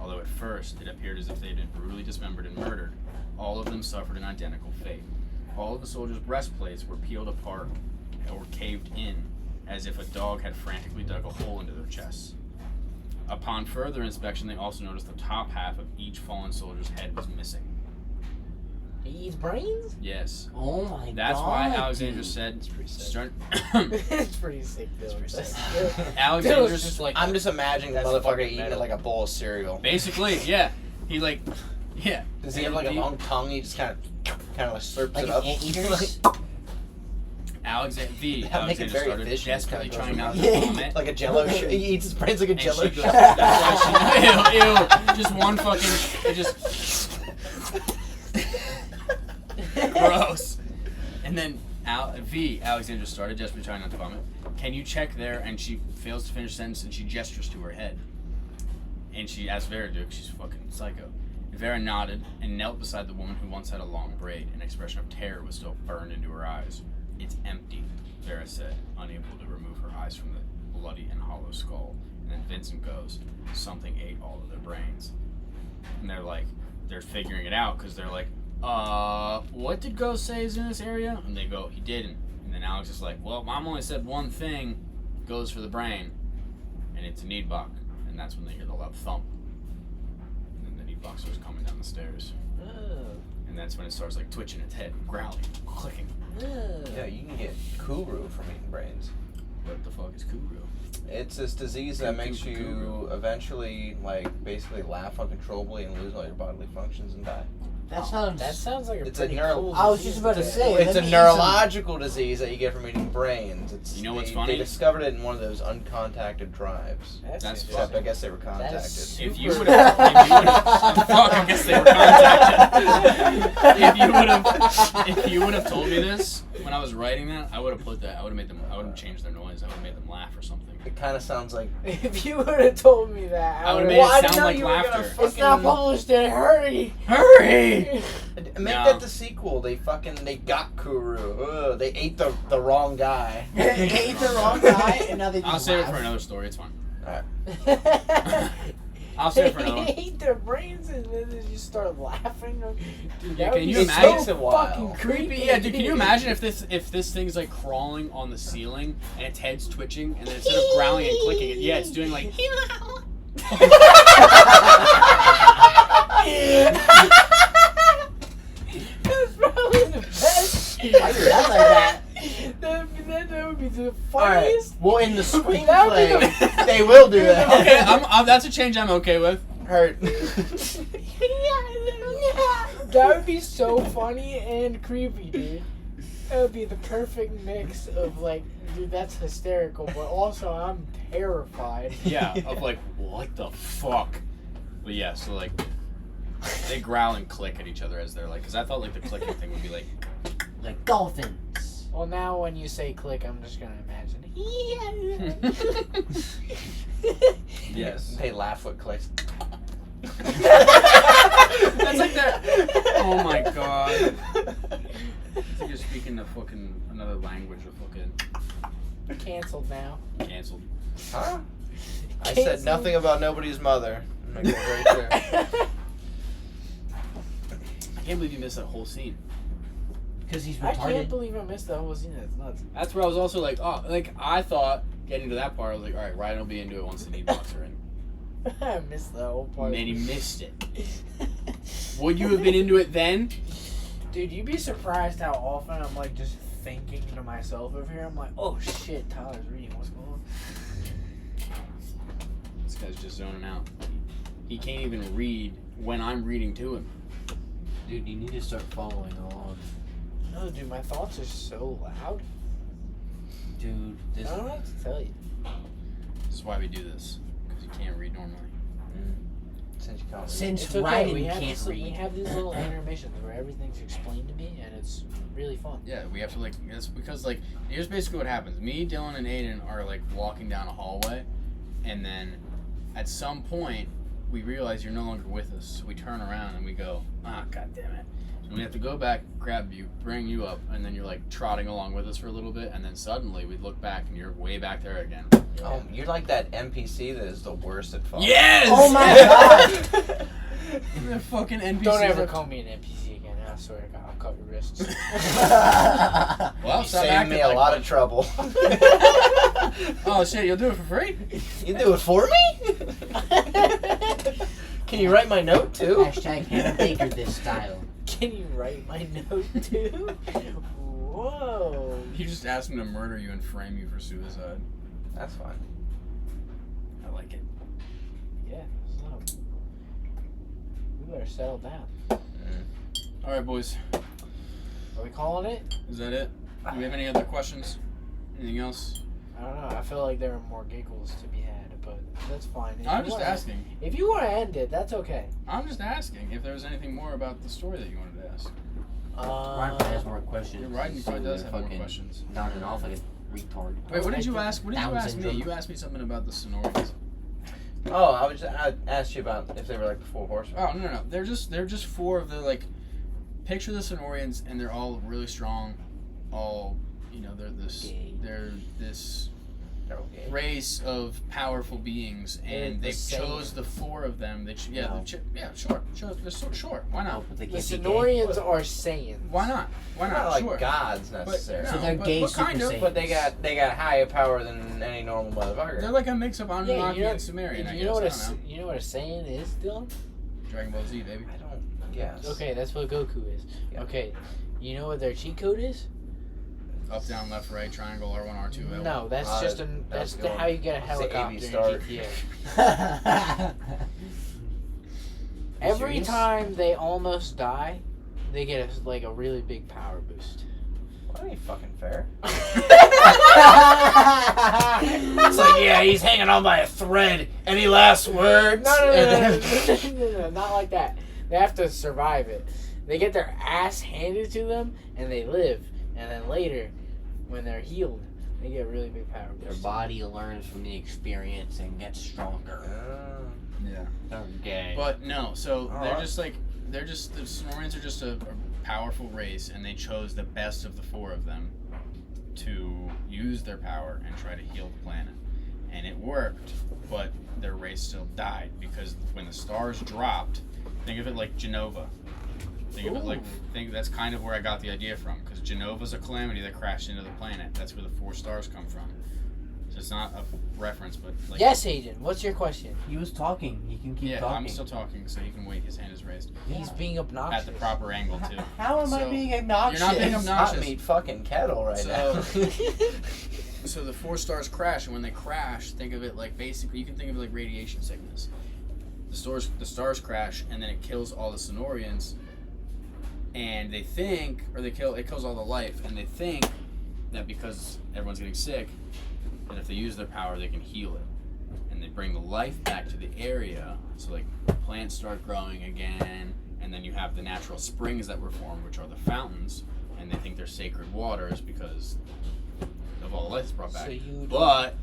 Although at first it appeared as if they had been brutally dismembered and murdered, all of them suffered an identical fate. All of the soldiers' breastplates were peeled apart or caved in, as if a dog had frantically dug a hole into their chests. Upon further inspection, they also noticed the top half of each fallen soldier's head was missing. He eats brains? Yes. Oh my god. That's why Alexandra dude. said, It's pretty sick. start, It's pretty sick, though. pretty sick. Alexandra's just like, I'm just imagining the That's motherfucker fucking eating metal. like a bowl of cereal. basically, yeah. He like, yeah. Does he have like a And long tongue? He just kind of like slurps Like it an up. anteaters? Alexandra That make it started very vicious, desperately kinda trying not goes to Yeah. vomit. Like a jello shot. He eats his brains like a And jello she goes, shot. that's why she, ew, just one fucking, it just, gross. And then Alexandra started desperately trying not to vomit. Can you check there? And she fails to finish the sentence and she gestures to her head. And she asks Vera to do it 'cause she's fucking psycho. Vera nodded and knelt beside the woman who once had a long braid. An expression of terror was still burned into her eyes. It's empty, Vera said, unable to remove her eyes from the bloody and hollow skull. And then Vincent goes, something ate all of their brains. And they're figuring it out because they're like, what did Ghost say is in this area? And they go, he didn't. And then Alex is like, well, Mom only said one thing, goes for the brain, and it's a need buck. And that's when they hear the loud thump. And then the need buck starts coming down the stairs. And that's when it starts like twitching its head, growling, clicking. Yeah, you can get Kuru from eating brains. What the fuck is Kuru? It's this disease that makes you Kuru. eventually, like, basically laugh uncontrollably and lose all your bodily functions and die. That sounds. That sounds like a It's a pretty neuro- cool I was disease. just about to say. It's let a me eat neurological disease that you get from eating brains. It's, You know what's they funny? discovered it in one of those uncontacted drives. That's Except I guess they were That's contacted. If you super- would have, fuck, I guess they were contacted. If you would have told me this when I was writing that, I would have put that. I would have changed their noise. I would have made them laugh or something. It kind of sounds like If you would have told me that, I would've would've- made Well, I it didn't sound know like you were gonna laughter. fuck- It's not published yet. Hurry! Hurry! make No. that the sequel. They got Kuru. Ugh, they ate the wrong guy. They ate the wrong guy, and now they just I'll save it laugh. for another story. It's fine. Alright. I'll save it for another They one. ate their brains and then they just start laughing. Dude, Yeah, that would can be you It imagine? takes so a while. fucking creepy. Yeah, dude, can you imagine if this thing's like crawling on the ceiling and its head's twitching and then instead of growling and clicking it, yeah, it's doing like. That's probably the best. Why is that like that? That would be the Alright. funniest. Well, in the That would be screenplay, they will do that. Okay, that's a change I'm okay with. Hurt. That would be so funny and creepy, dude. That would be the perfect mix of like, dude, that's hysterical, but also I'm terrified. Yeah, of like, what the fuck? But yeah, so like, they growl and click at each other as they're like, because I thought like the clicking thing would be like, dolphins. Well, now when you say click, I'm just gonna imagine. yes. They laugh with clicks. That's like that. Oh my god. It's like you're speaking fucking another language of fucking Canceled now. canceled. Huh? I Canceled. said nothing about nobody's mother. I'm gonna go right there. I can't believe you missed that whole scene. Because he's I can't retarded. believe I missed that whole scene. That's nuts. That's where I was also like, oh, like I thought getting to that part, I was like, all right, Ryan will be into it once the knee box are in. I missed that whole part. And he missed it. Would you have been into it then? Dude, you'd be surprised how often I'm like just thinking to myself over here. I'm like, oh shit, Tyler's reading. What's going on? This guy's just zoning out. He can't even read when I'm reading to him. Dude, you need to start following along. No, dude, my thoughts are so loud. Dude, I this. don't know what to tell you. This is why we do this. Because you can't read normally. Since you can't Since It's okay. Ryan We have, can't we read. have these little intermissions where everything's explained to me, and it's really fun. Yeah, we have to like, it's because like, here's basically what happens. Me, Dylan, and Aiden are like walking down a hallway, and then at some point, we realize you're no longer with us. So we turn around and we go, ah, god damn it. And we have to go back, grab you, bring you up, and then you're like trotting along with us for a little bit, and then suddenly we look back and you're way back there again. Oh, you're like that NPC that is the worst at fun. Yes! Oh my god! The fucking NPC. Don't ever call me an NPC again. I swear to God, I'll cut your wrists. Well, You stop saved acting me a like lot one. of trouble. Oh shit, you'll do it for free? You do it for me? Can you write my note too? Hashtag Hannah Baker this style. Can you write my note too? Whoa. You just asked him to murder you and frame you for suicide. That's fine. I like it. Yeah, so we better settle down. Alright, boys. Are we calling it? Is that it? Do we have any other questions? Anything else? I don't know. I feel like there are more giggles to be had, but that's fine. If I'm you just wanna- asking. If you want to end it, that's okay. I'm just asking if there was anything more about the story that you wanted to ask. Ryan probably has more questions. You're right, he probably does have more Fucking questions. Nodding off like a retard. Wait, what did you ask? What did you Down ask me? syndrome. You asked me something about the Sonorians. Oh, I asked you about if they were like the Four Horsemen. Oh no. They're just four of the like. Picture the Sonorians, and they're all really strong. All they're this. Gay. They're this They're okay. race of powerful beings, and They're they the chose the four of them. They No. sure. Sure. Why No, not? but they The can't be gay. Sonorians are Saiyans. Why not? Why They're not? not like Sure. gods necessarily. So they're gay but Super kind of. Saiyans. But they got higher power than any normal motherfucker. They're like a mix of Anunnaki and Sumerian. I you guess. know what I a don't know. you know what a Saiyan is, Dylan? Dragon Ball Z, baby. I don't guess. Okay, that's what Goku is. Yeah. Okay, you know what their cheat code is? Up, down, left, right, triangle, R1, R2, L. No, that's just that's that's going- how you get a it's the helicopter AB in start. GTA. Every serious? time they almost die, they get a really big power boost. Well, that ain't fucking fair. It's like, yeah, he's hanging on by a thread. Any last words? No, not like that. They have to survive it. They get their ass handed to them, and they live. And then later, when they're healed, they get really big power Their boosts. body learns from the experience and gets stronger. Yeah. They're gay. But no, so they're Alright. just like, the Sonorians are just a powerful race, and they chose the best of the four of them to use their power and try to heal the planet. And it worked, but their race still died, because when the stars dropped, think of it like Genova. Think of it like, that's kind of where I got the idea from, because Genova's a calamity that crashed into the planet. That's where the four stars come from. So it's not a reference, but like... Yes, Aiden. What's your question? He was talking. He can keep Yeah, talking. I'm still talking, so you can wait. His hand is raised. He's being obnoxious. At the proper angle, too. How am I So, being obnoxious? You're not being obnoxious. Hot meat fucking kettle right So- now. So the four stars crash, and when they crash, think of it like, basically, you can think of it like radiation sickness. The stars crash, and then it kills all the Sonorians, and they think, or it kills all the life, and they think that because everyone's getting sick, that if they use their power, they can heal it. And they bring the life back to the area, so like plants start growing again, and then you have the natural springs that were formed, which are the fountains, and they think they're sacred waters because of all the life that's brought back. But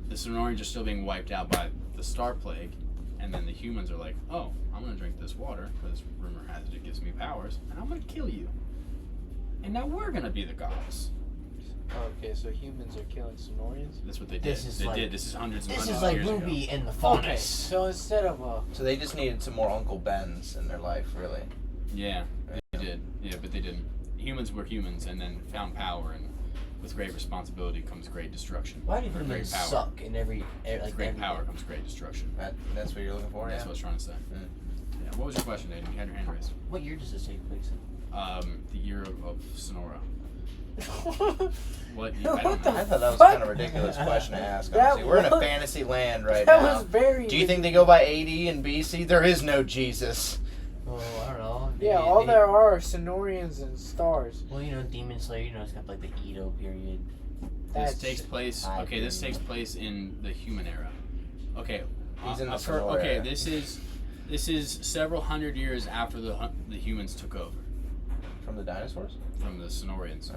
the Sonorians are still being wiped out by the Star Plague, and then the humans are like, oh, I'm going to drink this water, because rumor has it gives me powers, and I'm going to kill you. And now we're going to be the gods. Okay, so humans are killing Sonorians? That's what they did. This is hundreds and hundreds of years ago. This is like Ruby and the Faunus. Okay, so instead of a... So they just needed some more Uncle Bens in their life, really. Yeah, they did. Yeah, but they didn't. Humans were humans and then found power, and with great responsibility comes great destruction. Why do humans suck in every like great power comes great destruction. That's what you're looking for, That's what I was trying to say. Yeah, what was your question, Aiden? You had your hand raised. What year does this take place in? The year of Sonora. What? I thought that was kind of a ridiculous question to ask. Honestly. We're in a fantasy land right now. That was very... Do you think they go by AD and BC? There is no Jesus. Oh, I don't know. Yeah, all there are Sonorians and stars. Well, Demon Slayer, it's got like the Edo period. This takes place in the human era. Okay. He's in the Sonora okay, era. this is several hundred years after the humans took over. From the dinosaurs? From the Sonorians.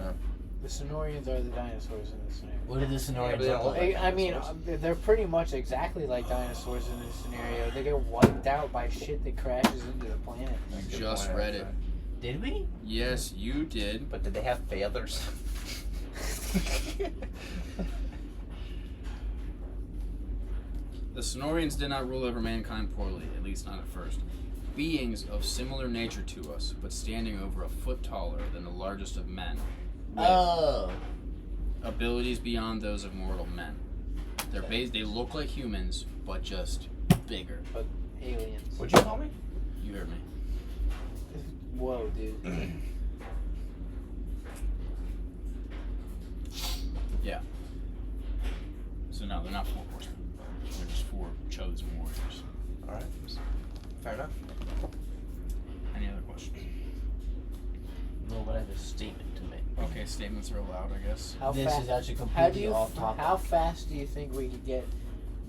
The Sonorians are the dinosaurs in this scenario. What did the Sonorians look like? I mean, they're pretty much exactly like dinosaurs in this scenario. They get wiped out by shit that crashes into the planet. You just read it. Did we? Yes, you did. But did they have feathers? The Sonorians did not rule over mankind poorly, at least not at first. Beings of similar nature to us, but standing over a foot taller than the largest of men, with abilities beyond those of mortal men. They look like humans, but just bigger. But aliens. What'd you call me? You heard me. Whoa, dude. Yeah. So no, they're not 4 horsemen. They're just 4 chosen warriors. Alright. Fair enough. Any other questions? No, but I have a statement to make. Okay, statements are allowed, I guess. This is actually completely off topic. How fast do you think we could get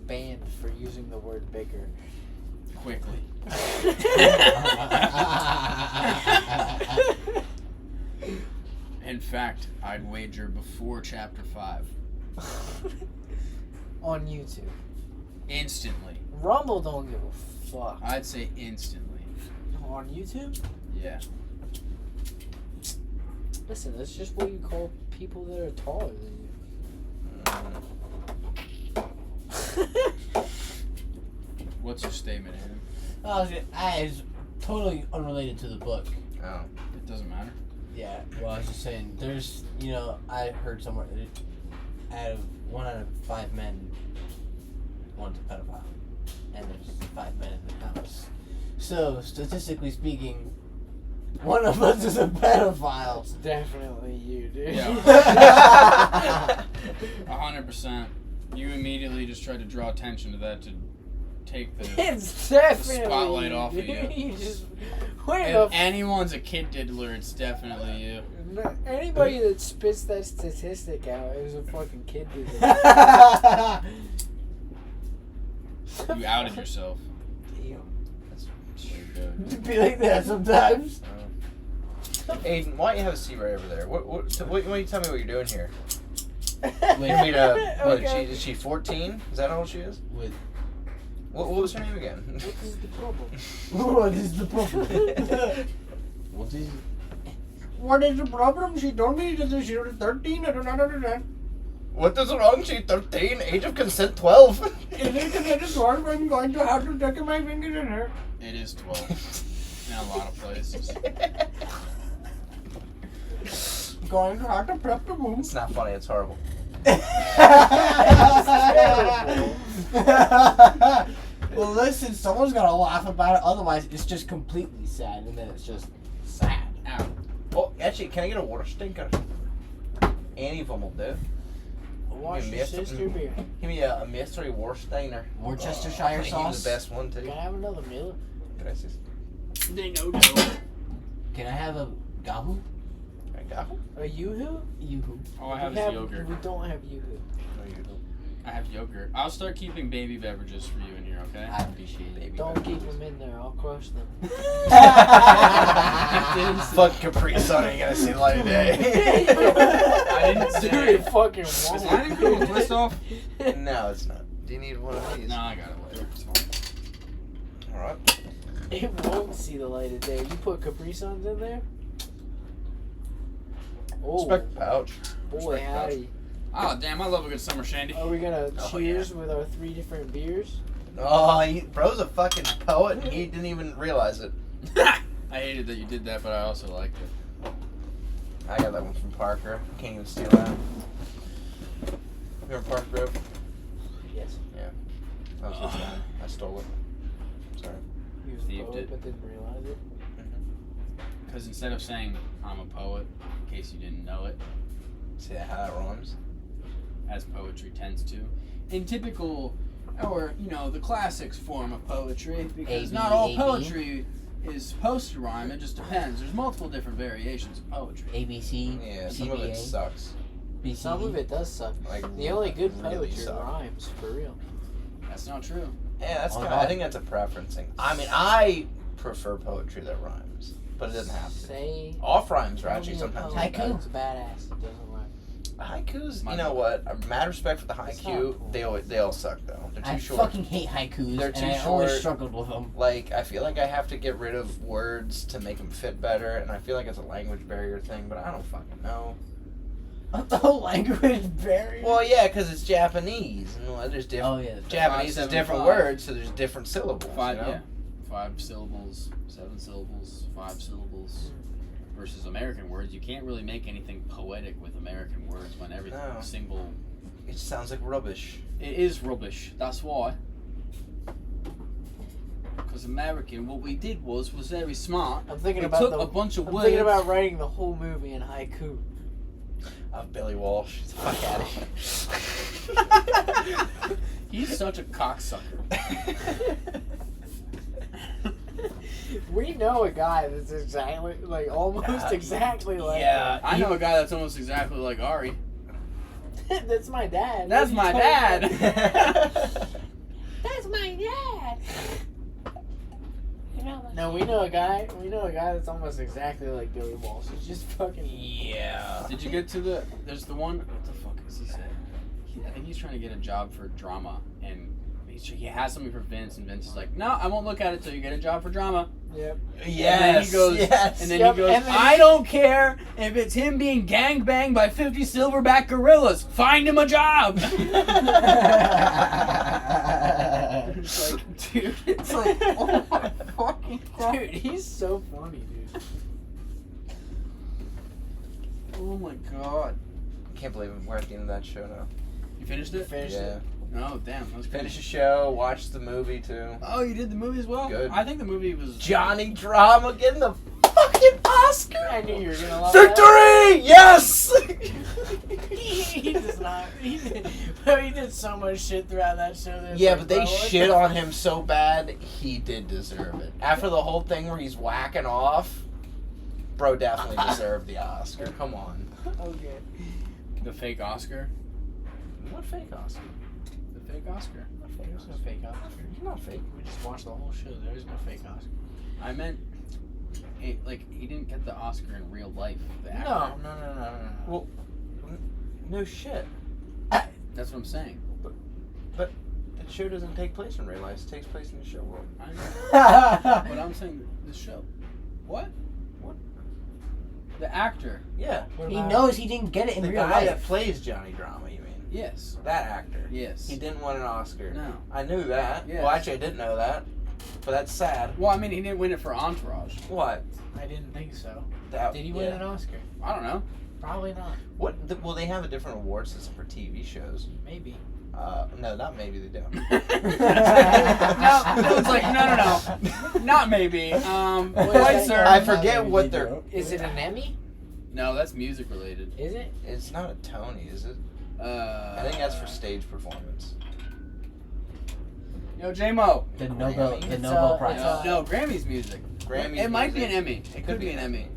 banned for using the word bigger? Quickly. In fact, I'd wager before chapter 5. On YouTube. Instantly. Rumble don't give a fuck. I'd say instantly. On YouTube? Yeah. Listen, that's just what you call people that are taller than you. What's your statement, Adam? It's totally unrelated to the book. Oh. It doesn't matter. Yeah, well, I was just saying, there's, I heard somewhere that 1 out of 5 men one's a pedophile. And there's 5 men in the house. So, statistically speaking, one of us is a pedophile. It's definitely you, dude. Yeah. 100%. You immediately just tried to draw attention to that to take the It's definitely spotlight you, off of dude. you. You just... Wait If anyone's a kid diddler, it's definitely you. Anybody that spits that statistic out is a fucking kid diddler. You outed yourself. Damn. That's pretty good. Be like that sometimes. Aiden, why don't you have a seat right over there? What you tell me what you're doing here? Wait, You meet Okay. is she 14? Is that how old she is? with What was her name again? What is the problem? what is the problem? What is the problem? She told me that she was 13. I don't understand. What is wrong? She's 13, age of consent 12. Is it that it's 12? I'm going to have to stick my fingers in her. It is 12. In a lot of places. Going to have to prep the womb. It's not funny, it's horrible. Well, listen, someone's gotta laugh about it. Otherwise, it's just completely sad, and then it's just sad. Ow. Oh, actually, can I get a water stinker? Any of them will do. Wash your sister beer. Give me a mystery Warsteiner. Worcestershire sauce. He's the best one, too. Can I have another meal? Gracias. They know. Can I have a Gahu? A yoo-hoo? Yoo-hoo. All I have We is yogurt. We don't have yoo-hoo. I have yogurt. I'll start keeping baby beverages for you in here, okay? I appreciate it. Don't keep them in there. I'll crush them. Fuck Capri Sun ain't gonna see the light of day. I didn't say Dude, it fucking Is won't. mine cool with twist off? No, it's not. Do you need one of these? No, I got it later. It's fine. Alright. It won't see the light of day. You put Capri Suns in there? Oh, Respect the pouch. boy, respect that. howdy. Oh, damn, I love a good summer shandy. Are we gonna Oh, cheers with our 3 different beers? Oh, bro's a fucking poet and he didn't even realize it. I hated that you did that, but I also liked it. I got that one from Parker. Can't even steal that. Remember Parker Grove? Yes. That was his line. I stole it. Sorry. He was Thieved a poet, it. but didn't realize it. Because instead of saying, I'm a poet, in case you didn't know it, See how that rhymes? as poetry tends to, in typical, or, you know, the classics form of poetry, because not all A-B. poetry is supposed to rhyme, it just depends. There's multiple different variations of poetry. ABC, Yeah, some of it CBA, sucks. BCD. Some of it does suck. Like, The only good really poetry suck. rhymes, for real. That's not true. Yeah, that's Oh, kind of, I think that's a preference thing. I mean, I prefer poetry that rhymes, but it doesn't have to. Say. Off rhymes are tell actually me a sometimes poet Haiku. that's badass. It doesn't rhyme. Haikus, My you know bad. what? Mad respect for the That's haiku. not They all suck though. They're too I short. fucking hate haikus, They're and too I always short. struggled with them. Like, I feel like I have to get rid of words to make them fit better, and I feel like it's a language barrier thing, but I don't fucking know. The whole language barrier. Well, yeah, because it's Japanese, and well, there's different. Oh yeah. Japanese is 5, 7, different 5. words, so there's different syllables. Five, you know? yeah. 5 syllables, 7 syllables, 5 syllables. Versus American words, you can't really make anything poetic with American words when everything No. single. It just sounds like rubbish. It is rubbish. That's why. Because American, what we did was very smart. I'm thinking We about took the, a bunch of I'm words. thinking about writing the whole movie in haiku. Billy Walsh. Get the fuck out of here. He's such a cocksucker. We know a guy that's exactly, like, almost exactly like yeah. I know a guy that's almost exactly like Ari. that. That's my dad. That's What are my you talking dad. about? That's my dad. No, we know a guy that's almost exactly like Billy Walsh. It's just fucking. Yeah. Did you get to the? There's the one. What the fuck is he saying? I think he's trying to get a job for drama, and he has something for Vince, and Vince is like, "No, I won't look at it till you get a job for drama." Yep. Yes. And then he goes, yes. and then Yep, he goes, and then "I don't care if it's him being gangbanged by 50 silverback gorillas. Find him a job." It's like, dude, it's like, oh my fucking god. Dude, he's so funny, dude. Oh my god. I can't believe we're at the end of that show now. You finished it? Finished Yeah. it. Oh, damn. That was Finish the crazy. show, watch the movie too. Oh, you did the movie as well? Good. I think the movie was... Johnny Drama getting the fucking Oscar! I knew you were gonna love Victory! Yes! he does not. He did so much shit throughout that show. that it's Yeah, like, but they bro, what shit the on him so bad, he did deserve it. After the whole thing where he's whacking off, bro definitely deserved the Oscar. Come on. Okay. The fake Oscar? What fake Oscar? The fake Oscar. What fake There's no Oscar? fake Oscar. He's not fake. We just watched the whole show. There is no fake Oscar. I meant, he didn't get the Oscar in real life. The actor. No. Well, no shit. That's what I'm saying. The show doesn't take place in real life. It takes place in the show world. I know. But I'm saying the show. What? What? The actor. Yeah. What He about- knows he didn't get it in The real guy that life. plays Johnny Drama, you mean? Yes. That actor. Yes. He didn't win an Oscar. No. I knew that. Yes. Well, actually, I didn't know that. But that's sad. Well, I mean, he didn't win it for Entourage. What? I didn't think so. That, Did he win an Oscar? I don't know. Probably not. What? Well, they have a different award system for TV shows. Maybe. No, not maybe they don't. No, it's like, no. Not maybe. Right, sir. I forget what they're. Is it an Emmy? No, that's music related. Is it? It's not a Tony, is it? I I think that's for stage performance. Yo, J-Mo. The Nobel It's, Prize. it's, No, Grammy's music. Grammy's It might be an music. Emmy. It could be an Emmy.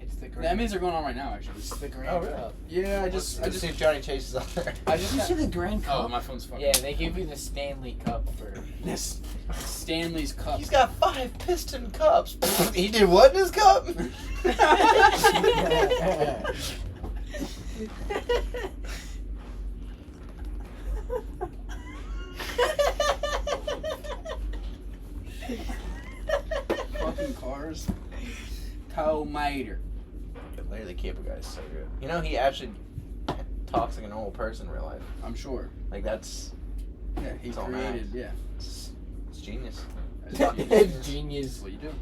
It's the the The grand. Emmys are going on right now, actually. It's the grand Oh, really? cup. Yeah, Let's see if Johnny Chase is out there. I Did just you got, see the Grand oh, Cup? my phone's fucking. Yeah, they give you the Stanley Cup for. This Stanley's cup. He's got 5 piston cups. He did what in his cup? Fucking cars. Tomater. Larry the Cable Guy is so good. You know, he actually talks like a normal person in real life. I'm sure. Like, that's Yeah, he It's all created. nice. Yeah. it's genius. That's Genius. what you do.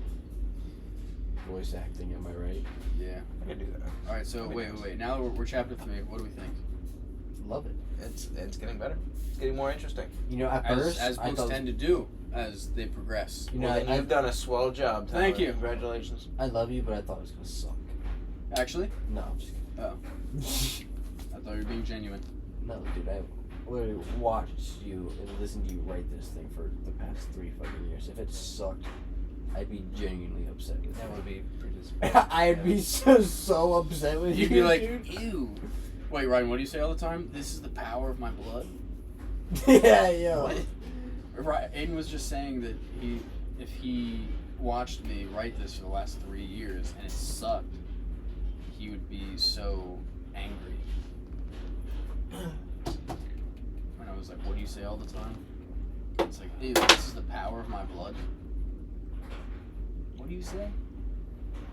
Voice acting, am I right? Yeah. I could do that. All right. So wait. Now we're chapter 3. What do we think? Love it. It's getting better. It's getting more interesting. You know, at As first, I books thought tend to do as they progress. you know, Well, then I, you've done a swell job, Tyler. Thank you. Congratulations. I love you, but I thought it was gonna suck. Actually, No, I'm just kidding. I thought you were being genuine. No, dude, I literally watched you and listened to you write this thing for the past 3 fucking years. If it sucked, I'd be genuinely upset with That you. would be pretty disappointing. I'd be so upset with You'd you. be like, dude. ew. Wait, Ryan, what do you say all the time? This is the power of my blood? Yeah, yo. What? Right, Aiden was just saying that if he watched me write this for the last 3 years and it sucked, he would be so angry. And I was like, what do you say all the time? It's like, ew, this is the power of my blood. What do you say?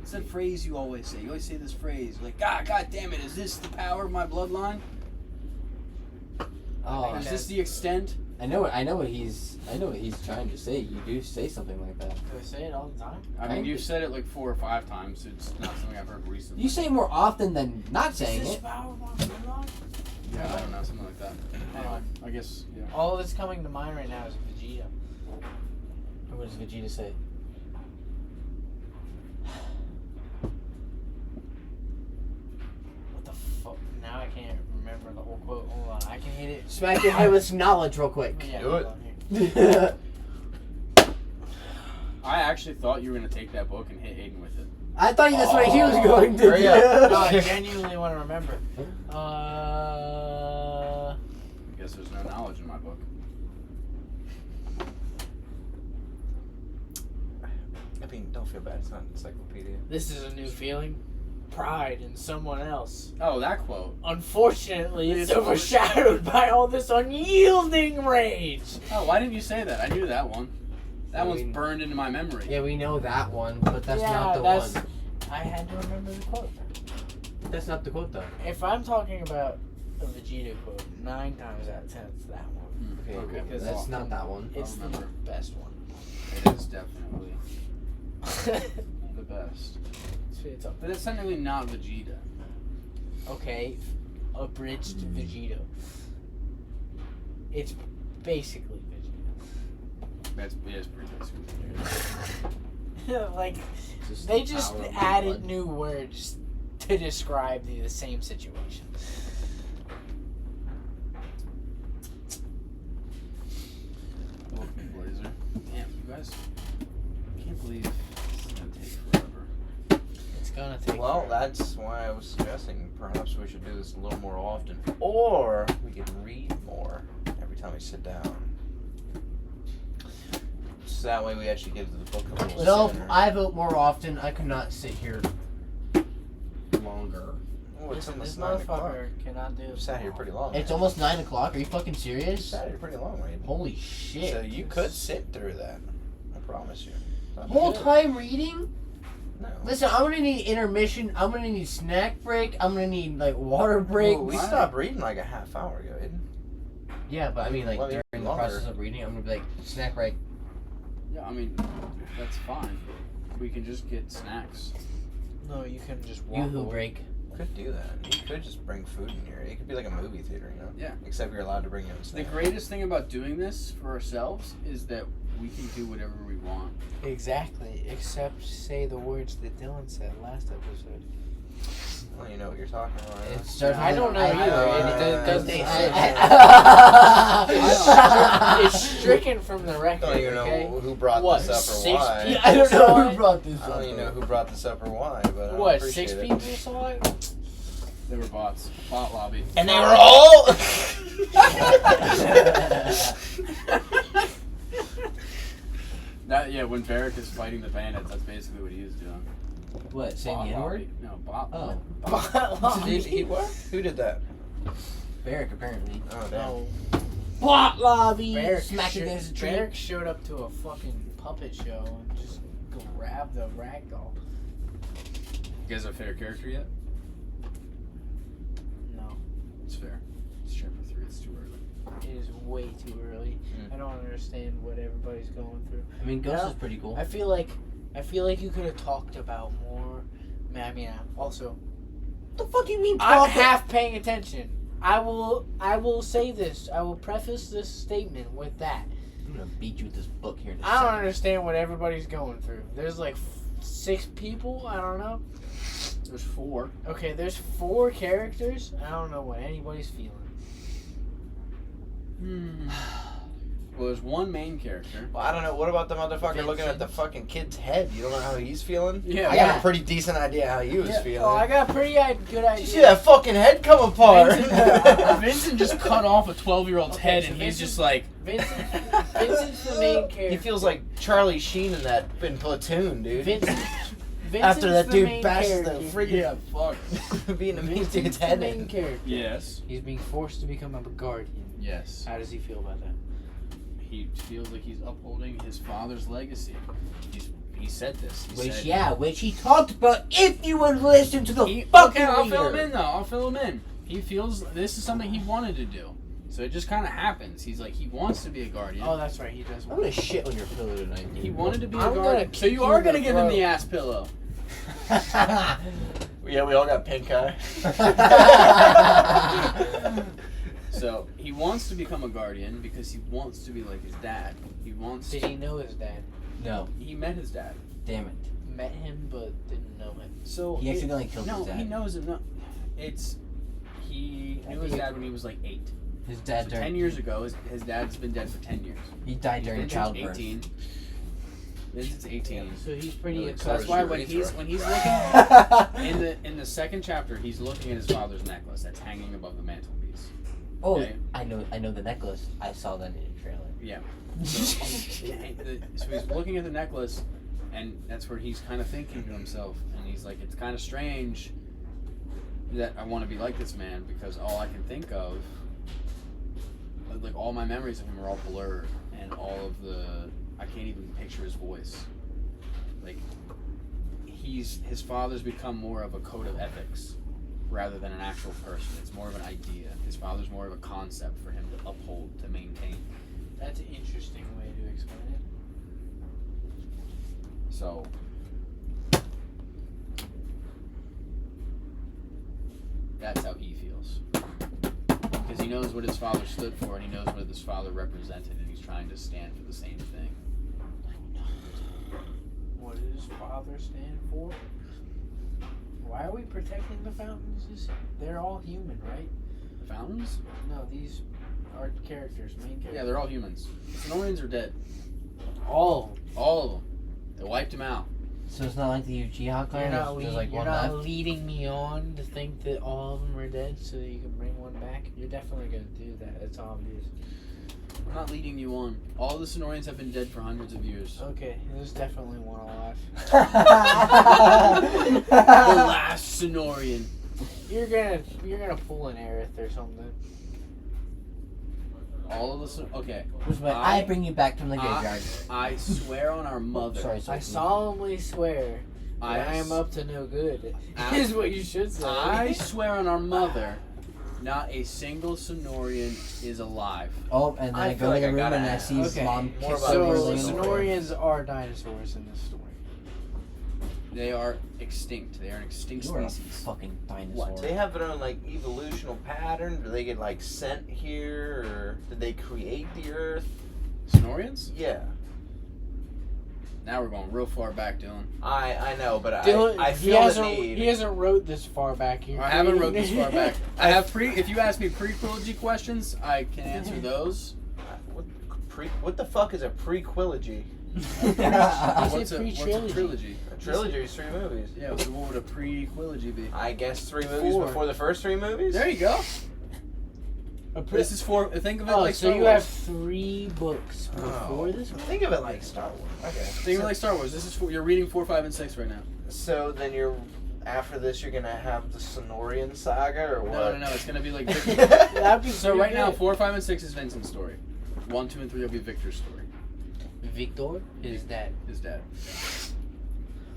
It's that phrase you always say. You always say this phrase. You're like, God damn it, is this the power of my bloodline? Oh, Is this the extent? I know what he's trying to say. You do say something like that. Do I say it all the time? I mean, you've said it like 4 or 5 times. It's not something I've heard recently. You say it more often than not saying Is this it. power of my bloodline? Yeah, I don't know, something like that. Anyway, I guess, yeah. All that's coming to mind right now is Vegeta. What does Vegeta say? What the fuck? Now I can't remember the whole quote. Hold on, I can hit it. Smack your head with some knowledge real quick. Yeah, Do hold it. on, here. I actually thought you were going to take that book and hit Aiden with it. I thought that's what he was going to hurry up. No, I do. genuinely want to remember. I guess there's no knowledge in my book. I mean, don't feel bad. It's not an encyclopedia. This is a new feeling. Pride in someone else. Oh, that quote. Unfortunately, it's overshadowed by all this unyielding rage. Oh, why didn't you say that? I knew that one. That I one's mean- burned into my memory. Yeah, we know that one, but that's not the that's, one. I had to remember the quote. That's not the quote, though. If I'm talking about a Vegeta quote, 9 times out of 10 it's that one. Okay, Because that's it's not that one. It's the remember. best one. It is definitely the best. It's up. But it's technically not Vegeta. Okay, abridged Vegeta. It's basically It is pretty basic. Vegeta. Like, Just they the just power of added blood. new words to describe the same situation. Welcome, Blazer. Damn, you guys. I can't believe this is going to take forever. It's gonna take. Well, forever. that's why I was suggesting perhaps we should do this a little more often. Or we could read more every time we sit down. So that way we actually get to the book a little No, sooner. I vote more often. I could not sit here longer. Oh, it's Listen, almost this 9 o'clock. motherfucker cannot do. We've sat here pretty long. It's man. almost 9 o'clock. Are you fucking We've serious? sat here pretty long, right? Holy shit. So you could sit through that. I promise you. Whole time reading? No. Listen, I'm gonna need intermission. I'm gonna need snack break. I'm gonna need like water break. Well, we stopped reading like a half hour ago, didn't Yeah, but I mean like Well, yeah, during the longer. process of reading, I'm gonna be like snack break. Yeah, I mean, that's fine. We can just get snacks. No, you can just walk. Yoo-hoo away. break. You could do that. You could just bring food in here. It could be like a movie theater, you know? Yeah. Except you're allowed to bring your own The snacks. greatest thing about doing this for ourselves is that we can do whatever we want. Exactly, except say the words that Dylan said last episode. don't even know what you're talking about. Right? It starts I with don't an know I. either. It's stricken from the I record. don't even Okay? know who brought What, this up or 6 why. people? I don't know saw who it? brought this I up. don't even know who brought this up or why, but I What? appreciate 6 it. people saw it. They were bots. Bot lobby. And they were all. That when Varric is fighting the bandits, that's basically what he is doing. What? Saying Bot the N-word? lobby. No, bot. Oh. Who did that? Barrack, apparently. Oh damn. No. Plot lobby! Barrack, Smack against the tree. Barrack showed up to a fucking puppet show and just grabbed the ragdoll. You guys have a favorite character yet? No, It's fair. It's chapter 3. It's too early. it is way too early. I don't understand what everybody's going through. I mean, Ghost No. is pretty cool. I feel like you could have talked about more. I mean, also, What the fuck you mean? I'm half paying attention. I will say this. I will preface this statement with that. I'm gonna beat you with this book here in a I don't second. understand what everybody's going through. There's like 6 people. I don't know. There's 4. Okay, there's 4 characters. I don't know what anybody's feeling. Well, there's one main character. Well, I don't know. What about the motherfucker looking at the fucking kid's head? You don't know how he's feeling? Yeah. I got a pretty decent idea how he was feeling. Oh, I got a pretty good idea. Did you see that fucking head come apart? Vincent just cut off a 12-year-old's Okay, head, so and he's Vincent- just like, Vincent's the main character. He feels like Charlie Sheen in Platoon, dude. Vincent's After that the dude main bashes the character. friggin' fuck. Vietnamese dude's Vincent's the head main in. character. Yes. He's being forced to become a guardian. Yes. How does he feel about that? He feels like he's upholding his father's legacy. He said this. He Which, said, yeah, which he talked about if you would listen to the Okay, fucking I'll fill him reader. in though. I'll fill him in. He feels this is something he wanted to do. So it just kind of happens. He's like, he wants to be a guardian. Oh, that's right. He does. I'm gonna shit on your pillow tonight. He wanted to be a I'm gonna guardian. So kick you you are in going to the give him the throat. ass pillow. Yeah, we all got pink eye. So he wants to become a guardian because he wants to be like his dad. He wants Did to. he know his dad? No, He met his dad. damn it. Met him, but didn't know him. So He accidentally killed no, his dad. he knows it. No, it's he knew his dad when he was like 8. His dad So during 10 years ago, his dad's been dead for 10 years. he died during Vincent's childbirth. 18. Vincent's 18. So he's pretty Really So that's accustomed. why when he's looking in the second chapter, he's looking at his father's necklace that's hanging above the mantelpiece. Oh, Okay. I know the necklace. I saw that in the trailer. Yeah. So he's looking at the necklace, and that's where he's kind of thinking to himself, and he's like, it's kind of strange that I want to be like this man because all I can think of, like all my memories of him are all blurred, and I can't even picture his voice. Like his father's become more of a code of ethics rather than an actual person. It's more of an idea. His father's more of a concept for him to uphold, to maintain. That's an interesting way to explain it. So that's how he feels. Because he knows what his father stood for and he knows what his father represented and he's trying to stand for the same thing. What does his father stand for? Why are we protecting the fountains? They're all human, right? The Fountains? No, these are characters, main characters. Yeah, they're all humans. The Sonorians are dead. all. All of them. They wiped them out. So it's not like the Uchiha clan. There's like You're one not left. leading me on to think that all of them are dead so that you can bring one back. You're definitely going to do that. It's obvious. I'm not leading you on. All the Sonorians have been dead for hundreds of years. Okay, there's definitely one alive. The last Sonorian. You're gonna pull an Aerith or something. All of the okay. Which way I bring you back from the graveyard. I swear on our mother. Sorry, I sorry. solemnly swear that I am up to no good. Is what you should say. I swear on our mother, not a single Sonorian is alive. Oh, and then I I feel go like to I the room gotta and I ask. see his Okay, mom more kiss about So over this the Sonorians are dinosaurs in this story. They are extinct. They are an extinct You are a species. fucking dinosaur. What? They have their own like evolutional pattern. Do they get like sent here, or did they create the Earth? Sonorians? Yeah. Now we're going real far back, Dylan. I know, but Dylan, I he feel the hasn't need. he hasn't wrote this far back here. I haven't wrote this far back. I have if you ask me pre-trilogy questions, I can answer those. What the fuck is a prequilogy? What's a pre-trilogy. trilogy? A trilogy is 3 movies. Yeah, so what would a pre-trilogy be? I guess 3 movies 4. before the first 3 movies? There you go. This is 4. Think of it like Star so you Wars. have 3 books before this one? Think of it like Star Wars. Okay. Think of it like Star Wars. This is you're reading 4, 5, and 6 right now. So then after this you're gonna have the Sonorian saga or what? No. It's gonna be like. That'd be So pretty right now, good. 4, 5, and 6 is Vincent's story. 1, 2, and 3 will be Victor's story. Victor is that. His dad.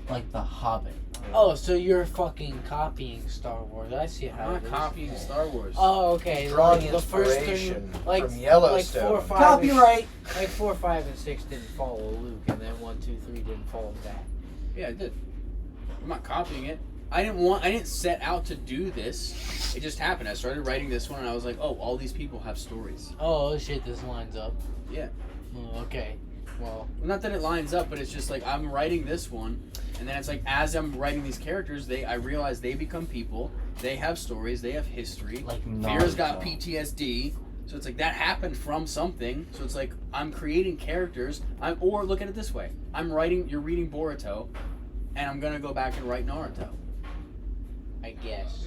Like The Hobbit. Oh, so you're fucking copying Star Wars. I see how I'm not it is. copying Star Wars. Oh, okay. Drawing Like the first inspiration like from Yellowstone. Like 4, 5, Copyright! like 4, 5, and 6 didn't follow Luke, and then 1, 2, 3 didn't follow that. Yeah, I did. I'm not copying it. I didn't set out to do this. It just happened. I started writing this one, and I was like, oh, all these people have stories. Oh shit, this lines up. Yeah. Oh, okay. Well, Not that it lines up, but it's just like I'm writing this one, and then it's like as I'm writing these characters, I realize they become people. They have stories. They have history. Like Vera's got Naruto. PTSD, so it's like that happened from something. So it's like I'm creating characters. Or look at it this way: You're reading Boruto, and I'm gonna go back and write Naruto. I guess.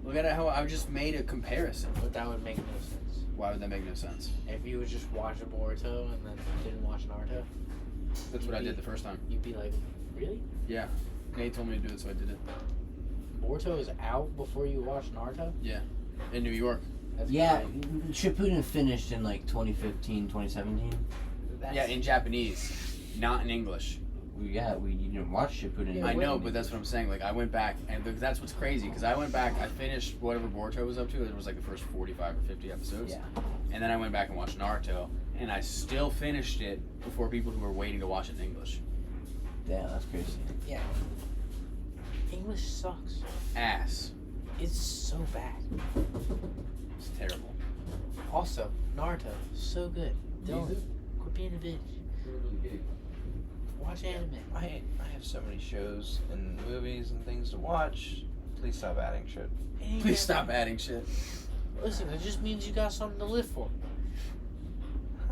Look at how I just made a comparison. But that would make no sense. Why would that make no sense? If you would just watch a Boruto and then didn't watch Naruto, That's what I did the first time. you'd be like, really? Yeah. Nate told me to do it, so I did it. Boruto is out before you watch Naruto? In New York. That's Yeah, crazy. Shippuden finished in like 2015, 2017. Yeah, in Japanese, not in English. You didn't watch Shippuden. Yeah, I wait. know, but that's what I'm saying. Like, I went back, and that's what's crazy, because I went back, I finished whatever Boruto was up to. It was like the first 45 or 50 episodes. Yeah. And then I went back and watched Naruto, and I still finished it before people who were waiting to watch it in English. Yeah, that's crazy. Yeah. English sucks. Ass. It's so bad. It's terrible. Also, Naruto, so good. Dylan, quit being a bitch. Watch anime. I have so many shows and movies and things to watch. Please stop adding shit. Please stop adding shit. Listen, it just means you got something to live for.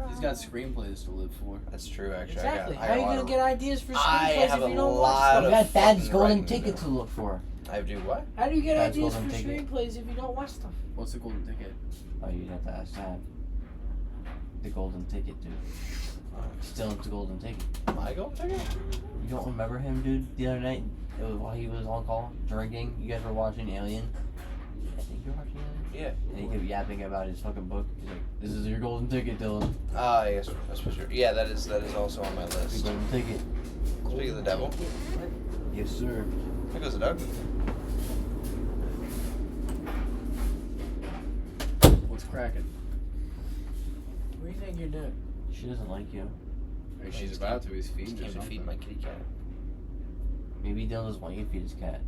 He's got screenplays to live for. That's true, actually. Exactly. I How got are a you lot gonna of- get ideas for I screenplays have if a you don't lot watch of- them? You got Dad's fucking golden writing ticket to to look for. I do what? How do you get Dad's ideas for golden ticket. screenplays if you don't watch them? What's the golden ticket? Oh, you'd have to ask Dad. The golden ticket, dude. Still the golden ticket. My golden ticket? You don't remember him, dude? The other night, while he was on call, drinking, you guys were watching Alien. I think you were watching Alien? Yeah. And he kept yapping about his fucking book. He's like, "This is your golden ticket, Dylan. Yes, that's for sure. Yeah, that is also on my Your list. golden ticket." Speaking of the devil, Yes, sir. there goes the dog. What's cracking? What do you think you're doing? She doesn't like you. Or she's about to. He's feeding Just her came to something. feed my kitty cat. Maybe Dylan doesn't want you to feed his cat.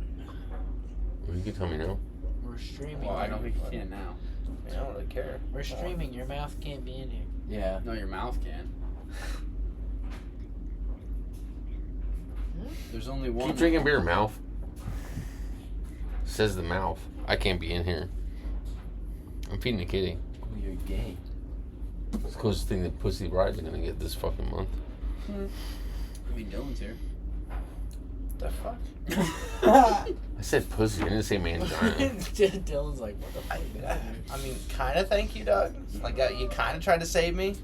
Well, you can tell me now. We're streaming. Well, I don't think you can now. I don't really care. We're streaming. Your mouth can't be in here. Yeah. No, your mouth can. There's only one. Keep drinking beer, mouth. Says the mouth. I can't be in here. I'm feeding the kitty. Oh, you're gay. It's the closest thing that Pussy Ride's gonna get this fucking month. I mean, Dylan's here. The fuck? I said pussy. I didn't say mangina. Dylan's like, what the fuck? I mean, kind of thank you, Doug. Like, you kind of tried to save me.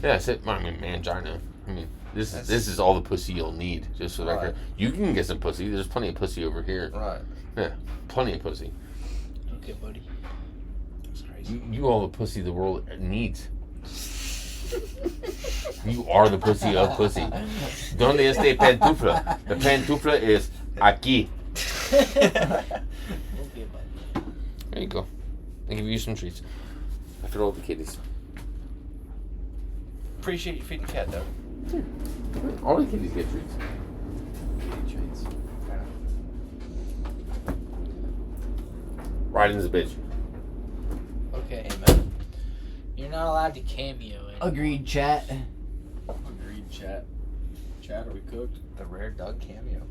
Yeah, I said. I mean, mangina. I mean, this That's- is all the pussy you'll need. Just for the Right. record, you can get some pussy. There's plenty of pussy over here. Right. Yeah, plenty of pussy. Okay, buddy. That's crazy. You all the pussy the world needs. You are the pussy of pussy. Donde este pantufla? The pantufla is aquí. Okay, buddy. There you go. I give you some treats. After all the kitties. Appreciate you feeding the cat, Doug. All the kitties get treats. Kitty treats. Riding's a bitch. Okay. Amen. You're not allowed to cameo in. Agreed, chat. Agreed. Chat, are we cooked? The rare Doug cameo.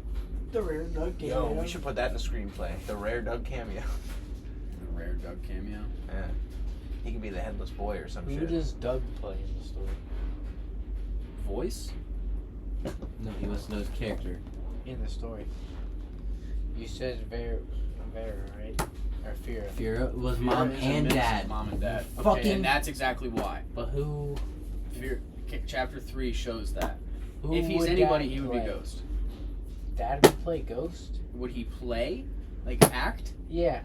The rare Doug game. Yo, we should put that in the screenplay. The rare Doug cameo. A rare Doug cameo. Yeah. He can be the headless boy or some Who shit. does Doug play in the story? Voice? No, he wants to know his character. In the story. You said Vera, right? Or Fira. Fira was mom Fear is and a mix of dad. Mom and dad. Okay, Fucking- and that's exactly why. But who? Chapter 3 shows that. Who If he's would anybody, Dad he would play? be Ghost. Dad would play Ghost? Would he play? Like act? Yeah.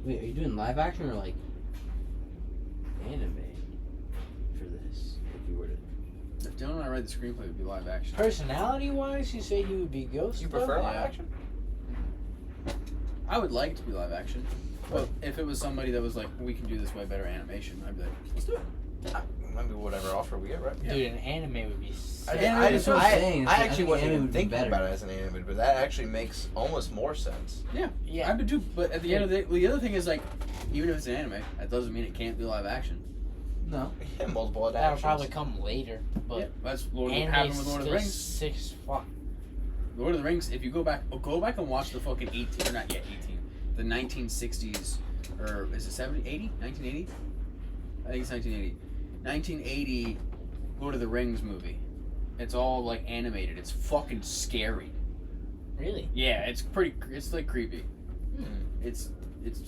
Wait, are you doing live action or like anime for this? If you were to. If Dylan and I read the screenplay, it would be live action. Personality wise, you say he would be Ghost? You though? prefer Yeah. live action? I would like it to be live action. But if it was somebody that was like, we can do this way better animation, I'd be like, let's do it. I mean, whatever offer we get, right? Dude, an anime would be I, sick. Anime I, is just, what I'm saying. I I actually think wasn't anime even would be thinking better. about it as an anime, but that actually makes almost more sense. Yeah. I would too. But at the end of the other thing is like, even if it's an anime, that doesn't mean it can't be live action. No. Yeah, multiple That'll adaptations. probably come later. But Yeah, that's what happened anime's with Lord of the still Rings. 6 fuck. Lord of the Rings. If you go back and watch the fucking 18 or not yet 18, the 1960s or is it 70, 80, 1980? I think it's 1980. 1980 Lord of the Rings movie. It's all like animated. It's fucking scary. Really? Yeah, it's like creepy. Hmm. It's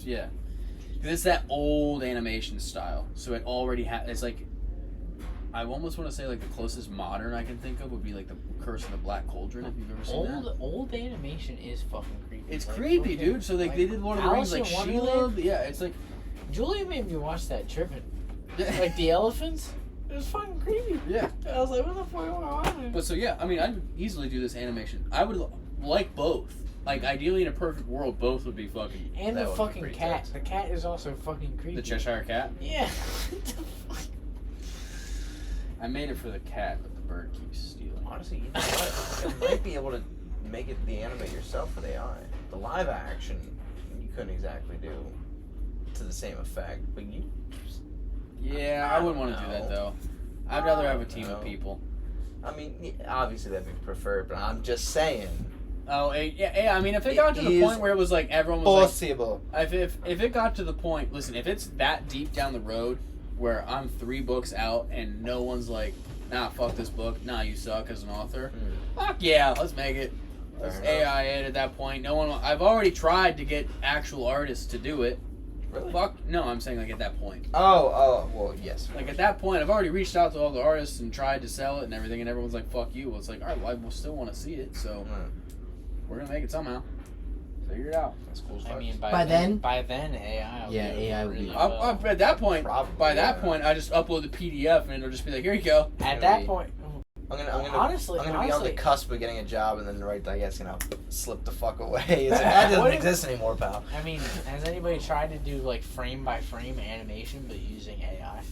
yeah. 'Cause it's that old animation style. So it already it's like, I almost want to say like the closest modern I can think of would be like the Curse of the Black Cauldron, if you've ever seen that. Old animation is fucking creepy. It's Like, creepy, fucking- dude. So like like they did Lord of the Rings, Alice like in Sheila. Wonderland? Yeah, it's like Julia made me watch that tripping. Like the elephants? It was fucking creepy. yeah. I was like, what the fuck am I watching? But so yeah, I mean, I'd easily do this animation. I would like both. Like ideally, in a perfect world, both would be fucking. And That the would be fucking pretty cat. tense. The cat is also fucking creepy. The Cheshire Cat. Yeah. What the fuck? I made it for the cat, but the bird keeps stealing. Honestly, you know what? You might be able to make it the anime yourself with AI. The live action, you couldn't exactly do to the same effect, but you. Yeah, I wouldn't want to do that though. I'd rather have a team of No. people. I mean, obviously that'd be preferred, but I'm just saying. Oh, yeah. I mean, if it got to It the is point where it was like everyone was Possible. like, if it got to the point, listen, if it's that deep down the road where I'm 3 books out and no one's like, nah, fuck this book, nah, you suck as an author. Fuck yeah, let's make it. Let's Fair enough. AI it at that point. No one. I've already tried to get actual artists to do it. Really? Fuck no, I'm saying like at that point. Oh, well, yes. Like at that point, I've already reached out to all the artists and tried to sell it and everything, and everyone's like, "Fuck you." Well, it's like, all right, well, I still want to see it, so we're gonna make it somehow. Figure it out. That's cool as I fuck. mean, By then- by then AI. Yeah, AI would be- At that point, Probably, by that yeah. point, I just upload the PDF and it'll just be like, here you go. At Gonna that be- point, I'm gonna honestly, be on the cusp of getting a job, and then right, I guess, slip the fuck away. It's like, that doesn't What if- exist anymore, pal. I mean, has anybody tried to do like frame by frame animation but using AI?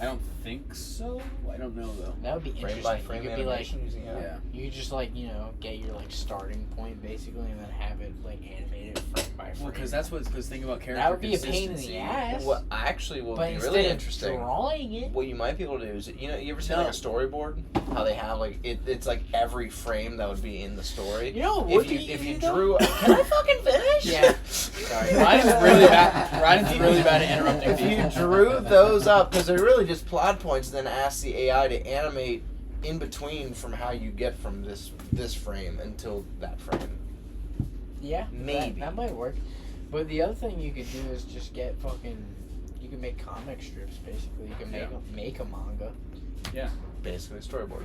I don't think so. I don't know though. That would be Frame interesting. by frame you could be like, animation using AI. Yeah. you could just like get your like starting point basically, and then have it like animated frame by frame. Well, because think about character that would be a pain in consistency. the ass. What actually would but be instead really of interesting. drawing it, What you might be able to do is, you ever see No. like a storyboard? How they have like it's like every frame that would be in the story. you know, what If you though? drew, can I fucking finish? Yeah. Sorry. Ryan's really bad. Ryan's really bad at interrupting If you people. drew those up, because they're really just plot points, then ask the AI to animate in between from how you get from this frame until that frame. Yeah, Maybe. that might work. But the other thing you could do is just get fucking. You can make comic strips basically. You can make a manga. Basically, a storyboard.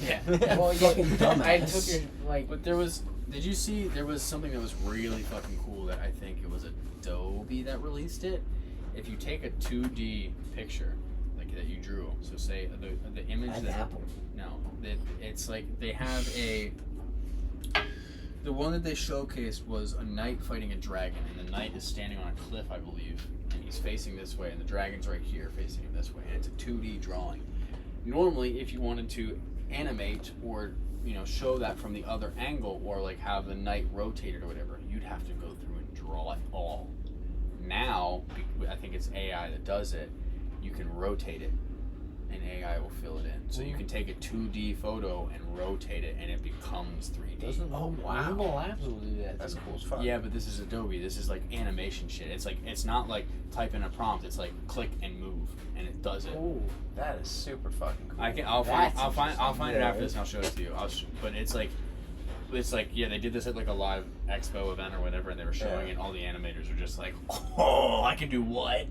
Yeah. Well, yeah, Fucking dumbass. I took your like. But did you see, there was something that was really fucking cool that I think it was Adobe that released it. If you take a 2D picture, like that you drew, so say the image An that, apple. no, it's like they have the one that they showcased was a knight fighting a dragon, and the knight is standing on a cliff, I believe, and he's facing this way, and the dragon's right here facing him this way, and it's a 2D drawing. Normally, if you wanted to animate or show that from the other angle, or like have the knight rotated or whatever, you'd have to go through and draw it all. Now, I think it's AI that does it. you can rotate it, and AI will fill it in. So you can take a 2D photo and rotate it, and it becomes 3D. Mobile apps will do that. That's too. cool as fuck. Yeah, but this is Adobe. This is like animation shit. It's not like type in a prompt. It's like click and move, and it does it. Ooh. That is super fucking cool. I'll find it Yeah, after this and I'll show it to you. But it's like yeah, they did this at like a live expo event or whatever, and they were showing it. All the animators were just like, oh, I can do what?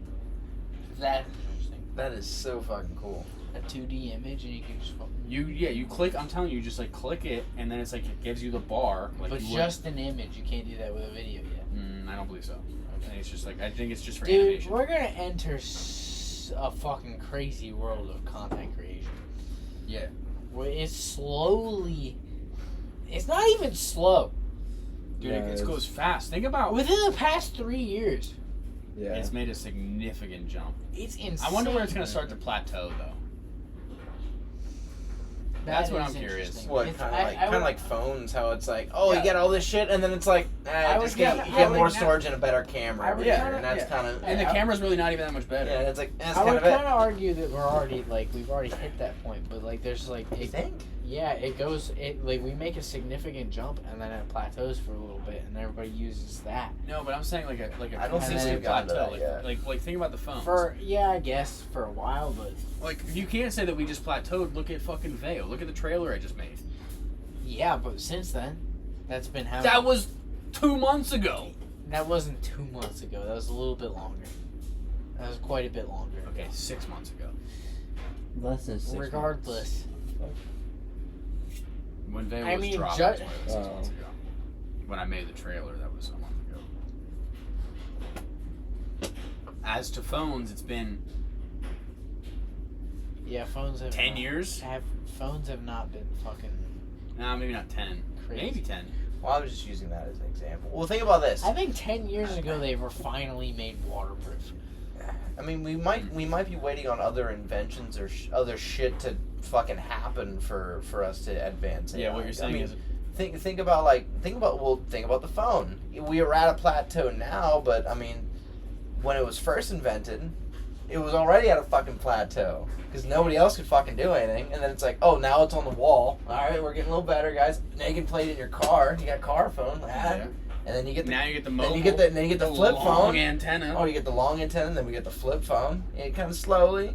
That's interesting. That is so fucking cool. A 2D image and you can just. You click. I'm telling you, just like click it, and then it's like it gives you the bar. Like But you just an image. You can't do that with a video yet. I don't believe so. I think it's just like for Dude, animation. we're gonna enter a fucking crazy world of content creation. Yeah. Where it's slowly. It's not even slow. Dude, Yeah, it goes fast. Think about Within the past 3 years, Yeah. it's made a significant jump. it's insane. I wonder where it's gonna start to plateau though. That's That what is I'm curious. interesting. What It's- kind of like phones? How it's like, oh, Yeah. you get all this shit, and then it's like, I just would get, kinda- you I get would more kinda- storage and a better camera. I would every year, kinda- and that's yeah. kind of And the camera's really not even that much better. yeah, it's like that's I kind would of kind it. of argue that we've already hit that point, but like there's like You think? yeah, we make a significant jump and then it plateaus for a little bit and everybody uses that. No, but I'm saying like a I don't think consistent we've gotten to plateau. that yet. Like think about the phones. I guess for a while, but Like you can't say that we just plateaued. Look at fucking Veil. Look at the trailer I just made. yeah, but since then, that's been how That was 2 months ago. that wasn't 2 months ago. That was a little bit longer. That was quite a bit longer. Okay, 6 months ago. Less than 6 Regardless, When Veil I was mean, dropped, ju- that's why it was 6 months ago. When I made the trailer, that was a month ago. As to phones, it's been yeah, phones have 10 years. Phones have not been fucking. Nah, maybe not 10. Crazy. Maybe 10. Well, I was just using that as an example. Well, think about this. I think 10 years ago they were finally made waterproof. I mean, we might be waiting on other inventions or other shit to fucking happen for us to advance. Yeah, AI. what you're saying I mean, is think about the phone. We are at a plateau now, but I mean, when it was first invented, it was already at a fucking plateau because nobody else could fucking do anything. And then it's like, oh, now it's on the wall. All right, we're getting a little better, guys. Now you can play it in your car. You got a car phone. Yeah. And then you get the now you get the mobile. then you get the flip long phone. antenna. Oh, you get the long antenna, then we get the flip phone. It kind of slowly.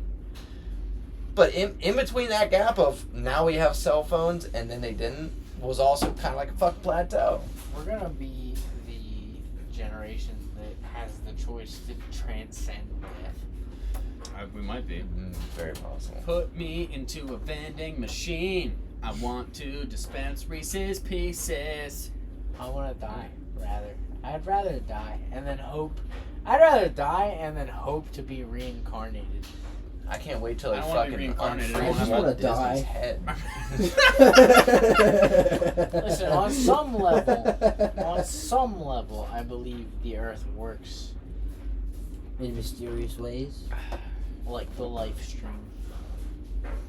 But in between that gap of now we have cell phones and then they didn't was also kind of like a fuck plateau. We're gonna be the generation that has the choice to transcend death. We might be. Very possible. Put me into a vending machine. I want to dispense Reese's Pieces. I want to die. I'd rather die and then hope. I'd rather die and then hope to be reincarnated. I can't wait till I they don't wanna be fucking reincarnated. I unfreeze just wanna Walt Disney's die. head. Listen, on some level, I believe the Earth works In mysterious ways. like the life stream.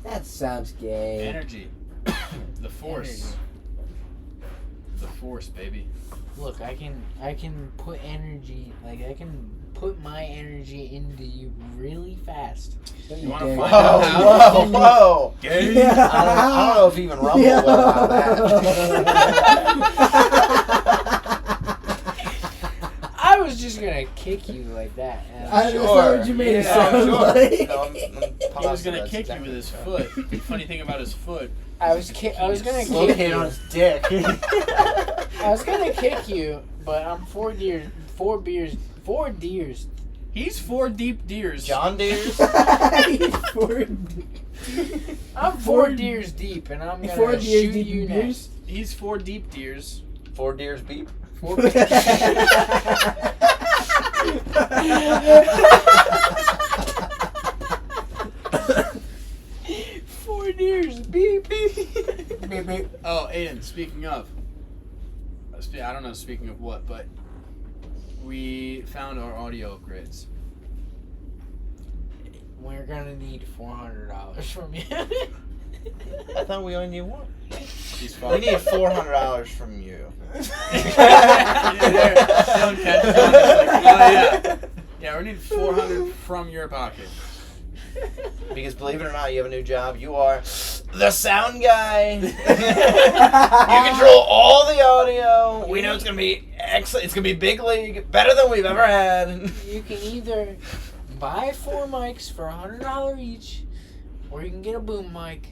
That sounds gay. Energy. The Force. Energy. The Force, baby. Look, I can put energy, like I can put my energy into you really fast. You want to Gay. find out how? Whoa, whoa! Gay? I don't know if even Rumble would allow that. I was just gonna kick you like that. and I I'm just sure. thought you made it sound like. No, I'm He was positive gonna that's kick exactly you with his what foot. The funny thing about his foot. I was gonna kick Located on you. his dick. I was gonna kick you, but I'm 4 deers. He's 4 deep deers. John Deere's. I'm 4 deers deep, and I'm gonna 4 deers shoot deep you in next. beers? He's 4 deep deers. 4 Deers beep. 4 deers, beep beep. Oh, Aiden, speaking of. I don't know speaking of what, but we found our audio upgrades. We're gonna need $400 from you. I thought we only need one. He's We fucking. need $400 from you. Yeah, we need 400 from your pocket. Because believe it or not, you have a new job. You are the sound guy. You control all the audio. We know it's gonna be excellent. It's gonna be big league, better than we've ever had. You can either buy 4 mics for $100 each, or you can get a boom mic.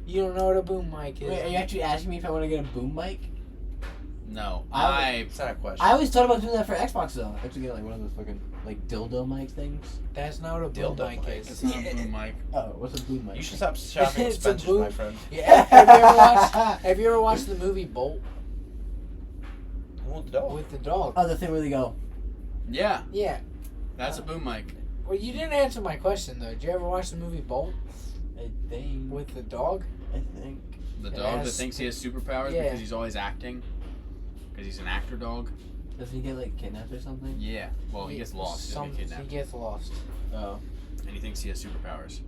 You don't know what a boom mic is. Wait, are you actually asking me if I want to get a boom mic? No, It's not a question. I always thought about doing that for Xbox though. Actually get like one of those fucking like dildo mic things. That's not what a boom Dildo mic mic. is. It's not a boom mic. Oh, what's a boom mic? You should stop shopping It's a expenses, boom. my friend. Yeah. Have you ever watched the movie Bolt Well, no. with the dog? Oh, the thing where they go. Yeah, Yeah. that's a boom mic. Well, you didn't answer my question though. Did you ever watch the movie Bolt I think. with the dog? I think. The It dog that has- thinks he has superpowers Yeah. because he's always acting. Because he's an actor dog. Doesn't he get like kidnapped or something? Yeah. Well, he gets lost. He doesn't get He kidnapped. gets lost, Oh. And he thinks he has superpowers.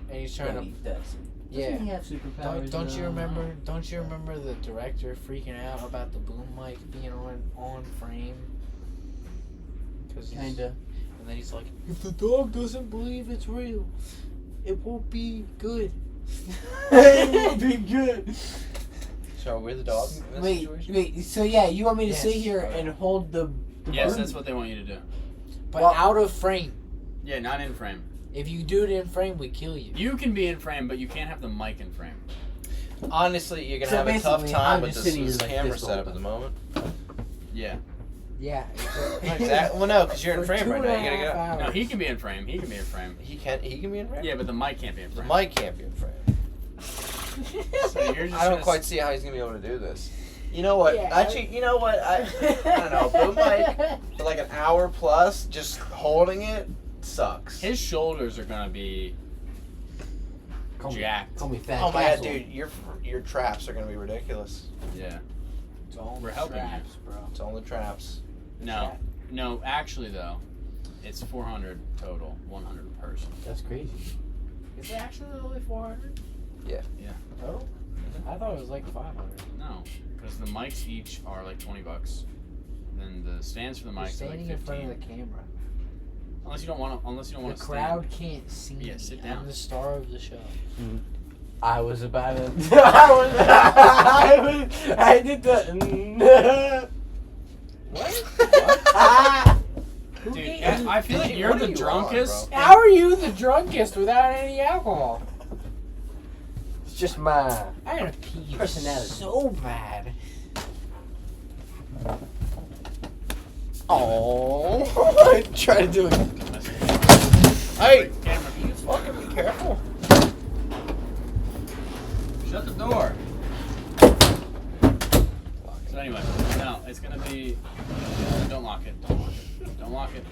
and he's Trying trying he to. does. Yeah. Doesn't he have superpowers? Don't you though? remember? Don't you remember the director freaking out about the boom mic being on frame? Kinda. And then he's like, if the dog doesn't believe it's real, it won't be good. It won't be good. So we're the dog in this Wait, situation? wait. So yeah, you want me to Yes. sit here and hold the Yes, boom? that's what they want you to do. But Well- out of frame. Yeah, not in frame. If you do it in frame, we kill you. You can be in frame, but you can't have the mic in frame. Honestly, you're gonna So have a tough basically, time I'm with just this sitting here like camera this the setup whole at the moment. Yeah. Yeah. Exactly. Well, no, because you're in For frame right now. You gotta 2.5 get. hours. No, he can be in frame. He can be in frame. He can be in frame. Yeah, but the mic can't be in The frame. mic can't be in frame. So you're just I don't gonna quite see how he's gonna be able to do this. You know what? Yeah, Actually, you know what? I don't know. Boom mic for like an hour plus, just holding it sucks. His shoulders are gonna be Call me, jacked. call me fat. Oh my god, Castle. dude, your traps are gonna be ridiculous. Yeah. It's all We're helping you. traps, bro. It's all the traps. No. No, actually though, it's 400 total, 100 per person. That's crazy. Is it actually only 400? Yeah. Yeah. Total? I thought it was like 500. No, because the mics each are like $20. Then the stands for the You're mics are like standing in front of 15. the camera. Unless you don't want to. The crowd can't see Yeah, me. sit I'm down. the star of the show. I was about to. I did the. What? Who Dude, gave you- I feel like you're What are the you drunkest. on, How are you the drunkest without any alcohol? It's just my. I gotta pee Personality. so bad. Oh. Try to do it. Hey, Camera. you fucking be careful. Shut the door. So anyway, no, it's gonna be. Don't lock it. Don't lock it. Don't lock it.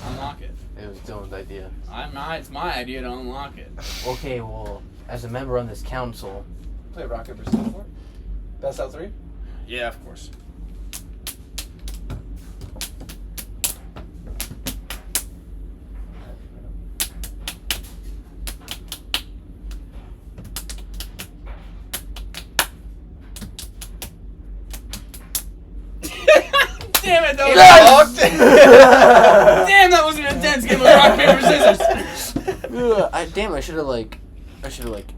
Unlock it. It was Dylan's idea. I'm not. It's my idea to unlock it. Okay, well, as a member on this council, Play rock paper scissors for it. Best out 3. Yeah, of course. Damn it! That was Damn, that was an intense game of rock paper scissors. Damn, I should have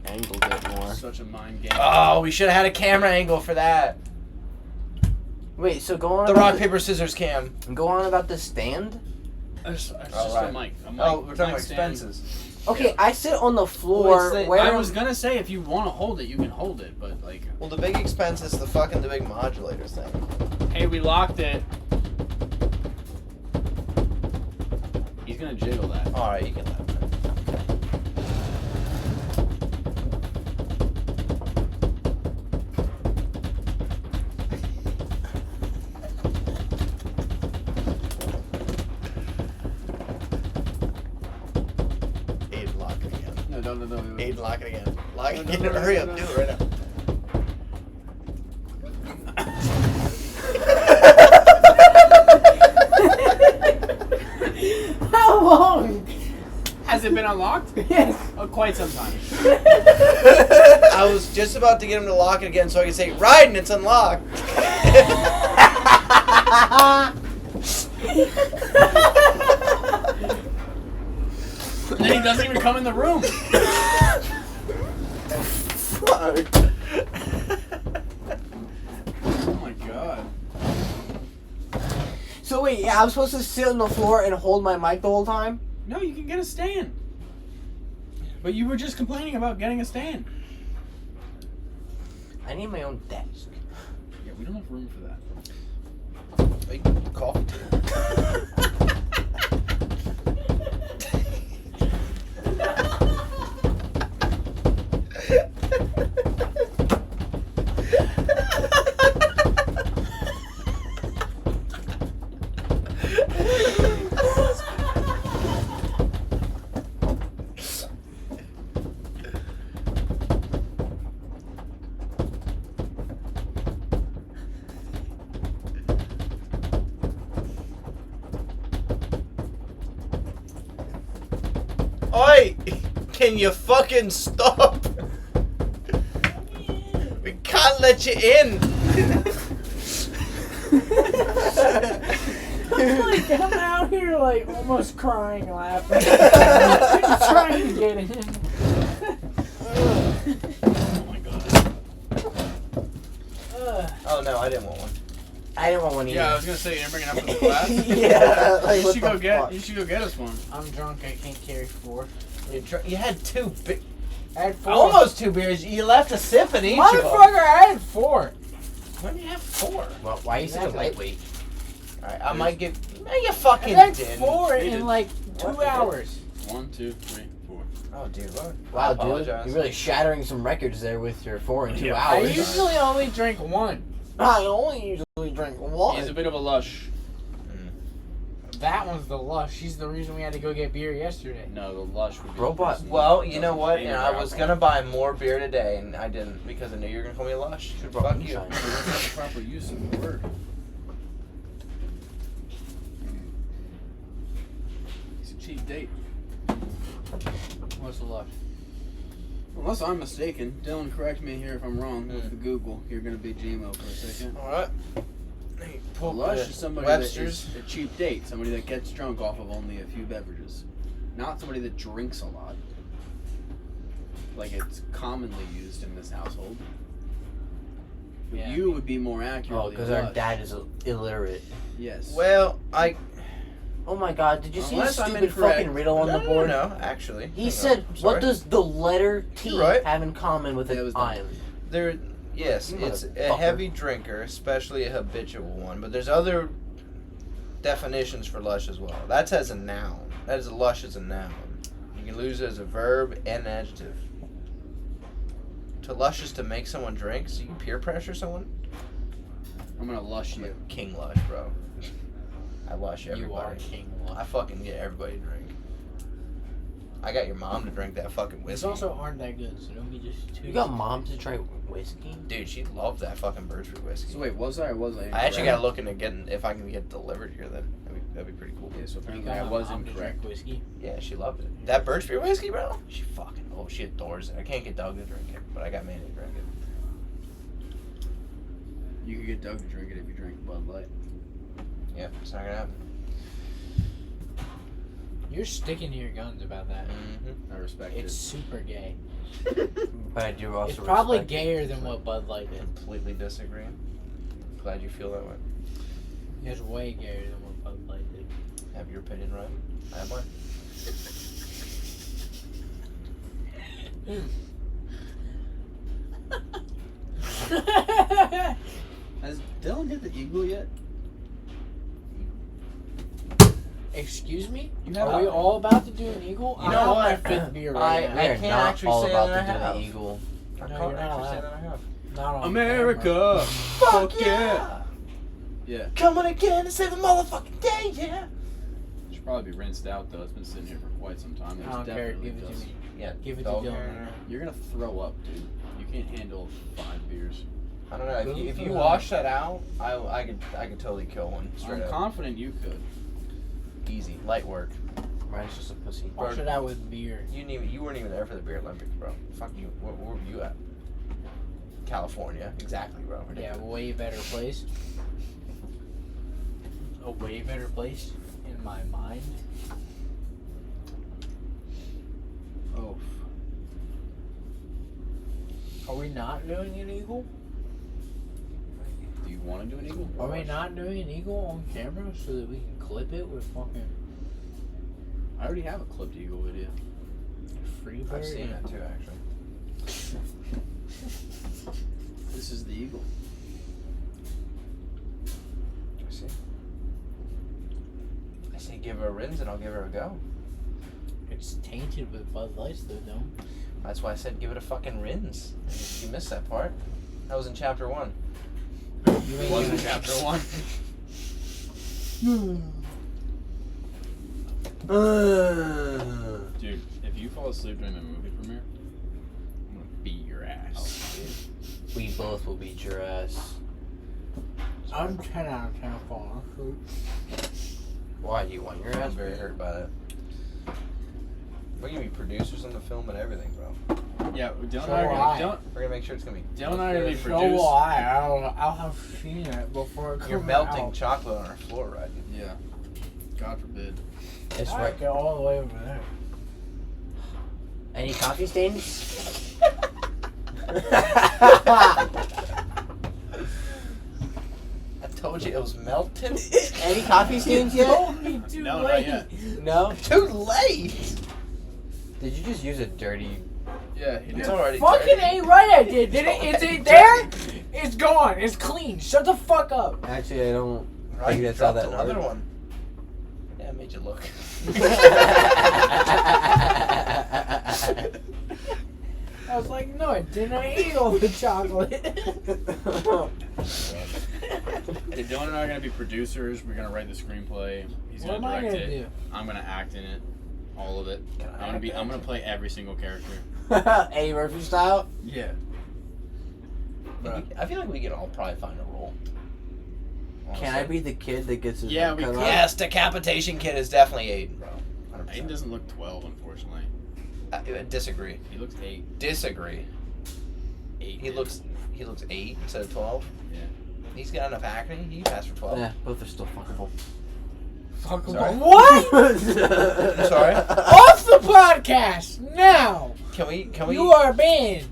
angled it more. Such a mind game. Oh, we should have had a camera angle for that. wait. So go on. The about rock paper scissors cam. Go on about the stand. It's just Alright. a mic. Oh, we're talking about mic stand. expenses. Okay, I sit on the floor. Well, it's where I was gonna say if you want to hold it, you can hold it, but like, Well, the big expense is the big modulator thing. hey, we locked it. He's gonna jiggle that. All right, you can let it. Aid, lock it again. No, don't. Aid, lock it again. Lock it No, again. no, no, Hurry no, up, no. do it right now. How long? Has it been unlocked? Yes. Oh, quite some time. I was just about to get him to lock it again so I could say, "Ride and it's unlocked." And then he doesn't even come in the room. Fuck. Oh my god. So wait, yeah, I'm supposed to sit on the floor and hold my mic the whole time? No, you can get a stand. But you were just complaining about getting a stand. I need my own desk. Yeah, we don't have room for that. Hey, coffee table. Oi! Can you fucking stop? We can't let you in! I'm out here like almost crying, laughing, trying to get in. Oh my god. Oh no, I didn't want one. I didn't want one either. Yeah, I was gonna say you didn't bring it up for the class. Yeah, like, you what should the go get. fuck? You should go get us one. I'm drunk. I can't carry 4. You had 2 big, I had 4. almost 2 beers. You left a sip in each of them. Motherfucker, I had 4. When do you have 4? Well, why are you such a Exactly. lightweight? Alright, I might give. No, you I fucking had didn't. 4 You in did. like 2 What? hours. 1, 2, 3, 4. Oh, dude, what? I Wow, dude, apologize. you're really shattering some records there with your 4 and 2 Yeah. I hours. usually only drink 1. I only usually drink one. He's a bit of a lush. That one's the lush. She's the reason we had to go get beer yesterday. No, the lush would be. Robot. Well, you know what? Favorite And I was alcohol. gonna buy more beer today, and I didn't because I knew you were gonna call me a lush. Should've brought Fuck you. moonshine. That's not the proper use of the word. He's a cheap date. What's the lush? Unless I'm mistaken, Dylan, correct me here if I'm wrong with the Google. You're gonna be JMO for a second. All right. A lush is somebody Webster's. that is a cheap date, somebody that gets drunk off of only a few beverages, not somebody that drinks a lot, like it's commonly used in this household. But Yeah. you would be more accurate. Oh, because our dad is illiterate. Yes. Well, I. Oh my god, did you see Unless the I'm stupid incorrect. fucking riddle on the board? No, actually. He Hang said, on. what Sorry. does the letter T You're right. have in common with Yeah, it an was dumb. iron? There, yes, You it's a motherfucker. heavy drinker, especially a habitual one. But there's other definitions for lush as well. That's as a noun. That is a lush as a noun. You can use it as a verb and an adjective. To lush is to make someone drink, so you can peer pressure someone. I'm gonna lush I'm you. a king lush, bro. I lush everybody. You are king I lush. fucking get everybody to drink. I got your mom to drink that fucking These whiskey. also aren't that good, so don't be just too. You got mom to try whiskey? Dude, she loved that fucking birch fruit whiskey. So wait, was I or was I? I actually incorrect? gotta look into getting if I can get it delivered here. That'd be pretty cool. Yeah, so You apparently got I my was mom to incorrect. drink whiskey. Yeah, she loved it. That birch fruit whiskey, bro. She adores it. I can't get Doug to drink it, but I got Manny to drink it. You could get Doug to drink it if you drink Bud Light. Yeah, it's not gonna happen. You're sticking to your guns about that. Mm-hmm. I respect It's super gay. But I do also It's probably respect it. gayer than what Bud Light is. Completely disagree. Glad you feel that way. It's way gayer than what Bud Light did. Have your opinion right. I have mine. Has Dylan hit the eagle yet? Excuse me? You have Are we all about to do an eagle? You I'm know on my what? 5th beer I- right We now. are can't not actually all say about that I to do have. the eagle. I No, can't you're not actually say allowed. that I have. Not on camera. America. Fuck yeah. Yeah. Coming again to save the motherfucking day, yeah. Should probably be rinsed out though. It's been sitting here for quite some time. I There's don't care. definitely Give it to dust. me. Yeah. Give it to dog Dylan hair in right there. now. You're gonna throw up, dude. You can't handle 5 beers. I don't know. Go If for you that. wash that out, I could totally kill one straight I'm up. confident you could. Easy, light work. Ryan's just a pussy. Wash it out with beer. You weren't even there for the beer Olympics, bro. Fuck you. Where were you at? California, exactly, bro. Yeah, Ridiculous. way better place. a way better place in my mind. Oh. Are we not doing an eagle? Do you want to do an eagle? Are we not doing an eagle on camera so that we can clip it with fucking I already have a clipped eagle video. free I've seen it too, actually. This is the eagle. I see. I say give her a rinse and I'll give her a go. It's tainted with Bud Lights though, don't? That's why I said give it a fucking rinse. You missed that part. That was in chapter 1. It was in chapter 1. Dude, if you fall asleep during the movie premiere, I'm gonna beat your ass. We both will beat your ass. I'm 10 out of 10 falling asleep. Why do you want your I'm ass? very hurt by it. We're gonna be producers on the film and everything, bro. Yeah, Dylan So and I are will gonna, I. We're gonna make sure it's gonna be. Dylan and I are gonna be So produced. will I'll have seen it before it comes You're melting out. chocolate on our floor, right? Yeah. God forbid. It's I right. get all the way over there. Any coffee stains? I told you it was melting. Any coffee stains yet? Told me too No, late. not yet. No. Too late. Did you just use a dirty? Yeah, he did. It's already Fucking dirty. ain't right I did. Did it? Is it there? It's gone. It's clean. Shut the fuck up. Actually, I don't. Right, think you that's how dropped that another works. one. Yeah, it made you look. I was like, no, I didn't. I ate all the chocolate. Yeah, Dylan and I are gonna be producers. We're gonna write the screenplay. He's What am gonna I direct gonna it. do? I'm gonna act in it, all of it. Can I I'm act gonna play every single character. Eddie Murphy style. Yeah. I feel like we can all probably find a role. Can I be the kid that gets his Yeah, head we cut could. off? Yes, Decapitation Kid is definitely Aiden, bro. 100%. Aiden doesn't look 12, unfortunately. I disagree. He looks 8. Disagree. 8. He looks 8 instead of 12. Yeah. He's got enough acne. He can pass for 12. Yeah, both are still fuckable. Fuck Sorry? what? I'm sorry. Off the podcast now. Can we You are banned.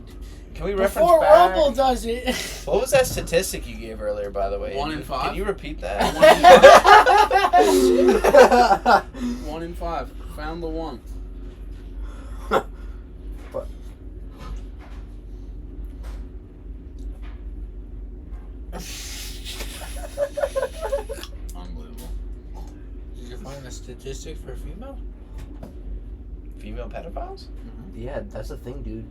can we reference Before back? Rumble does it. What was that statistic you gave earlier, by the way? 1 in 5? Can you repeat that? 1 in 5. Found the one. Unbelievable. Did you find a statistic for female? Female pedophiles? Yeah, that's the thing, dude.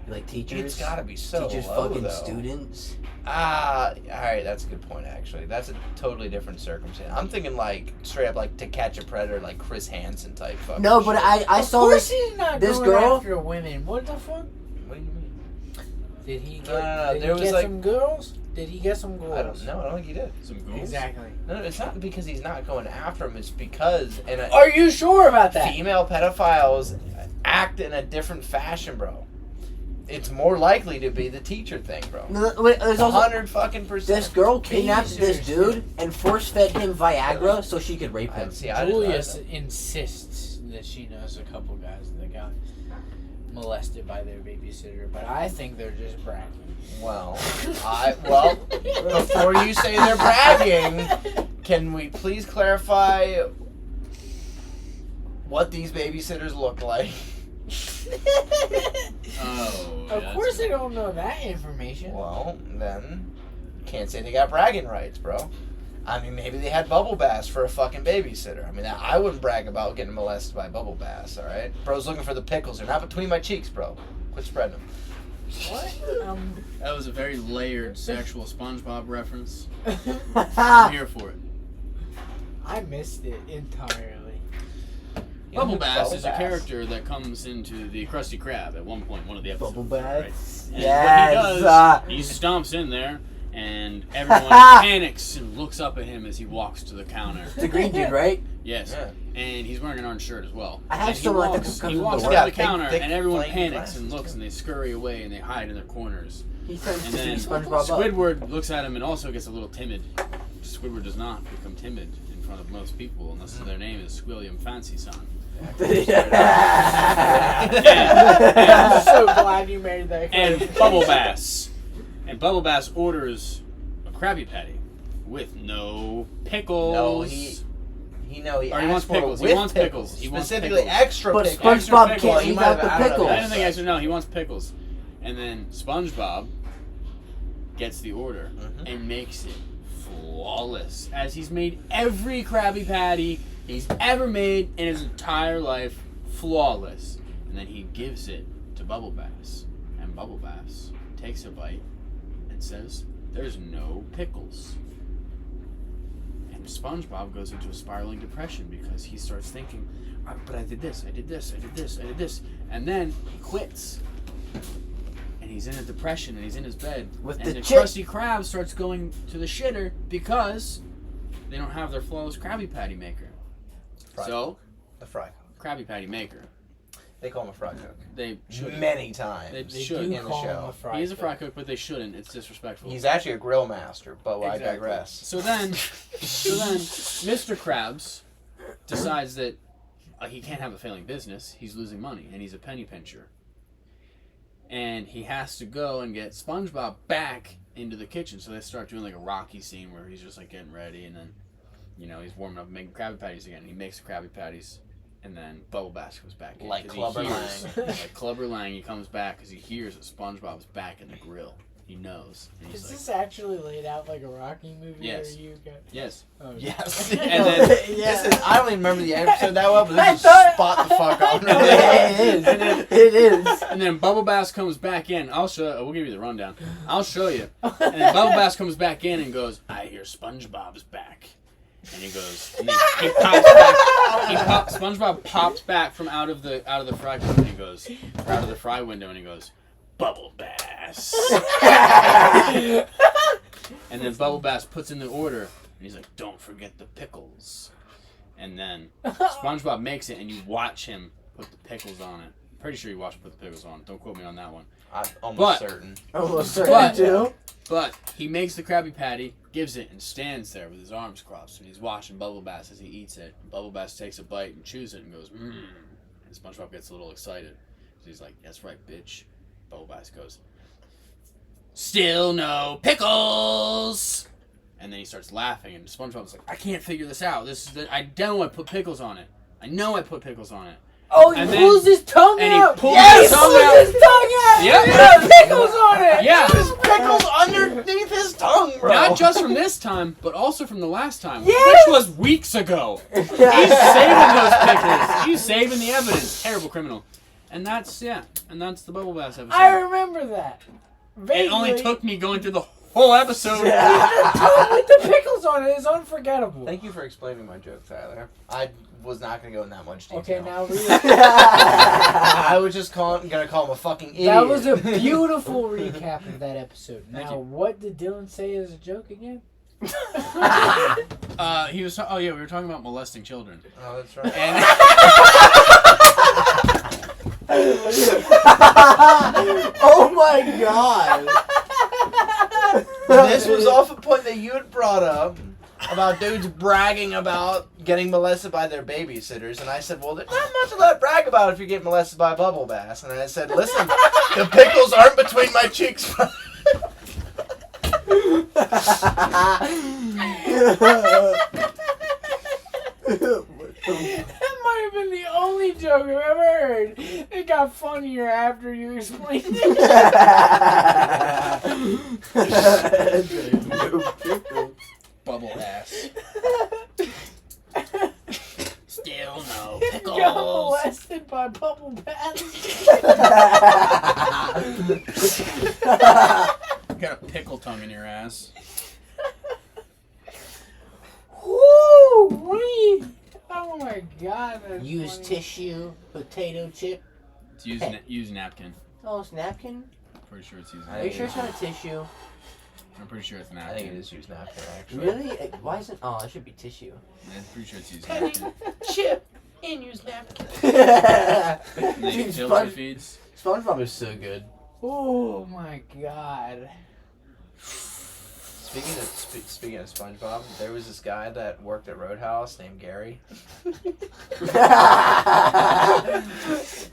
Like teachers. It's gotta be so teachers low, fucking though. students. Alright, that's a good point, actually. That's a totally different circumstance. I'm thinking, like, straight up, like, To Catch a Predator, like Chris Hansen type fucking No, but shit. I Of saw course this. he's not this going girl- after women. What the fuck? What do you mean? Did he get? No, did there he was, get like- some girls? Did he get some girls? I don't think he did. Some ghouls? Exactly. No, it's not because he's not going after him. It's because Are you sure about that? female pedophiles act in a different fashion, bro. It's more likely to be the teacher thing, bro. Wait, there's also 100%. this girl kidnapped this Jesus. dude and force fed him Viagra so she could rape him. See, I Julia didn't. insists that she knows a couple guys that got molested by their babysitter, but I think they're just bragging. Well, before you say they're bragging, can we please clarify what these babysitters look like? Oh. Of yeah, course that's they don't know that information. Well, then can't say they got bragging rights, bro. I mean, maybe they had bubble baths for a fucking babysitter. I mean, I wouldn't brag about getting molested by bubble baths, all right? Bro's looking for the pickles. They're not between my cheeks, bro. Quit spreading them. What? That was a very layered sexual SpongeBob reference. I'm here for it. I missed it entirely. Bubble Bass Bubble is a Bass. character that comes into the Krusty Krab at one point, one of the episodes. Bubble right? baths. And Yes. what he does, he stomps in there, and everyone panics and looks up at him as he walks to the counter. The green dude, right? Yes, Yeah. and he's wearing an orange shirt as well. I have And he someone like that walks, comes he from walks the up work. to the Yeah, counter, thick, and everyone flaming panics glasses, and looks, too. and they scurry away and they hide in their corners. He turns And to then SpongeBob up. Squidward looks at him and also gets a little timid. Squidward does not become timid in front of most people unless their name is Squilliam Fancy Son. I'm so glad you made that. And Bubble Bass. And Bubble Bass orders a Krabby Patty with no pickles. No, he wants asked for pickles. with He wants pickles. He wants Specifically pickles. extra But pickles. SpongeBob Extra can't pickles. leave He out might the have added pickles. I didn't think extra. No, he wants pickles. And then SpongeBob gets the order and makes it flawless, as he's made every Krabby Patty he's ever made in his entire life flawless. And then he gives it to Bubble Bass, and Bubble Bass takes a bite and says, "There's no pickles." And SpongeBob goes into a spiraling depression because he starts thinking, "But I did this, I did this, I did this, I did this," and then he quits. And he's in a depression, and he's in his bed. With and the the chip. Krusty Krab starts going to the shitter because they don't have their flawless Krabby Patty maker. So, The fry cook. Krabby Patty maker. They call him a fry cook. They should. Many times. They They should. do in the call him show. a fry He is a cook. fry cook, but they shouldn't. It's disrespectful. He's actually a grill master, but I Exactly. digress. So then Mr. Krabs decides that he can't have a failing business. He's losing money, and he's a penny pincher. And he has to go and get SpongeBob back into the kitchen. So they start doing like a Rocky scene where he's just like getting ready, and then, he's warming up, making Krabby Patties again. And he makes the Krabby Patties, and then Bubble Bass comes back in. Like 'cause Clubber he hears- Lang. Like Clubber Lang, he comes back because he hears that SpongeBob's back in the grill. He knows. And he's Is like, this actually laid out like a Rocky movie? Yes. Or you got... yes. Oh, Yes. And then This is, I don't even remember the episode that well, but I this is thought- spot the fuck on. It is. It is. And then Bubble Bass comes back in. We'll give you the rundown. I'll show you. And then Bubble Bass comes back in and goes, "I hear SpongeBob's back." And he goes, and he pops back. SpongeBob pops back from out of the fry window, and he goes, out of the fry window, and he goes, "Bubble Bass." And then Bubble Bass puts in the order, and he's like, "Don't forget the pickles." And then SpongeBob makes it, and you watch him put the pickles on it. Pretty sure you watch him put the pickles on it. Don't quote me on that one. I'm almost But- certain. Almost But- certain too. But he makes the Krabby Patty, gives it, and stands there with his arms crossed, and he's watching Bubble Bass as he eats it. And Bubble Bass takes a bite and chews it and goes, "Mmm." And SpongeBob gets a little excited. So he's like, "That's right, bitch." Bubble Bass goes, "Still no pickles!" And then he starts laughing, and SpongeBob's like, "I can't figure this out. I know I put pickles on it. I know I put pickles on it." Oh, he And then- pulls his tongue and he out! pulls Yes! his tongue He out. pulls his tongue out! Yep. There's pickles on it! Yeah. There's pickles underneath his tongue, bro. Not just from this time, but also from the last time, Yes! which was weeks ago. He's saving those pickles. He's saving the evidence. Terrible criminal. And that's the Bubble Bass episode. I remember that. Vaguely. It only took me going through the whole episode. The tongue with the pickles on it is unforgettable. Thank you for explaining my joke, Tyler. I was not going to go in that much detail. Okay, now read. I was just going to call him a fucking idiot. That was a beautiful recap of that episode. Thank Now, you. what did Dylan say as a joke again? He was. Oh yeah, we were talking about molesting children. Oh, that's right. And Oh my god. This was off a point that you had brought up about dudes bragging about getting molested by their babysitters, and I said, well, there's not much to let brag about if you get molested by Bubble Bass. And I said, listen, the pickles aren't between my cheeks. That might have been the only joke I've ever heard. It got funnier after you explained it. Bubble Bass. Still no Got pickles. molested by Bubble Bass. Got a pickle tongue in your ass. Woo! Wee! Oh my god. That's Use funny. tissue, potato chip. It's use napkin. Oh, it's napkin? Pretty sure it's using. Are you sure it's not a tissue? I'm pretty sure it's I napkin. think it is used napkin, actually. Really? Why is it? Oh, it should be tissue. I'm pretty sure it's using napkin. Chip and use napkin. And then Dude, filter feeds. SpongeBob is so good. Oh my god. Speaking of SpongeBob, there was this guy that worked at Roadhouse named Gary.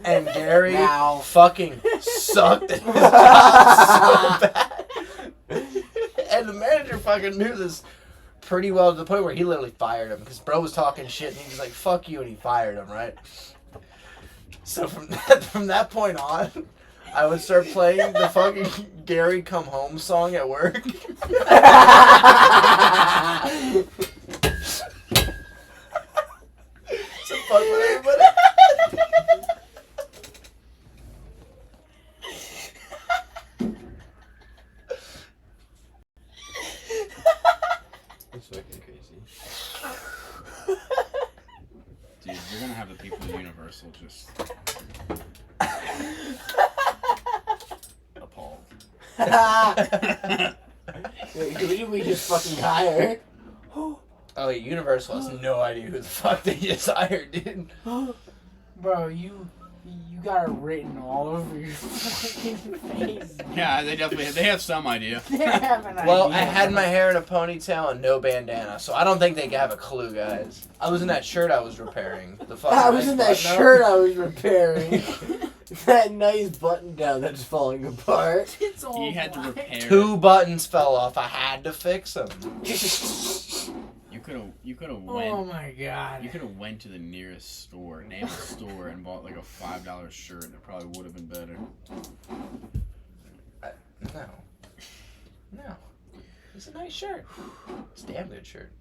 And Gary fucking sucked at his job so bad. And the manager fucking knew this pretty well to the point where he literally fired him because bro was talking shit and he was like, fuck you, and he fired him, right? So from that point on, I would start playing the fucking Gary Come Home song at work. So fuck with everybody. It's fucking crazy. Dude, you're gonna have the people at Universal just appalled. Wait, who did we just fucking hire? Oh, yeah, Universal has no idea who the fuck they just hired, dude. Bro, you got it written all over your fucking face. Yeah, they have some idea. They have an Well, idea. I had my hair in a ponytail and no bandana, so I don't think they have a clue, guys. I was in that shirt I was repairing. The fucking I was in that button up. shirt I was repairing. That nice button down that's falling apart. It's all He had to black. repair. 2 buttons fell off. I had to fix them. You could have went. Oh my god. You could have went to the nearest store, named a store, and bought like a $5 shirt, and it probably would have been better. No. It's a nice shirt. It's a damn good shirt.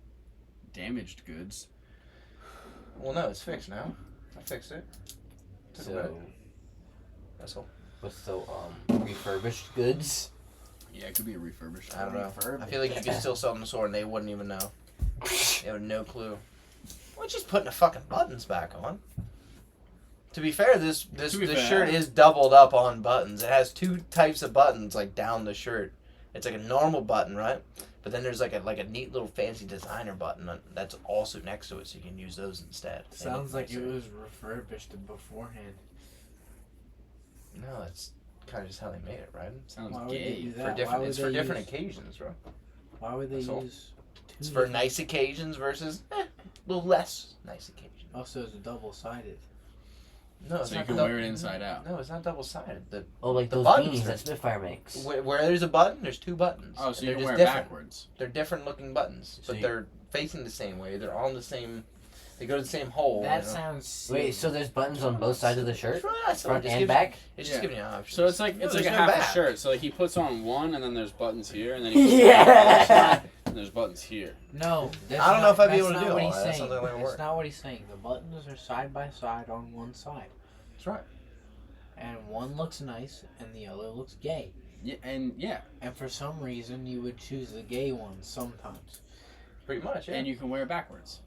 Damaged goods. Well, no, it's fixed now. I fixed it. Took a So, minute. That's all. refurbished goods? Yeah, it could be a refurbished. I don't know. I feel like you could still sell them in the store and they wouldn't even know. They have no clue. We're just putting the fucking buttons back on. To be fair, this shirt is doubled up on buttons. It has 2 types of buttons like down the shirt. It's like a normal button, right? But then there's like a neat little fancy designer button that's also next to it, so you can use those instead. Sounds like it was refurbished beforehand. No, that's kind of just how they made it, right? Sounds Why would they gay. do For that? different, Why it's would for they different use- occasions, bro. Why would they That's all. use two It's for different- nice occasions versus a little less nice occasions. Oh, so it's double-sided. No, it's So you not can dou- wear it inside out. No, it's not double sided. Oh, like The those buttons beanies are- that Spitfire makes. Where there's a button, there's 2 buttons. Oh, so And you can they're wear just it different. backwards. They're different looking buttons, So but you- they're facing the same way. They're on the same. They go to the same hole. That you know? sounds silly. Wait, so there's buttons on both sides of the shirt? It's really nice. Front It just and gives- back? It's just Yeah. giving you options. So it's like No, it's like there's a no half back. a shirt. So like he puts on one, and then there's buttons here, and then he puts on Yeah. the other side, and there's buttons here. No, that's I don't know if I'd be that's able to not do what all he's that. That's saying. not the way it That's works. not what he's saying. The buttons are side by side on one side, That's right. and one looks nice and the other looks gay. Yeah, and And for some reason, you would choose the gay one sometimes. Pretty much, yeah. and you can wear it backwards.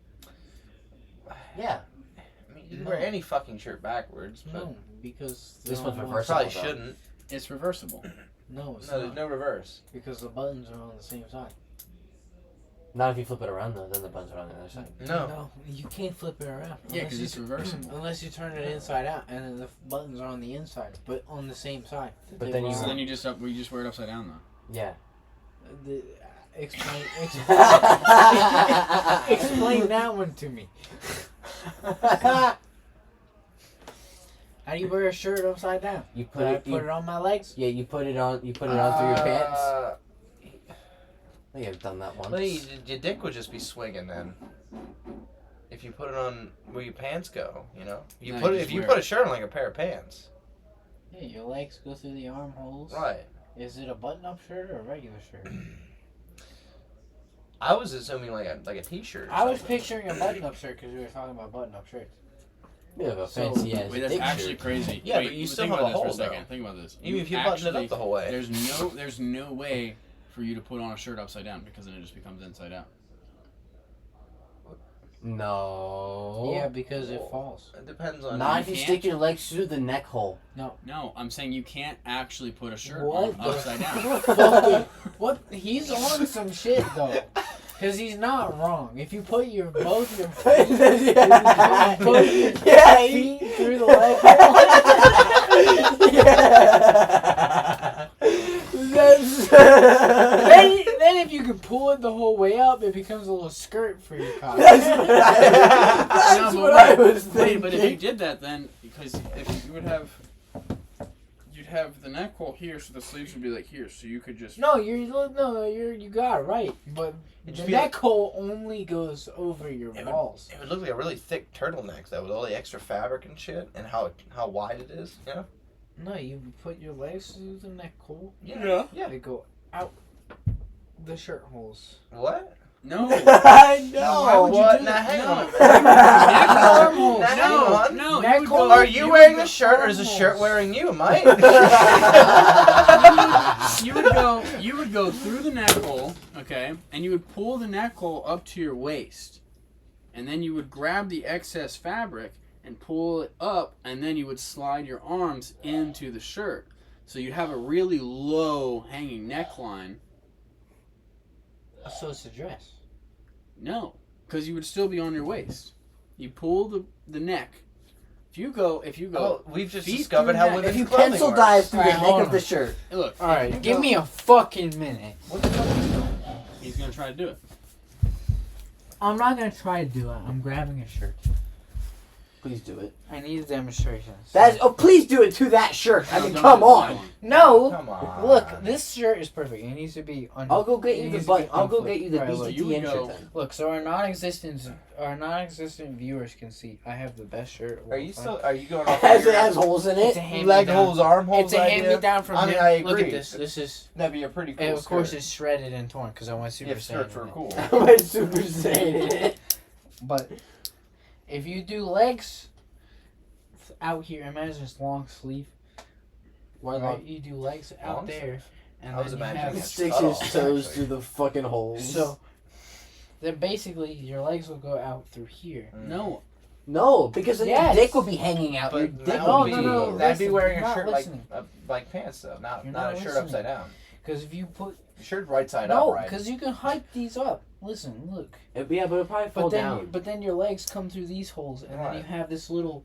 Yeah. I mean, you can wear No. any fucking shirt backwards, but No, because This they're one's on one reversible. probably side. shouldn't. It's reversible. No, it's No, there's not. no reverse. Because the buttons are on the same side. Not if you flip it around though, then the buttons are on the other side. No. You can't flip it around. Yeah, unless because you it's reversible. Unless you turn it inside out, and then the buttons are on the inside, but on the same side. But They then were you- So on- then you just wear it upside down though. Yeah. Explain explain that one to me. How do you wear a shirt upside down? You Put put it. put it on my legs? Yeah, you put it on. You put it on through your pants. Uh, I think I've done that once. Well, your dick would just be swinging then. If you put it on where your pants go, you know. You No, put you it just if you wear put it. a shirt on like a pair of pants. Yeah, your legs go through the armholes. Right. Is it a button-up shirt or a regular shirt? I was assuming like a t-shirt. or I was something. picturing a button-up shirt because we were talking about button-up shirts. You have a So- fancy ass Wait, that's dick actually shirt. crazy. Yeah, Wait, but you still think have about a this for hole, a second. though. Think about this. Even if you button it up the whole way. There's no way for you to put on a shirt upside down because then it just becomes inside out. No. Yeah, because it falls. It depends on. Not You if you can't? stick your legs through the neck hole. No, I'm saying you can't actually put a shirt What on upside down. What? He's on some shit though, because he's not wrong. If you put your both your feet, Yeah. both your Yeah. feet through the leg hole, Yeah. That's. then if you can pull it the whole way up, it becomes a little skirt for your cock. That's No, what I was Wait, thinking. but if you did that, then because if you would have, you'd have the neck hole here, so the sleeves would be like here, so you could just. No, you got it right, but It'd the be neck hole only goes over your It would- balls. It would look like a really thick turtleneck though, with all the extra fabric and shit, and how wide it is. You know? No, you put your legs through the neck hole. Yeah. Yeah. They go out the shirt holes. What? No. I Why know. would you What? do Now that? hang No. on. Neck armholes. Now hang No, on. no. Neck You would go, Are you would wearing go- a shirt or is the shirt wearing you, Mike? You would go through the neck hole, okay, and you would pull the neck hole up to your waist, and then you would grab the excess fabric and pull it up, and then you would slide your arms into the shirt, so you'd have a really low hanging neckline. So it's a dress. No, because you would still be on your waist. You pull the neck. If you go, Oh, we've just feet discovered through how neck. women's If you clothing pencil works. dive through the Alright, neck hold of the on. shirt. Look, All right, if you give go- me a fucking minute. What the fuck is going? He's gonna try to do it. I'm not gonna try to do it. I'm grabbing a shirt. Please do it. I need a demonstration. Please do it to that shirt. I No, mean, don't come do that on. one. No. Come on. Look, this shirt is perfect. It needs to be on. I'll go get it you the needs to butt. be I'll go unflipped. get you the Alright, look, you would BCTN go- shirt then. Look, so our non-existent viewers can see. I have the best shirt. of Are all you time. still? Are you going off? It your has holes in It's it. a hand leg me down. holes, arm holes? It's a hand me down from I mean, him. I Look agree. at this. This is. That'd be a pretty cool. And of course, skirt. it's shredded and torn because I went Super Yeah, Saiyan. skirts were in it. cool. My Super Saiyan. But if you do legs out here, imagine this long sleeve. Why Right? You do legs out Long there, and I was then you imagining have it. Sticks Oh, his toes actually. through the fucking holes. so. Then basically your legs will go out through here. No, No, because then Yes. your dick will be hanging out. Your But dick that No, will would be. no, That'd be listen, wearing you're a not shirt listening. like pants though, not You're not not a shirt listening. upside down. Because if you put Shirt right side no, up, right? because you can hike these up. Listen, look. Yeah, but it'll probably fall down. But then your legs come through these holes, and then Right. you have this little.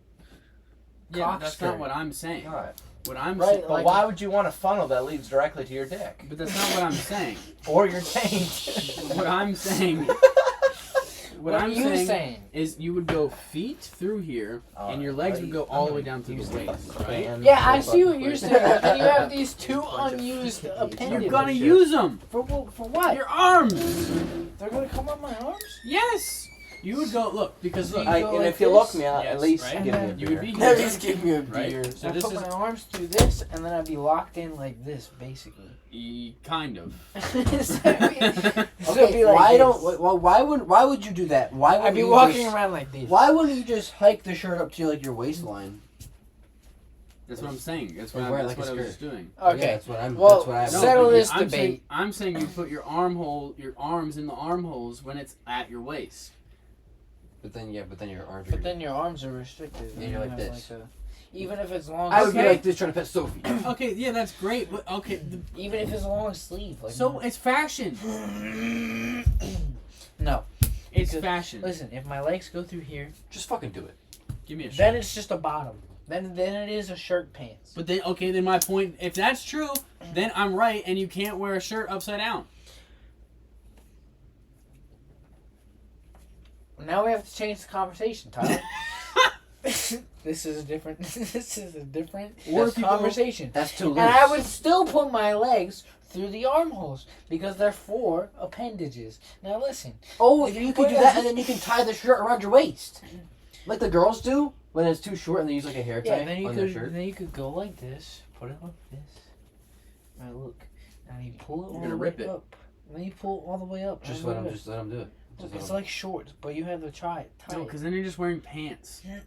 yeah, Cock that's skirt. not what I'm saying. Right. What I'm Right, saying, But like- why would you want a funnel that leads directly to your dick but that's not what I'm saying. or your taint? What I'm saying, What I'm are you saying? is you would go feet through here, and your legs would go all the way down to the waist, right? Yeah, I see what you're saying. But then you have these two unused appendages. You're gonna use them. For what? Your arms. They're gonna come on my arms. Yes. You would go look because look. You go and like if you this? look me, I'll Yes, at least right? give me a And you would beer. be At here, least give me a right? beer. So I this put is my arms through this, and then I'd be locked in like this, basically. kind of. So it'd be Okay, like why this. don't? Well, why would you do that? Why would I'd be you walking just, around like this. Why wouldn't you just hike the shirt up to like your waistline? That's what I'm saying. That's Or what, wear that's like a what I was skirt. doing. Yeah, Okay. that's what I'm. Well, that's what I. No, settle but this I'm saying, debate. I'm saying you put your arms in the armholes when it's at your waist. But then your arms. But then your arms are restricted. Yeah, and you're you like have, this. even if it's long. I would be Okay. like this trying to pet Sophie. Okay, yeah, that's great, but okay. Even if it's a long sleeve. Like So it's fashion. no. It's Because- fashion. Listen, if my legs go through here, Just fucking do it. Give me a shirt. then it's just a bottom. Then it is a shirt pants. But then, okay, then my point, if that's true, then I'm right, and you can't wear a shirt upside down. Now we have to change the conversation, Tyler. This is a different. This is a different Or if you go- conversation. That's too loose. And I would still put my legs through the armholes because they're for appendages. Now listen. Oh, If you you could put do that, and then you can tie the shirt around your waist, like the girls do when it's too short, and they use like a hair tie Yeah, then you on their could shirt. then you could go like this, put it like this. Now look, and you pull it all gonna the rip way it. up. And then you pull it all the way up. Just all the let way them. up. Just let them do it. Look, Just let it's 'em. like shorts, but you have to tie it. No, Tie because then you're just wearing pants. it.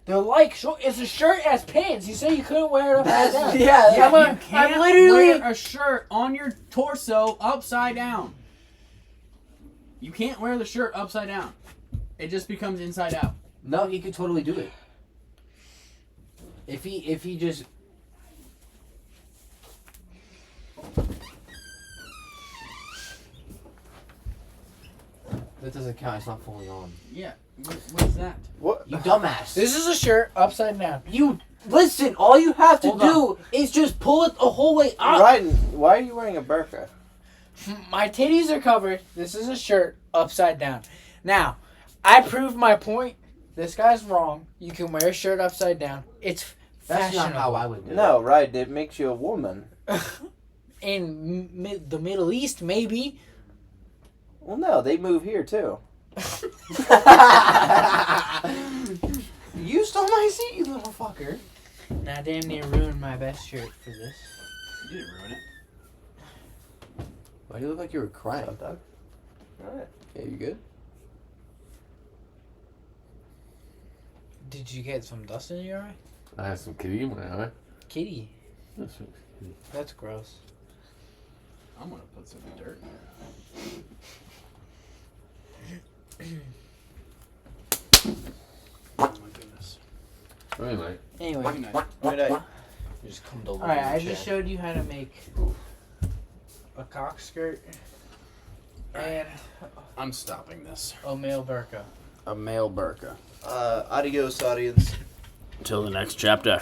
They're like short. It's a shirt as pants. You say you couldn't wear it upside That's- down. yeah, Yeah, I'm you can't I'm literally. wear a shirt on your torso upside down. You can't wear the shirt upside down. It just becomes inside out. No, he could totally do it. If he just. That doesn't count. It's not fully on. Yeah. What's that? What? You dumbass. This is a shirt upside down. You listen. All you have to Hold do is just pull it the whole way up. Ryan, why are you wearing a burqa? My titties are covered. This is a shirt upside down. Now, I proved my point. This guy's wrong. You can wear a shirt upside down. It's That's fashionable. not how I would do No, right. It makes you a woman. In the Middle East, maybe. Well, no, they move here too. You stole my seat, you little fucker. Now, damn near ruined my best shirt for this. You didn't ruin it. Why do you look like you were crying? What's up, Doug? Alright. Yeah, you good? Did you get some dust in your eye? I have some kitty in my eye. Kitty. That's right. That's gross. I'm gonna put some dirt. Oh my goodness. Anyway, Anyway. Good night. Good night. You just come over. Alright, I just showed you how to make a cock skirt and I'm stopping this. a male burqa. A male burqa. Adios, audience. Until the next chapter.